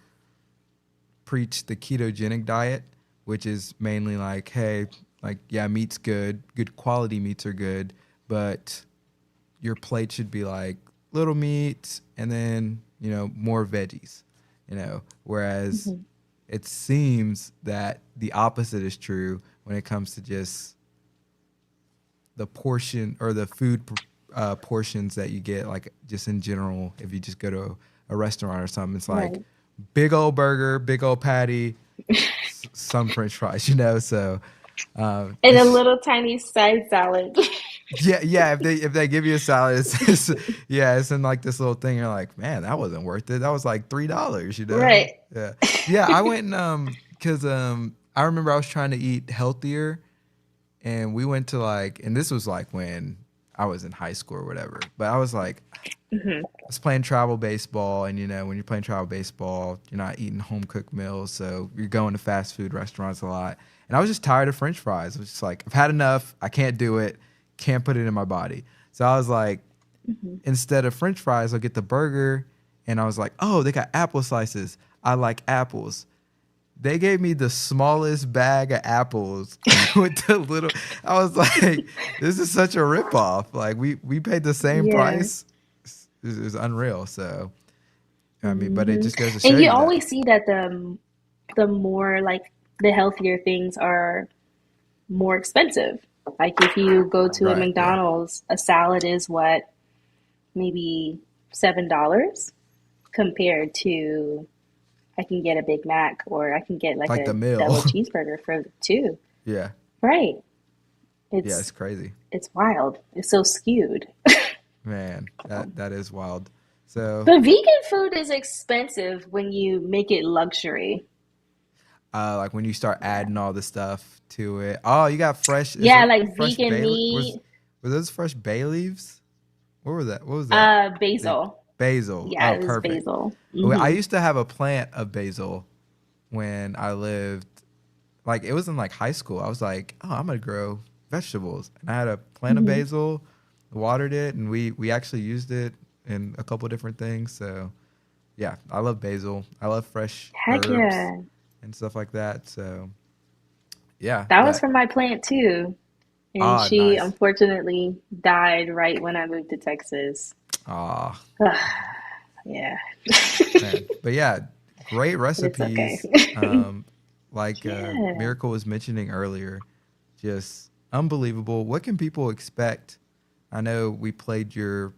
[SPEAKER 1] preach the ketogenic diet, which is mainly like, hey, like, yeah, meat's good quality meats are good, but your plate should be like little meat and then more veggies, whereas it seems that the opposite is true when it comes to just the portion or the food portions that you get, like just in general. If you just go to a restaurant or something, it's like big old burger, big old patty, some French fries, So
[SPEAKER 3] and a little tiny side salad.
[SPEAKER 1] Yeah. If they give you a salad, it's in like this little thing. You're like, man, that wasn't worth it. That was like $3,
[SPEAKER 3] Right.
[SPEAKER 1] Yeah. I went because I remember I was trying to eat healthier, and we went to and this was like when I was in high school or whatever. But I was like, I was playing travel baseball, and when you're playing travel baseball, you're not eating home cooked meals, so you're going to fast food restaurants a lot. And I was just tired of French fries. I was just like, I've had enough. I can't do it. Can't put it in my body. So I was like, instead of French fries, I'll get the burger. And I was like, oh, they got apple slices. I like apples. They gave me the smallest bag of apples with the little. I was like, this is such a ripoff. Like we paid the same price. It was unreal. So I mean, but it just goes to show
[SPEAKER 3] And
[SPEAKER 1] you
[SPEAKER 3] you
[SPEAKER 1] that.
[SPEAKER 3] always see that the more like the healthier things are more expensive. Like if you go to a McDonald's, a salad is what, maybe $7 compared to I can get a Big Mac or I can get like a
[SPEAKER 1] the meal.
[SPEAKER 3] double cheeseburger for two.
[SPEAKER 1] Yeah.
[SPEAKER 3] Right.
[SPEAKER 1] It's crazy.
[SPEAKER 3] It's wild. It's so skewed.
[SPEAKER 1] Man, that is wild. So
[SPEAKER 3] But vegan food is expensive when you make it luxury.
[SPEAKER 1] like when you start adding all the stuff to it. Oh, you got fresh.
[SPEAKER 3] Yeah, like
[SPEAKER 1] fresh
[SPEAKER 3] vegan meat.
[SPEAKER 1] Were those fresh bay leaves? What was that? What was that?
[SPEAKER 3] Basil.
[SPEAKER 1] Basil.
[SPEAKER 3] Yeah,
[SPEAKER 1] Oh,
[SPEAKER 3] it was
[SPEAKER 1] perfect.
[SPEAKER 3] basil.
[SPEAKER 1] I used to have a plant of basil when I lived. Like it was in like high school. I was like, oh, I'm gonna grow vegetables, and I had a plant of basil, watered it, and we actually used it in a couple different things. So yeah, I love basil. I love fresh
[SPEAKER 3] Heck
[SPEAKER 1] herbs
[SPEAKER 3] yeah.
[SPEAKER 1] and stuff like that. So yeah,
[SPEAKER 3] That was from my plant too. And she
[SPEAKER 1] nice.
[SPEAKER 3] unfortunately died right when I moved to Texas.
[SPEAKER 1] Ah,
[SPEAKER 3] Yeah.
[SPEAKER 1] man. But yeah, great recipes.
[SPEAKER 3] okay.
[SPEAKER 1] Like
[SPEAKER 3] Yeah.
[SPEAKER 1] Miracle was mentioning earlier, just unbelievable. What can people expect? I know we played your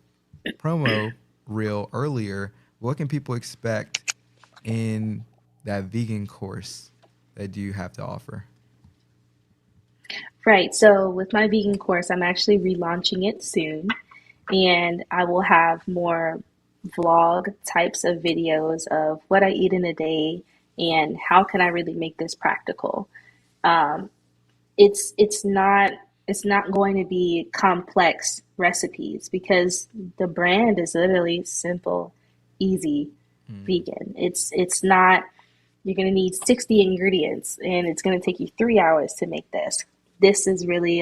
[SPEAKER 1] promo reel earlier. What can people expect in that vegan course that you have to offer?
[SPEAKER 3] Right. So with my vegan course, I'm actually relaunching it soon, and I will have more vlog types of videos of what I eat in a day and how can I really make this practical. Um, it's not going to be complex recipes because the brand is literally simple, easy vegan. It's not you're going to need 60 ingredients and it's going to take you 3 hours to make this. This is really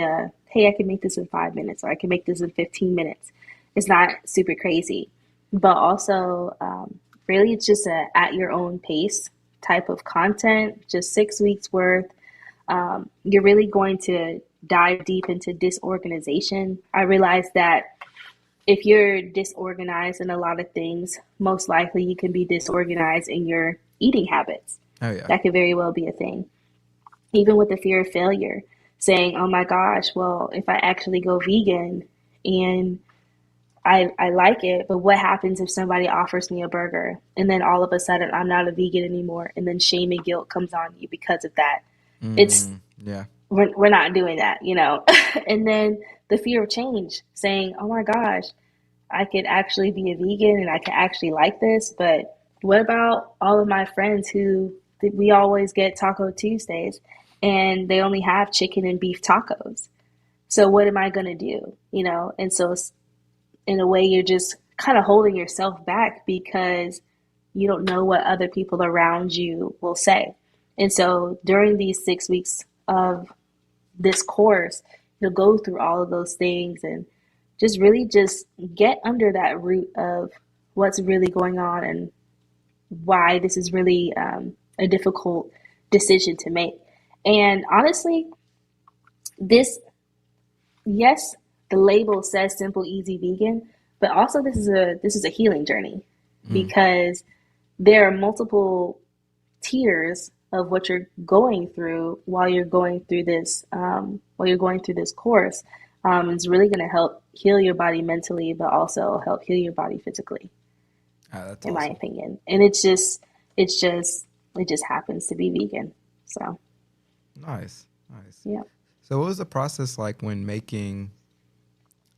[SPEAKER 3] hey, I can make this in 5 minutes or I can make this in 15 minutes. It's not super crazy, but also really it's just a at your own pace type of content, just 6 weeks worth. You're really going to dive deep into disorganization. I realize that if you're disorganized in a lot of things, most likely you can be disorganized in your eating habits.
[SPEAKER 1] Oh yeah.
[SPEAKER 3] That could very well be a thing. Even with the fear of failure, saying, oh my gosh, well, if I actually go vegan and I like it, but what happens if somebody offers me a burger and then all of a sudden I'm not a vegan anymore and then shame and guilt comes on you because of that?
[SPEAKER 1] Yeah.
[SPEAKER 3] We're not doing that, And then the fear of change, saying, oh my gosh, I could actually be a vegan and I could actually like this, but what about all of my friends who we always get Taco Tuesdays and they only have chicken and beef tacos? So what am I going to do? And so in a way, you're just kind of holding yourself back because you don't know what other people around you will say. And so during these 6 weeks of this course, you'll go through all of those things and just really just get under that root of what's really going on and why this is really a difficult decision to make. And honestly, yes, the label says simple, easy, vegan, but also this is a healing journey because there are multiple tiers of what you're going through while you're going through this course. It's really going to help heal your body mentally, but also help heal your body physically.
[SPEAKER 1] That's
[SPEAKER 3] in
[SPEAKER 1] awesome.
[SPEAKER 3] my opinion. And it just happens to be vegan. So
[SPEAKER 1] Nice.
[SPEAKER 3] yeah.
[SPEAKER 1] So what was the process like when making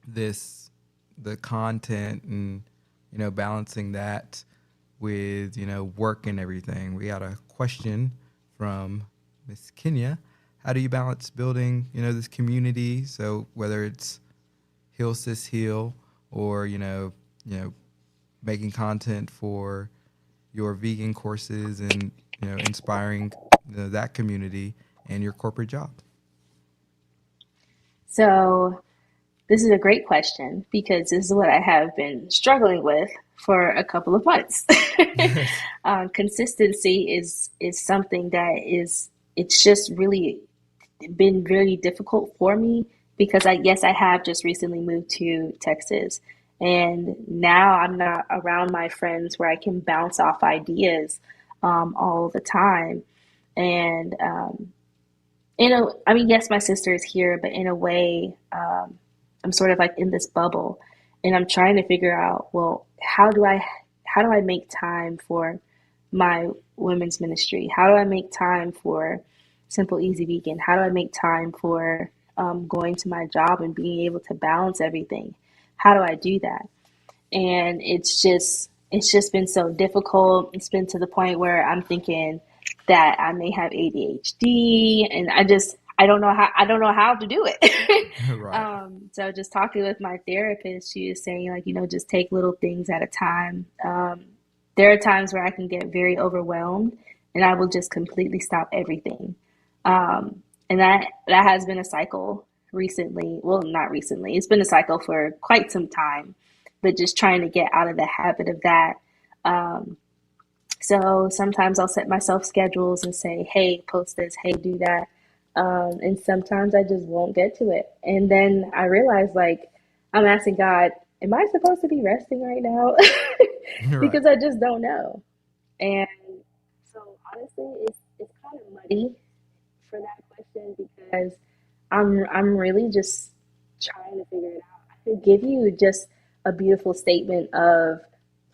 [SPEAKER 1] the content and, balancing that with, work and everything? We got a question from Miss Kenya. How do you balance building, this community? So whether it's Heal Sis Heal or, making content for your vegan courses and inspiring that community and your corporate job?
[SPEAKER 3] So this is a great question because this is what I have been struggling with for a couple of months. Consistency is something that it's just really been really difficult for me because I have just recently moved to Texas, and now I'm not around my friends where I can bounce off ideas all the time. And I mean, yes, my sister is here, but in a way, I'm sort of like in this bubble, and I'm trying to figure out, well, how do I make time for my women's ministry? How do I make time for Simple Easy Vegan? How do I make time for going to my job and being able to balance everything? How do I do that? And it's just been so difficult. It's been to the point where I'm thinking that I may have ADHD, and I don't know how to do it.
[SPEAKER 1] Right.
[SPEAKER 3] So just talking with my therapist, she was saying, like, just take little things at a time. There are times where I can get very overwhelmed, and I will just completely stop everything. And that has been a cycle recently. Well, not recently. It's been a cycle for quite some time, but just trying to get out of the habit of that. Um, so sometimes I'll set myself schedules and say, hey, post this, hey, do that. And sometimes I just won't get to it. And then I realize, like, I'm asking God, am I supposed to be resting right now?
[SPEAKER 1] Right.
[SPEAKER 3] Because I just don't know. And so honestly, it's kind of muddy for that question because I'm really just trying to figure it out. I could give you just a beautiful statement of,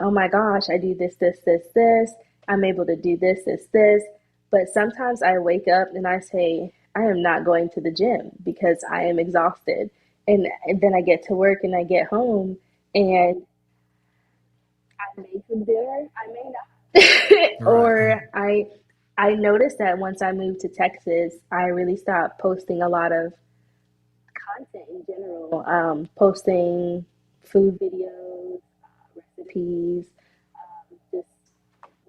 [SPEAKER 3] oh my gosh, I do this, this, this, this. I'm able to do this, this, this. But sometimes I wake up and I say, I am not going to the gym because I am exhausted. And then I get to work and I get home and I may cook dinner, I may not.
[SPEAKER 1] Right.
[SPEAKER 3] Or I noticed that once I moved to Texas, I really stopped posting a lot of content in general, posting food videos, recipes, just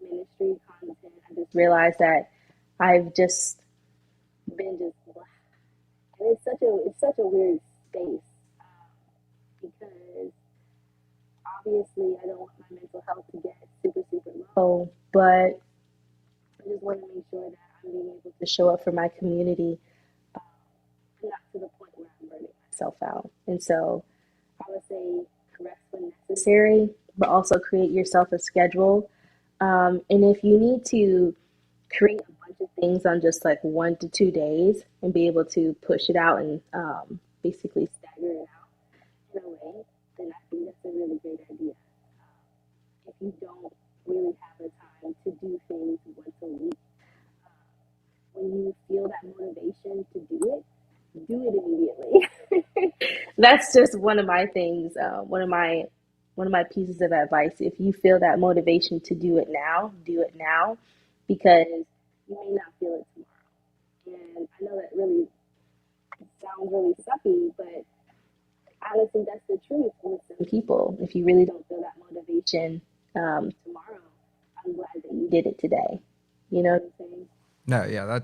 [SPEAKER 3] ministry content. I just realized that I've just been just blah. And it's such a weird space because obviously I don't want my mental health to get super super low, but I just want to make sure that I'm being able to show up for my community, um, not to the point where I'm burning myself out. And so I would say rest when necessary, but also create yourself a schedule. And if you need to create a bunch of things on just like 1 to 2 days and be able to push it out and basically stagger it out in a way, then I think that's a really great idea. If you don't really have the time to do things once a week, when you feel that motivation to do it immediately. That's just one of my things. One of my pieces of advice. If you feel that motivation to do it now, because you may not feel it tomorrow. And I know that really sounds really sucky, but honestly, that's the truth with some people. If you really don't feel that motivation tomorrow, I'm glad that you did it today. You know what I'm saying?
[SPEAKER 1] No, yeah,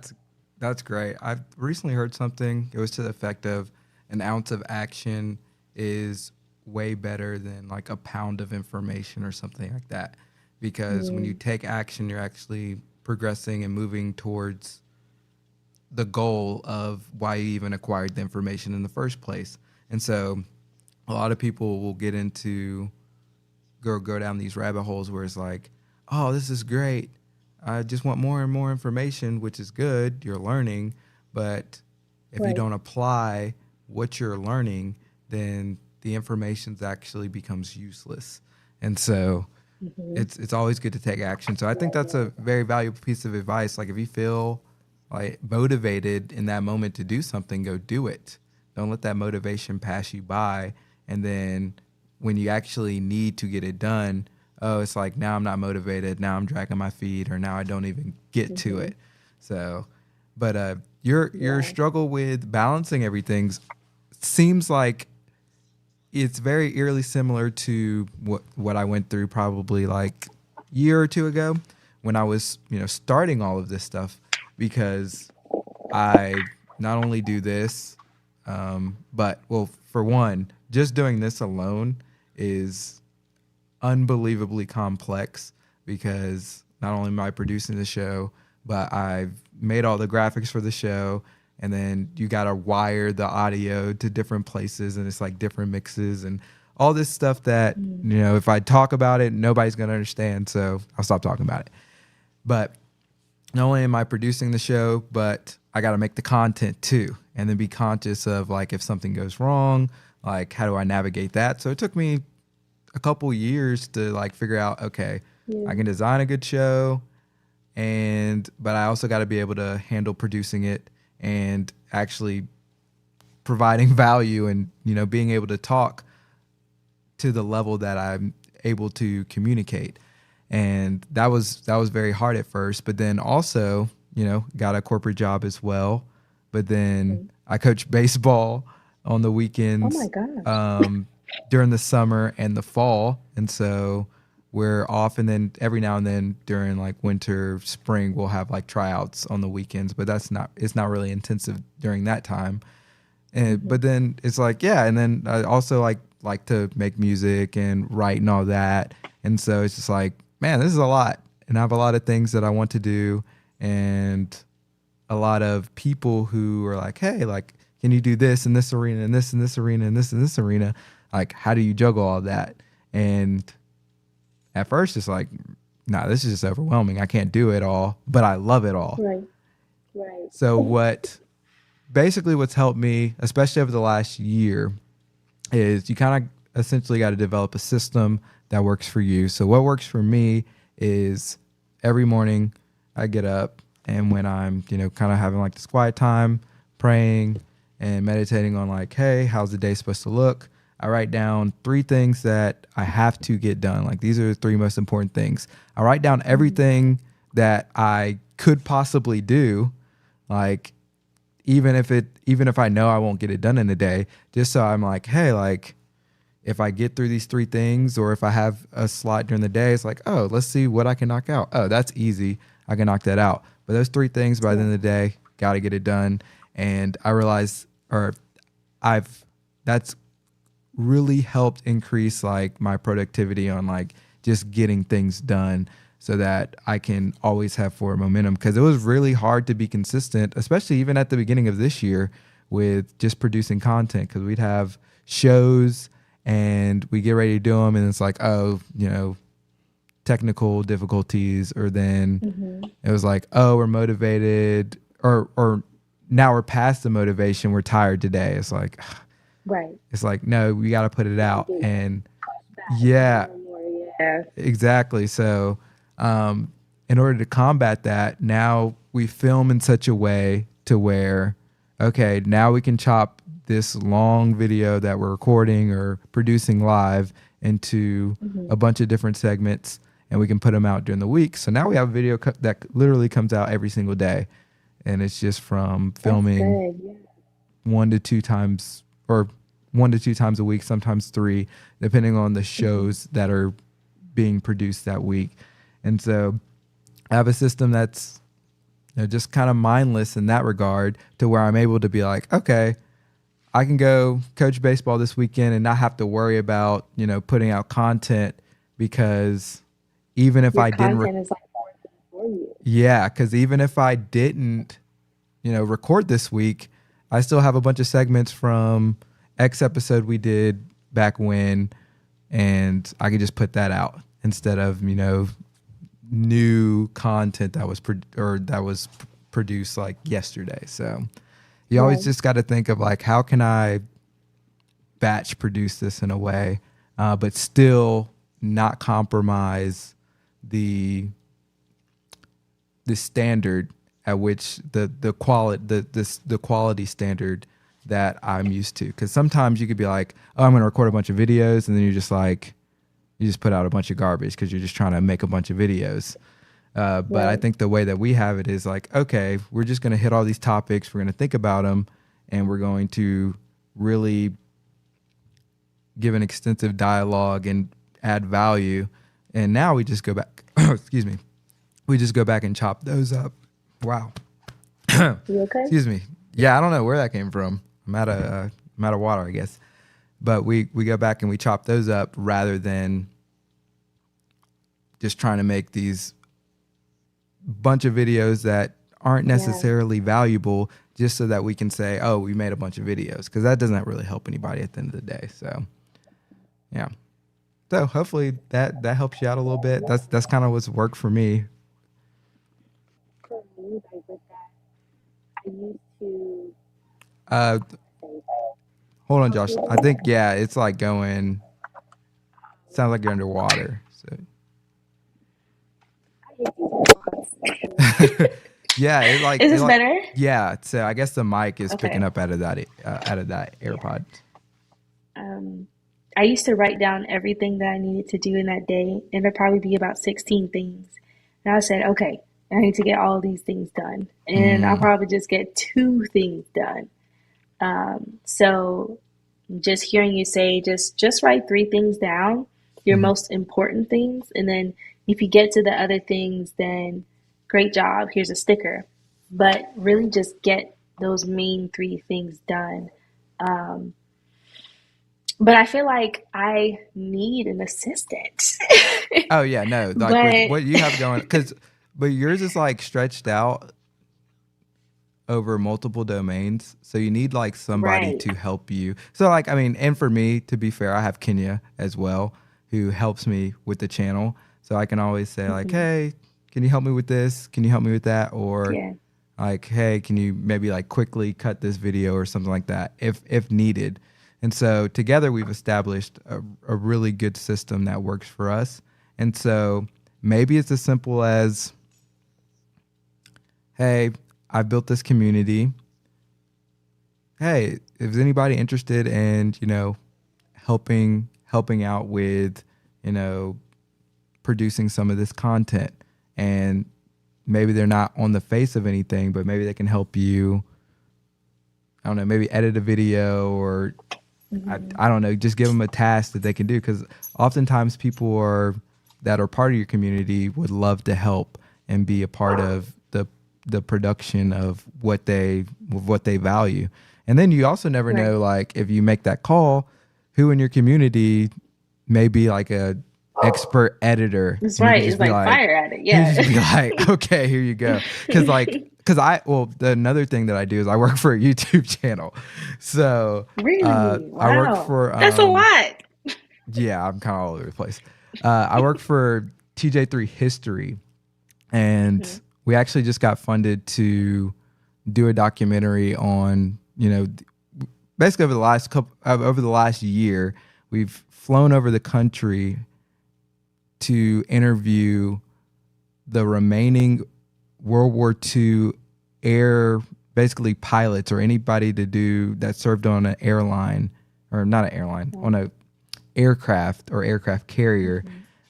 [SPEAKER 1] that's great. I've recently heard something. It was to the effect of an ounce of action is way better than like a pound of information or something like that. Because when you take action, you're actually progressing and moving towards the goal of why you even acquired the information in the first place. And so a lot of people will get into go down these rabbit holes where it's like, oh, this is great. I just want more and more information, which is good. You're learning. But if you
[SPEAKER 3] Right.
[SPEAKER 1] don't apply what you're learning, then the information actually becomes useless. And so it's always good to take action. So I think that's a very valuable piece of advice. Like if you feel like motivated in that moment to do something, go do it. Don't let that motivation pass you by. And then when you actually need to get it done, oh, it's like now I'm not motivated. Now I'm dragging my feet, or now I don't even get to it. So, but your struggle with balancing everything seems like it's very eerily similar to what I went through probably like year or two ago when I was, starting all of this stuff, because I not only do this, but well, for one, just doing this alone is unbelievably complex, because not only am I producing the show, but I've made all the graphics for the show, and then you got to wire the audio to different places, and it's like different mixes and all this stuff that, if I talk about it, nobody's going to understand. So I'll stop talking about it. But not only am I producing the show, but I got to make the content too, and then be conscious of like if something goes wrong, like how do I navigate that? So it took me a couple years to like figure out, okay, I can design a good show, but I also got to be able to handle producing it and actually providing value, and being able to talk to the level that I'm able to communicate. And that was very hard at first, but then also, got a corporate job as well. But then I coach baseball on the weekends.
[SPEAKER 3] Oh my gosh.
[SPEAKER 1] During the summer and the fall. And so we're off, and then every now and then during like winter, spring, we'll have like tryouts on the weekends, but it's not really intensive during that time. And but then it's like, yeah, and then I also like to make music and write and all that. And so it's just like, man, this is a lot. And I have a lot of things that I want to do, and a lot of people who are like, hey, like, can you do this in this arena and this in this arena and this in this arena? Like, how do you juggle all that? And at first it's like, nah, this is just overwhelming. I can't do it all, but I love it all.
[SPEAKER 3] Right.
[SPEAKER 1] So what's helped me, especially over the last year, is you kind of essentially got to develop a system that works for you. So what works for me is every morning I get up, and when I'm, kind of having like this quiet time, praying and meditating on like, hey, how's the day supposed to look? I write down 3 things that I have to get done. Like, these are the 3 most important things. I write down everything that I could possibly do, like even if I know I won't get it done in a day, just so I'm like, hey, like if I get through these 3 things, or if I have a slot during the day, it's like, oh, let's see what I can knock out. Oh, that's easy. I can knock that out. But those 3 things by the end of the day, got to get it done. And I realized, that's really helped increase like my productivity on like just getting things done, so that I can always have forward momentum. Because it was really hard to be consistent, especially even at the beginning of this year, with just producing content, because we'd have shows and we get ready to do them, and it's like, oh, technical difficulties, or then it was like, oh, we're motivated, or now we're past the motivation, we're tired today. It's like,
[SPEAKER 3] Right.
[SPEAKER 1] it's like, no, we got to put it out. And yeah, exactly. So in order to combat that, now we film in such a way to where, okay, now we can chop this long video that we're recording or producing live into a bunch of different segments, and we can put them out during the week. So now we have a video that literally comes out every single day, and it's just from filming 1 to 2 times, or 1 to 2 times a week, sometimes 3, depending on the shows that are being produced that week. And so I have a system that's just kind of mindless in that regard, to where I'm able to be like, okay, I can go coach baseball this weekend and not have to worry about, putting out content, because even if I didn't,
[SPEAKER 3] is like for you.
[SPEAKER 1] yeah, because even if I didn't, record this week, I still have a bunch of segments from X episode we did back when, and I could just put that out instead of, new content that was produced like yesterday. So you always just got to think of like, how can I batch produce this in a way, but still not compromise the standard at which the quality standard that I'm used to. Because sometimes you could be like, oh, I'm going to record a bunch of videos, and then you just put out a bunch of garbage because you're just trying to make a bunch of videos. But I think the way that we have it is like, okay, we're just going to hit all these topics, we're going to think about them, and we're going to really give an extensive dialogue and add value. And now we just go back, excuse me, we just go back and chop those up. Wow.
[SPEAKER 3] You okay?
[SPEAKER 1] Excuse me. Yeah, I don't know where that came from. I'm out of water, I guess. But we go back and we chop those up rather than just trying to make these bunch of videos that aren't necessarily valuable just so that we can say, oh, we made a bunch of videos, because that doesn't really help anybody at the end of the day. So, yeah. So hopefully that helps you out a little bit. That's kind of what's worked for me.
[SPEAKER 3] For me, like with that, I used to.
[SPEAKER 1] Hold on, Josh. I think it's like going. Sounds like you're underwater. So. Yeah, it like.
[SPEAKER 3] Is this better?
[SPEAKER 1] Yeah, so I guess the mic is picking up out of that AirPod.
[SPEAKER 3] I used to write down everything that I needed to do in that day, and it'd probably be about 16 things. And I said, okay, I need to get all these things done, and I'll probably just get 2 things done. So just hearing you say, just write 3 things down, your most important things, and then if you get to the other things, then great job, here's a sticker. But really just get those main 3 things done. But I feel like I need an assistant.
[SPEAKER 1] Oh yeah, no, like with what you have going, but yours is like stretched out over multiple domains, so you need like somebody to help you. So like, I mean, and for me, to be fair, I have Kenya as well, who helps me with the channel. So I can always say like, hey, can you help me with this? Can you help me with that? Or like, hey, can you maybe like quickly cut this video or something like that if needed. And so together we've established a really good system that works for us. And so maybe it's as simple as, hey, I built this community. Hey, is anybody interested in, helping out with, producing some of this content? And maybe they're not on the face of anything, but maybe they can help you, I don't know, maybe edit a video or I don't know, just give them a task that they can do. Because oftentimes people that are part of your community would love to help and be a part of the production of what they value. And then you also never know, like, if you make that call, who in your community may be like a expert editor.
[SPEAKER 3] That's right. It's like fire at it. Yeah.
[SPEAKER 1] Just be like, okay, here you go. Another thing that I do is I work for a YouTube channel. So
[SPEAKER 3] really,
[SPEAKER 1] wow. I work for
[SPEAKER 3] that's a lot.
[SPEAKER 1] Yeah, I'm kind of all over the place. I work for TJ3 History, and we actually just got funded to do a documentary on, basically over the last year, we've flown over the country to interview the remaining World War II basically pilots or anybody that served on an airline, or not an airline, on a aircraft or aircraft carrier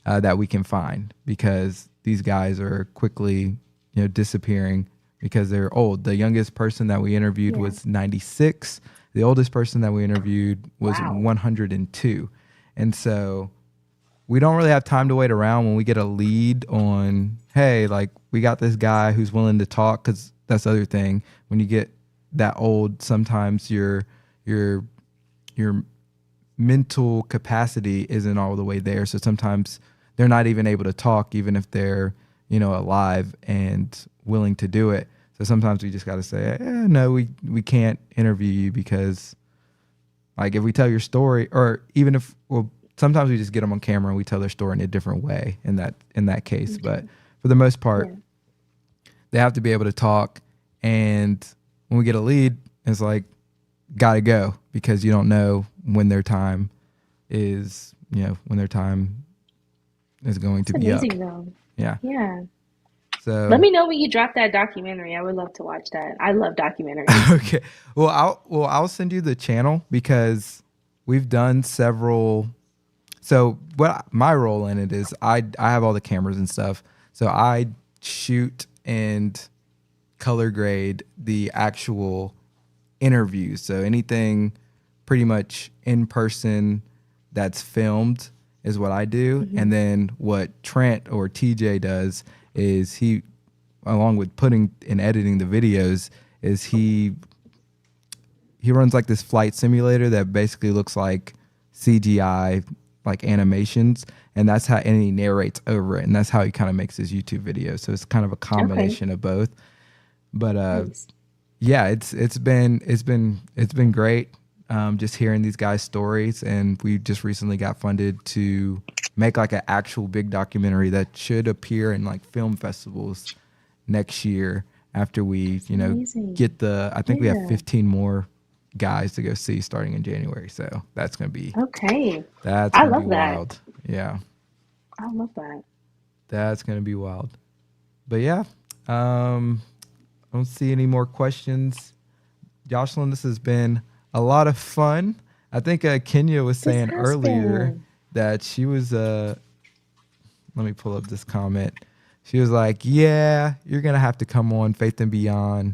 [SPEAKER 1] that we can find, because these guys are quickly disappearing because they're old. The youngest person that we interviewed was 96. The oldest person that we interviewed was 102. And so we don't really have time to wait around when we get a lead on, hey, like, we got this guy who's willing to talk, because that's the other thing. When you get that old, sometimes your mental capacity isn't all the way there. So sometimes they're not even able to talk, even if they're, alive and willing to do it. So sometimes we just got to say, no, we can't interview you, because like, if we tell your story, or even if, sometimes we just get them on camera and we tell their story in a different way in that case. But for the most part, they have to be able to talk. And when we get a lead, it's like, gotta go, because you don't know when their time is, when their time is going to be up.
[SPEAKER 3] Though. Yeah.
[SPEAKER 1] So
[SPEAKER 3] let me know when you drop that documentary. I would love to watch that. I love documentaries.
[SPEAKER 1] Okay. Well, I'll send you the channel, because we've done several. So what my role in it is, I have all the cameras and stuff. So I shoot and color grade the actual interviews. So anything pretty much in person that's filmed is what I do.
[SPEAKER 3] Mm-hmm.
[SPEAKER 1] And then what Trent or TJ does is he, along with putting and editing the videos, is he runs like this flight simulator that basically looks like CGI, like animations, and that's how, and he narrates over it, and that's how he kind of makes his YouTube videos. So it's kind of a combination of both. But
[SPEAKER 3] Nice.
[SPEAKER 1] yeah, it's been great. Just hearing these guys' stories, and we just recently got funded to make like an actual big documentary that should appear in like film festivals next year after we,
[SPEAKER 3] Amazing.
[SPEAKER 1] get I think we have
[SPEAKER 3] Yeah.
[SPEAKER 1] 15 more guys to go see starting in January. So that's going to be,
[SPEAKER 3] Okay.
[SPEAKER 1] that's
[SPEAKER 3] I
[SPEAKER 1] going to
[SPEAKER 3] love
[SPEAKER 1] be
[SPEAKER 3] that.
[SPEAKER 1] wild. Yeah.
[SPEAKER 3] I love that.
[SPEAKER 1] That's going to be wild. But yeah, I don't see any more questions. Jocelyn, this has been a lot of fun. I think Kenya was
[SPEAKER 3] This
[SPEAKER 1] saying
[SPEAKER 3] has
[SPEAKER 1] earlier
[SPEAKER 3] been.
[SPEAKER 1] that she was, let me pull up this comment. She was like, yeah, you're going to have to come on Faith and Beyond.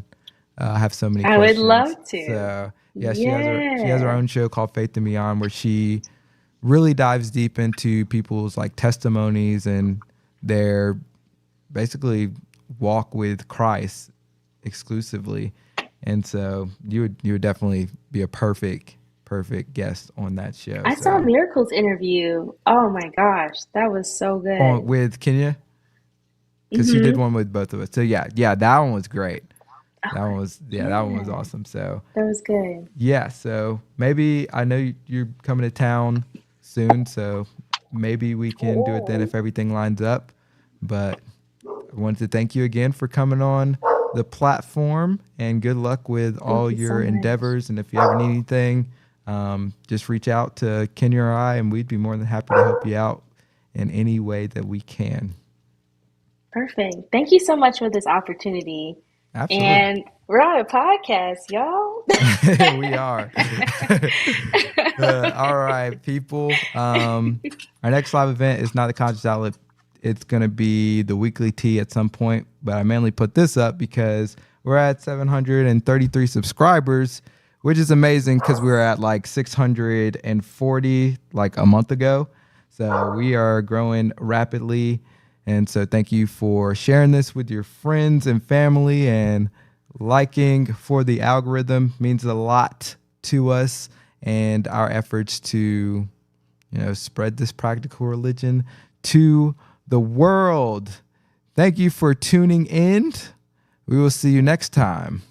[SPEAKER 1] I have so many
[SPEAKER 3] I
[SPEAKER 1] questions.
[SPEAKER 3] would love to.
[SPEAKER 1] So yeah,
[SPEAKER 3] Yeah.
[SPEAKER 1] she has her own show called Faith and Beyond, where she really dives deep into people's like testimonies and their basically walk with Christ exclusively. And so you would definitely be a perfect guest on that show.
[SPEAKER 3] I saw Miracle's interview. Oh my gosh, that was so good.
[SPEAKER 1] With Kenya, because she
[SPEAKER 3] Mm-hmm.
[SPEAKER 1] did one with both of us. So yeah, that one was great. That one was that one was awesome. So
[SPEAKER 3] That was good.
[SPEAKER 1] yeah, so maybe I know you're coming to town soon, so maybe we can do it then if everything lines up. But I wanted to thank you again for coming on the platform, and good luck with all
[SPEAKER 3] you so
[SPEAKER 1] your
[SPEAKER 3] much.
[SPEAKER 1] endeavors. And if you ever need anything, just reach out to Kenya or I, and we'd be more than happy to help you out in any way that we can.
[SPEAKER 3] Perfect. Thank you so much for this opportunity.
[SPEAKER 1] Absolutely.
[SPEAKER 3] And we're on a podcast, y'all.
[SPEAKER 1] We are. All right, people. Our next live event is not the Conscious Outlet. It's going to be the weekly tea at some point, but I mainly put this up because we're at 733 subscribers, which is amazing because we were at like 640 like a month ago. So we are growing rapidly. And so thank you for sharing this with your friends and family, and liking for the algorithm means a lot to us and our efforts to, spread this practical religion to the world. Thank you for tuning in. We will see you next time.